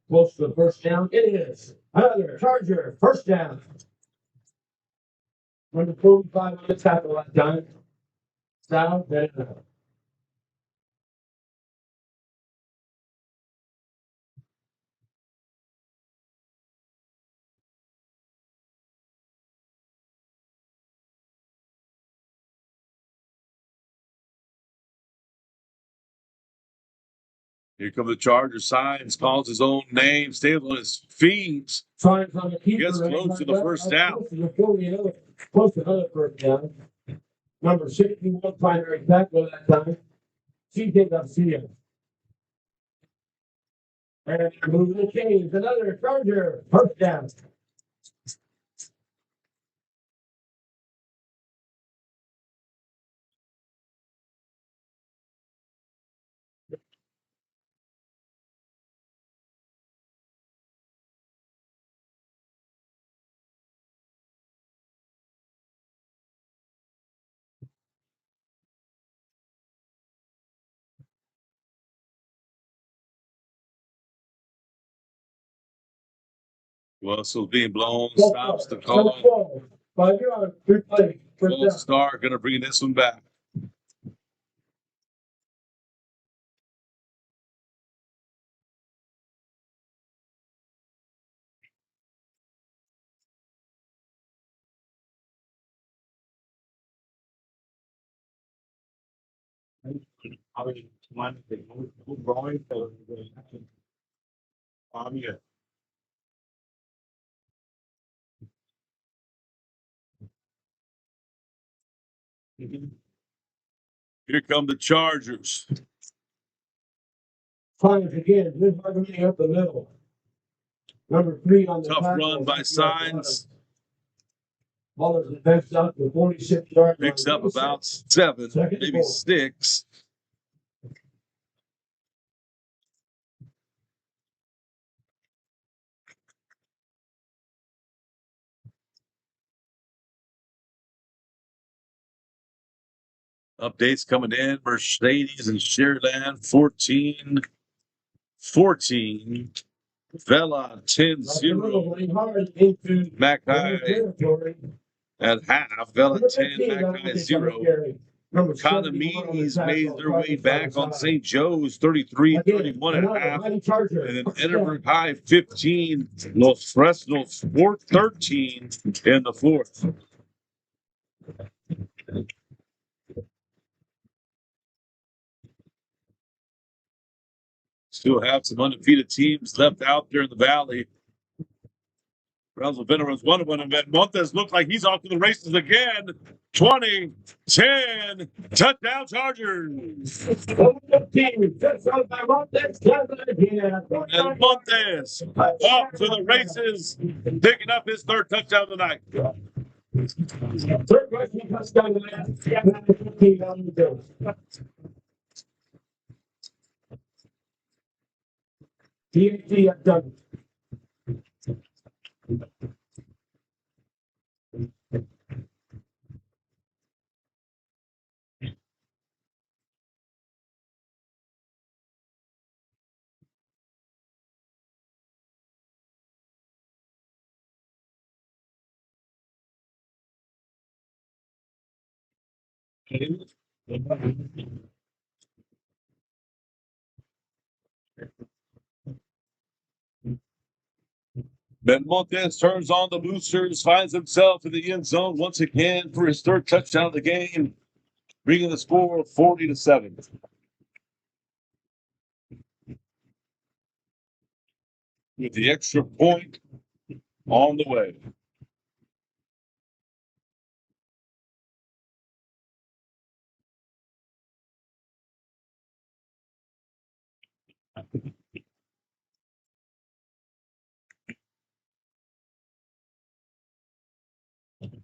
close to the first down. It is another Charger first down. Number 45 on the tackle that time. South and Here come the Charger signs, calls his own name, stays on his feet. signs on the keeper. Gets close to the first down. Close to another first down. Number 61 primary tackle that time. CJ Garcia. And they're moving the chains. Another Charger first down. Whistle being blown, stops the call. 5 yards, 3 plays. Full Star going to bring this one back. Here come the Chargers. Signs again, this arguing up the middle. Number 3 on the Tough tackle. run by Signs. Ball is advanced out to 46 yards. Picks up about 7, maybe 6. Updates coming in. Mercedes and Sharyland 14-14. Vela 10-0. Mackay at half. Vela 10, Mackay 0. Economies made their way back on St. Joe's 33-31 at half. And then Edinburgh High 15, Los Fresnos 13 in the fourth. Still have some undefeated teams left out there in the valley. Brownsville Veterans one of them, and Montes looks like he's off to the races again. 20-10, touchdown Chargers. And Montes off to the races, picking up his third touchdown tonight. Third rushing touchdown tonight. 15 on the field. TNT at Doug. Ben Montes turns on the boosters, finds himself in the end zone once again for his third touchdown of the game, bringing the score 40-7. With the extra point on the way.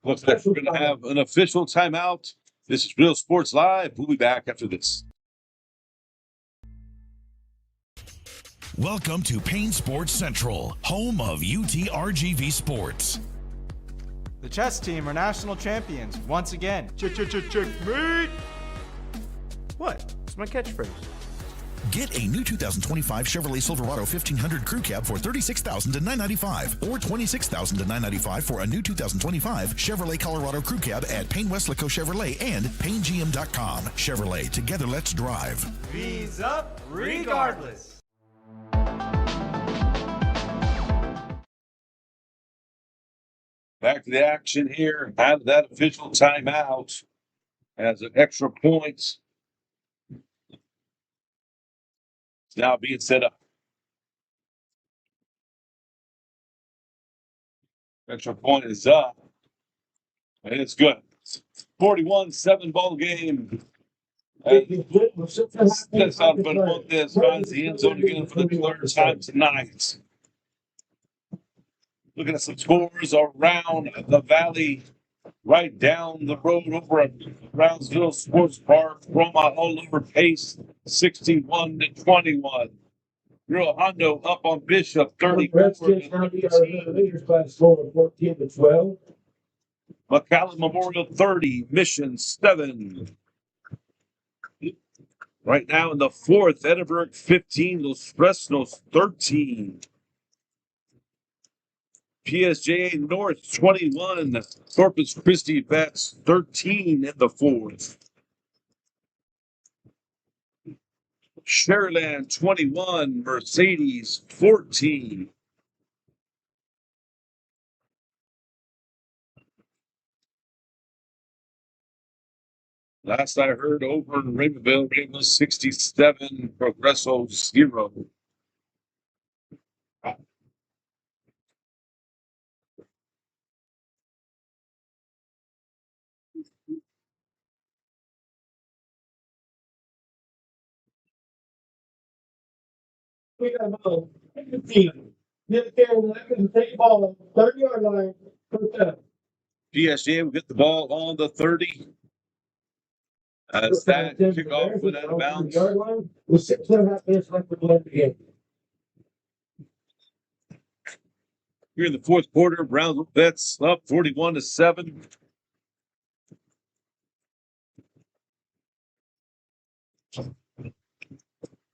Looks like we're going to have an official timeout. This is Real Sports Live. We'll be back after this. Welcome to Payne Sports Central, home of UTRGV Sports. The chess team are national champions once again. Checkmate! What? It's my catchphrase. Get a new 2025 Chevrolet Silverado 1500 Crew Cab for $36,000 to $995, or $26,000 to $995 for a new 2025 Chevrolet Colorado Crew Cab at Payne Westlaco Chevrolet and PayneGM.com. Chevrolet, together let's drive. V's up regardless. Back to the action here. Out of that official timeout as an extra point. It's now being set up. Extra point is up. And it's good. 41-7 ball game. Steps out in front of Montes, finds the end zone again for the third time tonight. Looking at some scores around the valley, right down the road over at Brownsville Sports Park. Roma all over pace, 61-21. Real Hondo up on Bishop, 34-13. McAllen Memorial 30, Mission 7. Right now in the fourth, Edinburgh 15, Los Fresnos 13. PSJA North 21, Corpus Christi Vets 13 in the fourth. Sharyland 21, Mercedes 14. Last I heard over in Ravenville, it was 67, Progresso 0. We got about 15. Get there, take ball, 30-yard line, first down. PSJA will get the ball on the 30. As that kickoff went out of bounds. With 6.5 minutes left to play the game. Here in the fourth quarter, Brownsville Vets up 41-7.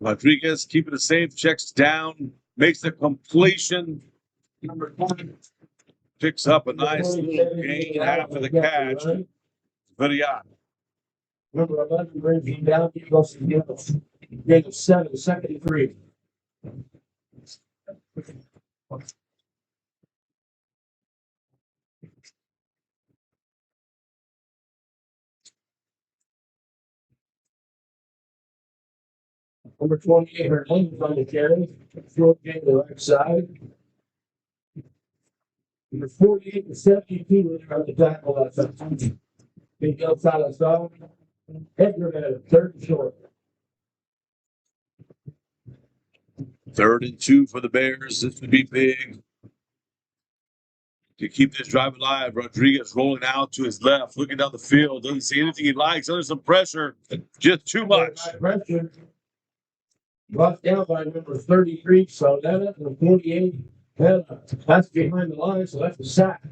Rodriguez keeping it safe, checks down, makes the completion. Number 1 picks up a nice little gain after the catch. Very odd. Number 11 brings him down. He goes to the gain of 7, second and 3. Number 28, Hernandez on the carry. Short game to the right side. Number 48 and 72 are the tackle that time. Big outside of zone. Edgar had a 3rd and short. 3rd and 2 for the Bears. This would be big to keep this drive alive. Rodriguez rolling out to his left, looking down the field. Doesn't see anything he likes. Under some pressure. Just too much. Pressure. Brought down by number 33, Saldana, and 48. That's behind the line, so that's a sack.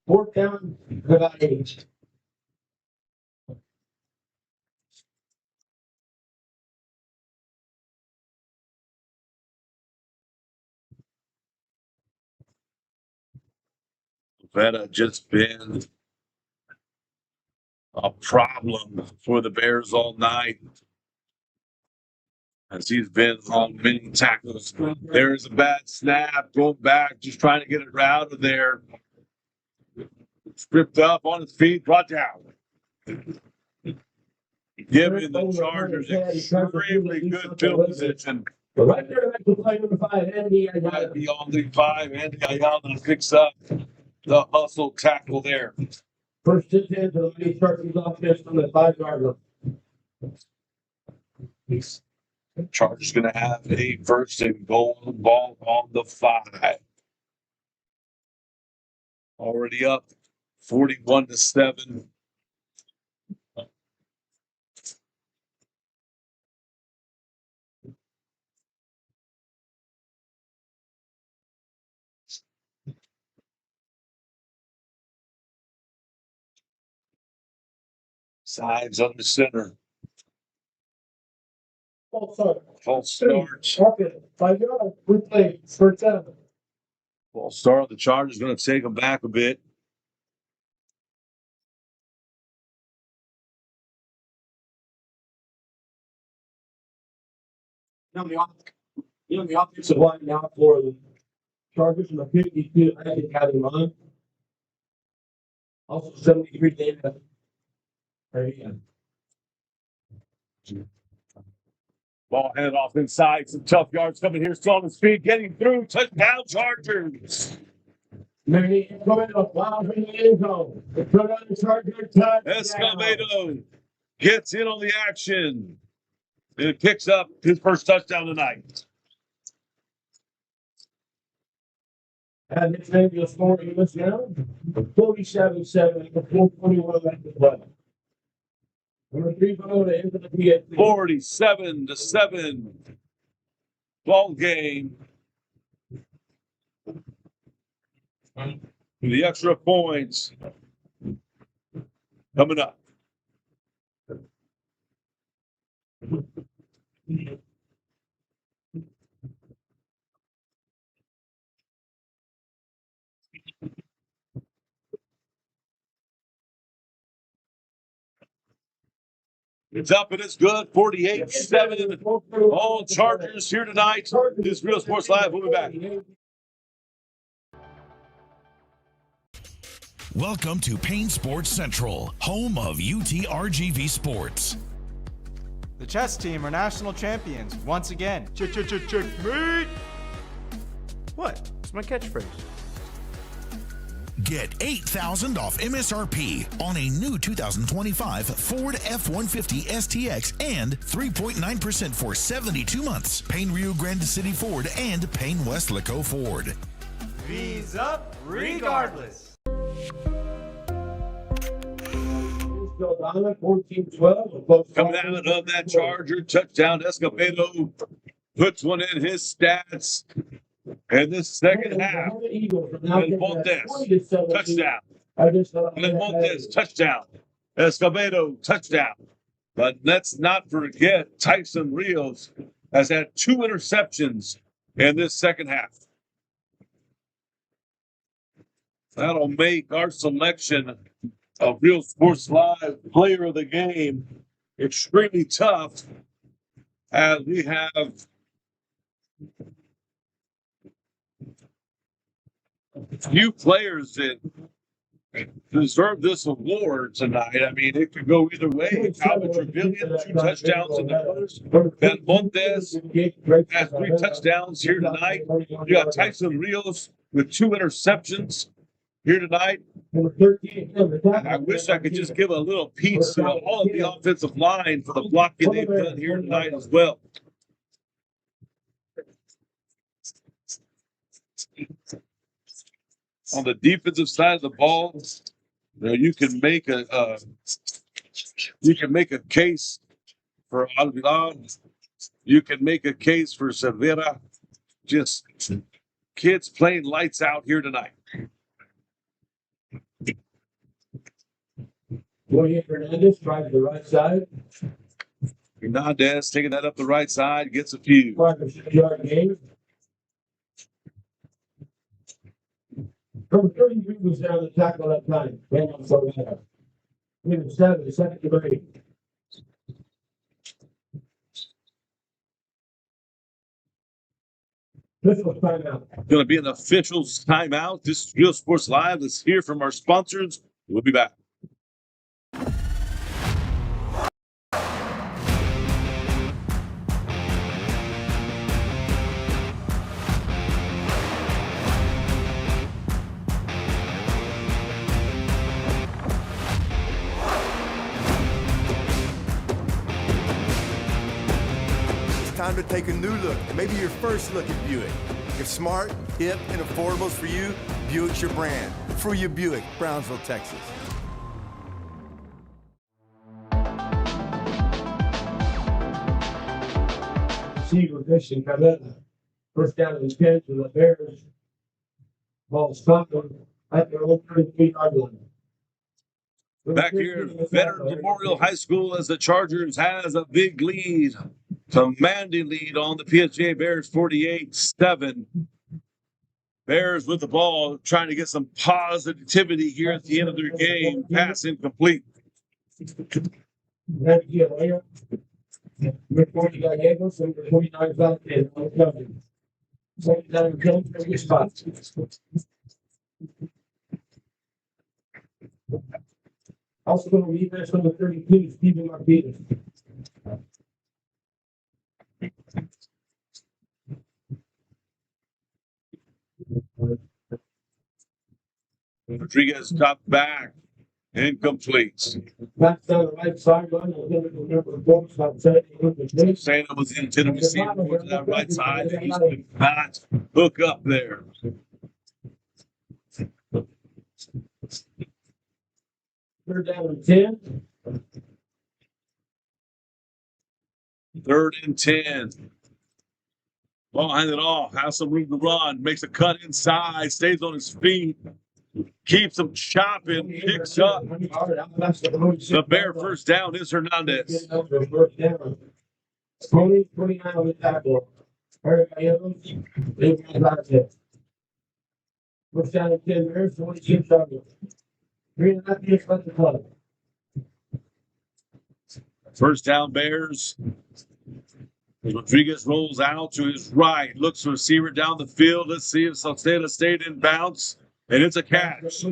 4th down, about 8. Vetta just been a problem for the Bears all night, as he's been on many tackles. There's a bad snap, going back, just trying to get it out of there. Stripped up on his feet, brought down. Giving the Chargers extremely good field position. Right there, that's the play number 5, Andy. Right beyond the 5, Andy Ayala picks up the hustle tackle there. First and 10 to the Chargers offense from the 5-yard line. Chargers going to have a 1st and goal, ball on the 5. Already up 41-7. Sides under center. False start. 5-yard. Good play. 1st down. False start. The Chargers going to take them back a bit. The offensive line now for the Chargers in the 52, I think, had him on. Also 73 data. Right here. Ball headed off inside. Some tough yards coming here. Still on his feet. Getting through. Touchdown Chargers. Maybe coming up wild in the end zone. Put on the Charger touchdown. Escobedo gets in on the action. And picks up his first touchdown tonight. And it's maybe a score you missed now. 47-7 with 4:21 left to play. Number 3 below to enter the PSJA. 47-7. Ball game. The extra points coming up. It's up and it's good. 48-7. All Chargers here tonight. This is Real Sports Live. We'll be back. Welcome to Payne Sports Central, home of UTRGV Sports. The chess team are national champions once again. Checkmate! What? It's my catchphrase. Get $8,000 off MSRP on a new 2025 Ford F-150 STX and 3.9% for 72 months. Payne Rio Grande City Ford and Payne Westlaco Ford. V's up regardless. Coming out of that Charger touchdown, Escobedo puts one in his stats. And this second half, Montes, touchdown. Montes, touchdown. Escobedo, touchdown. But let's not forget Tyson Rios has had 2 interceptions in this second half. That'll make our selection of Real Sports Live Player of the Game extremely tough, as we have few players that deserve this award tonight. I mean, it could go either way. Calvin Trevillion, 2 touchdowns in the first. Ben Montes has 3 touchdowns here tonight. You got Tyson Rios with 2 interceptions here tonight. I wish I could just give a little piece to all of the offensive line for the blocking they've done here tonight as well. On the defensive side of the ball, you can make a case for Alvilán. You can make a case for Cervera. Just kids playing lights out here tonight. Hernandez tries the right side. Hernandez taking that up the right side, gets a few. 5-6-yard gain. Number 33 was down to tackle that time. Daniel Cervera. Number 7, second to 3. Official timeout. Going to be an official timeout. This is Real Sports Live. Let's hear from our sponsors. We'll be back. Time to take a new look, and maybe your first look at Buick. If smart, hip, and affordable is for you, Buick's your brand. For you, Buick, Brownsville, Texas. Receiver Christian Carmela. First down and 10 to the Bears. Ball stopped at their own 33-yard line. Back here at Veterans Memorial High School, as the Chargers has a big lead, commanding lead on the PSJA Bears, 48-7. Bears with the ball, trying to get some positivity here at the end of their game. Pass incomplete. Number 40 Gallegos, number 29 Valentine on the cover. Second down and 10 for your spot. Also going to reverse number 32, Stephen Martinez. Rodriguez cut back, incomplete. Back down the right sideline, number 4, Saying it was the intended receiver to that right side. He could not hook up there. Third down and 10. 3rd and 10. Ball handed off, has some room to run, makes a cut inside, stays on his feet, keeps him chopping, picks up. The Bear first down is Hernandez. 29 on the tackle. First down and 10 Bears, 26 Chargers. 3.5 minutes left to play. First down Bears. Rodriguez rolls out to his right, looks for a receiver down the field. Let's see if Salcedo stayed in bounds, and it's a catch.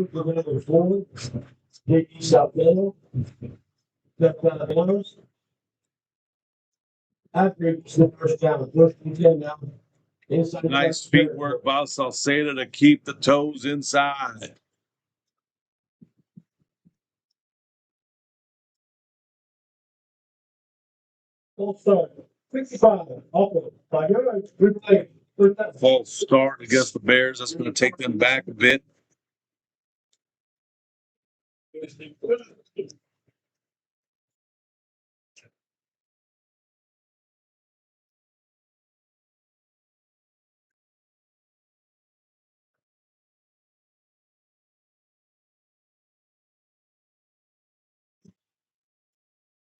After the first down, first and 10 now. Nice feet work by Salcedo to keep the toes inside. Full start. 65. False start against the Bears. That's going to take them back a bit.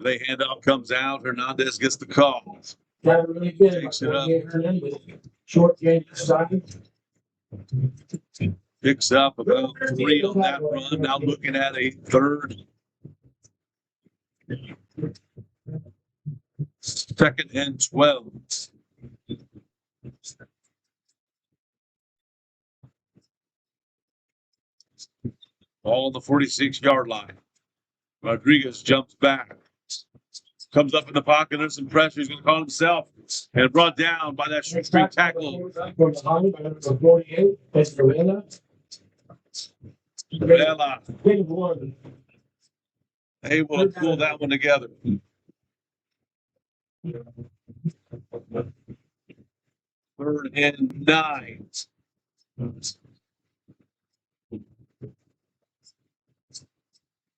The handoff comes out. Hernandez gets the call. Got it really good. Takes it up. Short game this side. Picks up about 3 on that run. Now looking at a third. Second and 12. Ball on the 46-yard line. Rodriguez jumps back. Comes up in the pocket. There's some pressure. He's going to call himself. And brought down by that street tackle. Vela able to pull that one together. Third and 9.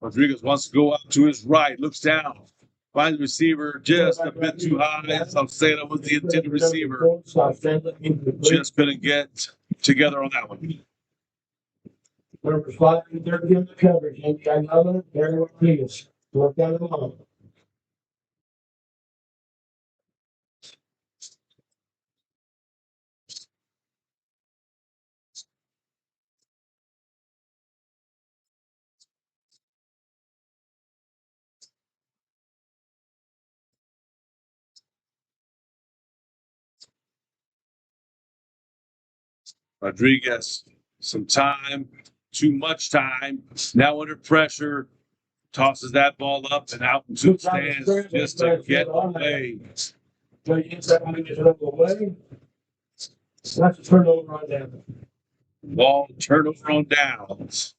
Rodriguez wants to go out to his right, looks down, finds the receiver just a bit too high. So I'm saying that was the intended receiver. Just couldn't get together on that one. Number 5 and 30 in the coverage. And another, Barry Rodriguez. Work down the line. Rodriguez, some time, too much time. Now under pressure, tosses that ball up and out into the stands just to get away. That's a turnover on down. Ball turnover on downs.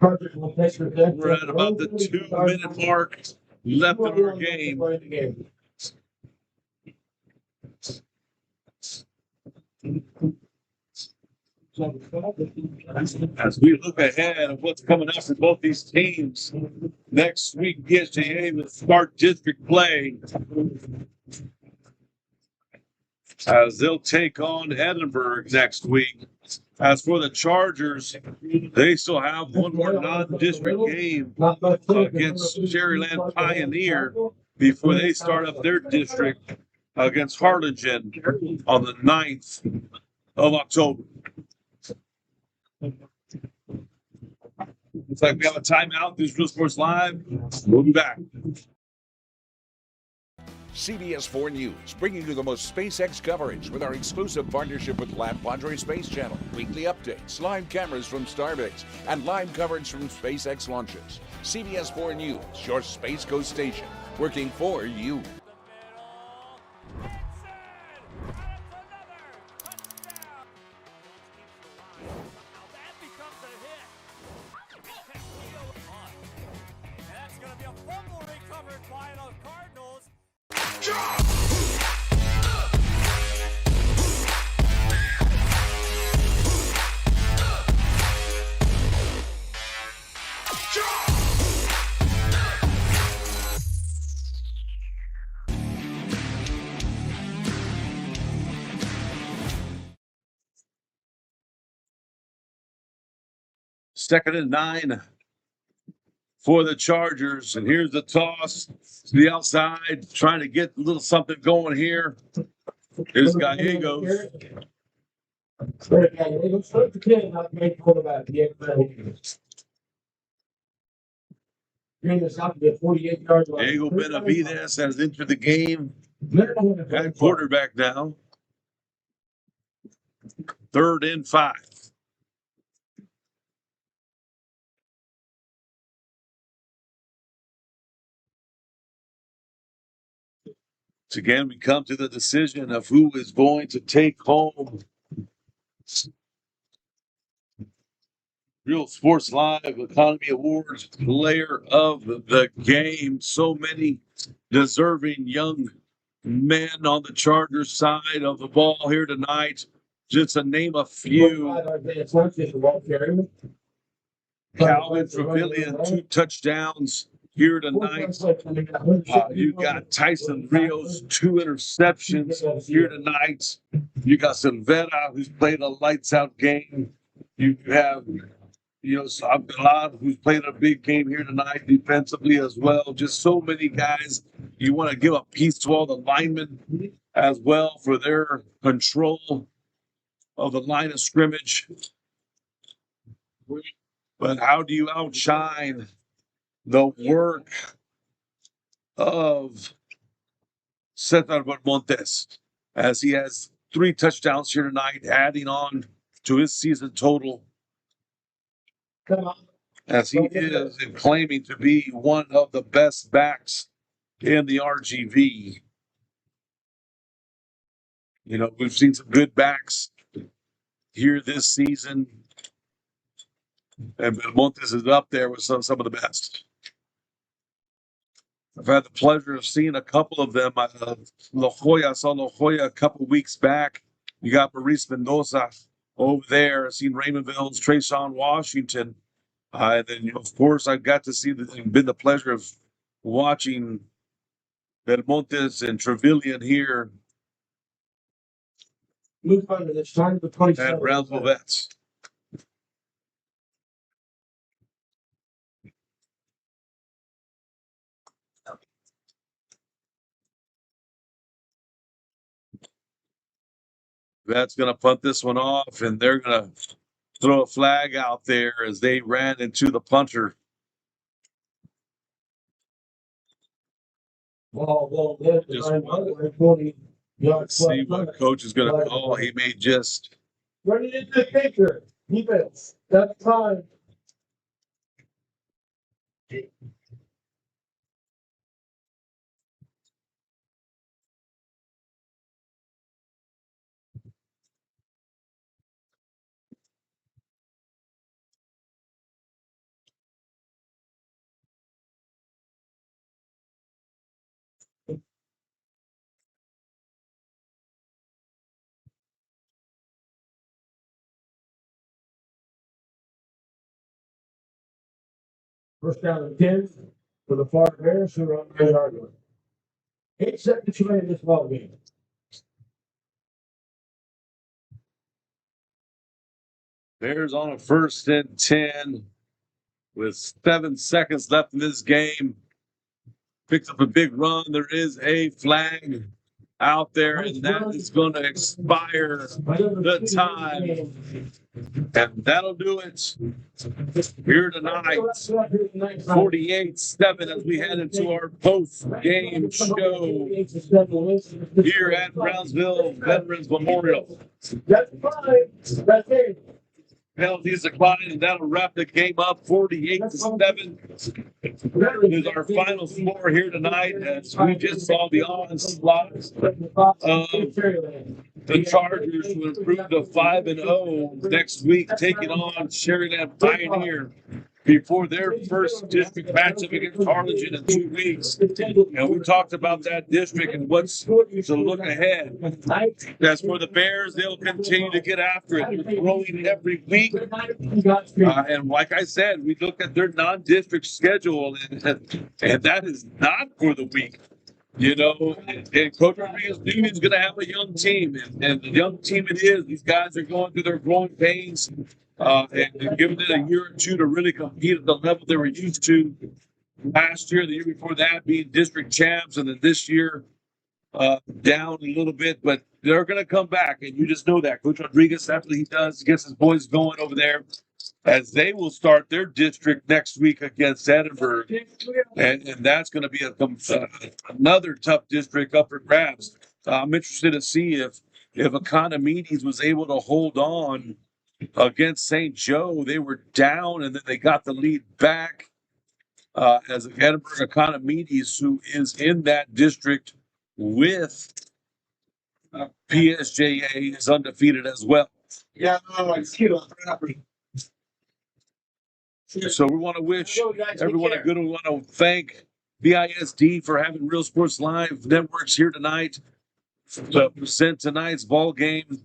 We're at about the 2-minute mark left in our game. As we look ahead of what's coming up for both these teams, next week PSJA will start district play as they'll take on Edinburgh next week. As for the Chargers, they still have one more non-district game against Sherryland Pioneer before they start up their district against Harlingen on the 9th of October. Looks like we have a timeout. This is Real Sports Live. We'll be back. CBS 4 News, bringing you the most SpaceX coverage with our exclusive partnership with Lab Padre Space Channel. Weekly updates, live cameras from Starbase, and live coverage from SpaceX launches. CBS 4 News, your Space Coast station, working for you. Second and 9 for the Chargers. And here's the toss to the outside, trying to get a little something going here. Here's Gallegos. Diego Benavides has entered the game at quarterback now. 3rd and 5. Again, we come to the decision of who is going to take home Real Sports Live Economy Awards Player of the Game. So many deserving young men on the Chargers side of the ball here tonight. Just to name a few. Calvin Trevelyan, 2 touchdowns here tonight. You got Tyson Rios, 2 interceptions here tonight. You got Silvera, who's played a lights out game. You have You know, Abdullah, who's played a big game here tonight defensively as well. Just so many guys. You want to give a piece to all the linemen as well for their control of the line of scrimmage. But how do you outshine the work of Cesar Montes as he has 3 touchdowns here tonight, adding on to his season total, as he is claiming to be one of the best backs in the RGV. You know, we've seen some good backs here this season, and Montes is up there with some of the best. I've had the pleasure of seeing a couple of them. I saw La Jolla a couple weeks back. You got Maurice Mendoza over there. I've seen Raymondville's Trayshawn Washington. And then, of course, I got to see been the pleasure of watching Belmontes and Trevelyan here at Brownsville Vets. That's going to punt this one off, and they're going to throw a flag out there as they ran into the punter. Let's see what coach is going to call. He may just. Run it into the kicker. Defense. That's time. First down and 10 for the Florida Bears, who are on the argument. 8 seconds remaining in this ball game. Bears on a 1st and 10 with 7 seconds left in this game. Picks up a big run. There is a flag out there, and that is going to expire the time. And that'll do it here tonight. 48-7 as we head into our post-game show here at Brownsville Veterans Memorial. That's fine. That's it. Penalties declined, and that'll wrap the game up 48-7. Is our final score here tonight, as we just saw the onslaught of the Chargers to improve to 5-0 next week, taking on Sheridan Pioneer before their first district matchup against Harlingen in 2 weeks. And we talked about that district and what's to look ahead. As for the Bears, they'll continue to get after it. They're growing every week. And like I said, we look at their non-district schedule, and that is not for the weak. You know, and Coach Rodriguez knew he's going to have a young team, and the young team it is. These guys are going through their growing pains. And giving it a year or two to really compete at the level they were used to last year, the year before that being district champs, and then this year down a little bit, but they're going to come back, and you just know that. Coach Rodriguez, after he gets his boys going over there, as they will start their district next week against Edinburgh, and that's going to be another tough district up for grabs. I'm interested to see if Economides was able to hold on against St. Joe. They were down, and then they got the lead back as Edinburgh Economides, who is in that district with PSJA, is undefeated as well. Yeah, So we want to wish everyone a good one. We want to thank BISD for having Real Sports Live Networks here tonight to present tonight's ball game.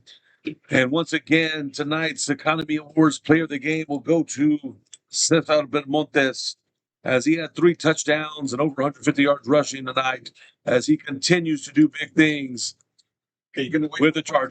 And once again, tonight's Economy Awards Player of the Game will go to Cesar Belmontes, as he had 3 touchdowns and over 150 yards rushing tonight, as he continues to do big things with the Chargers.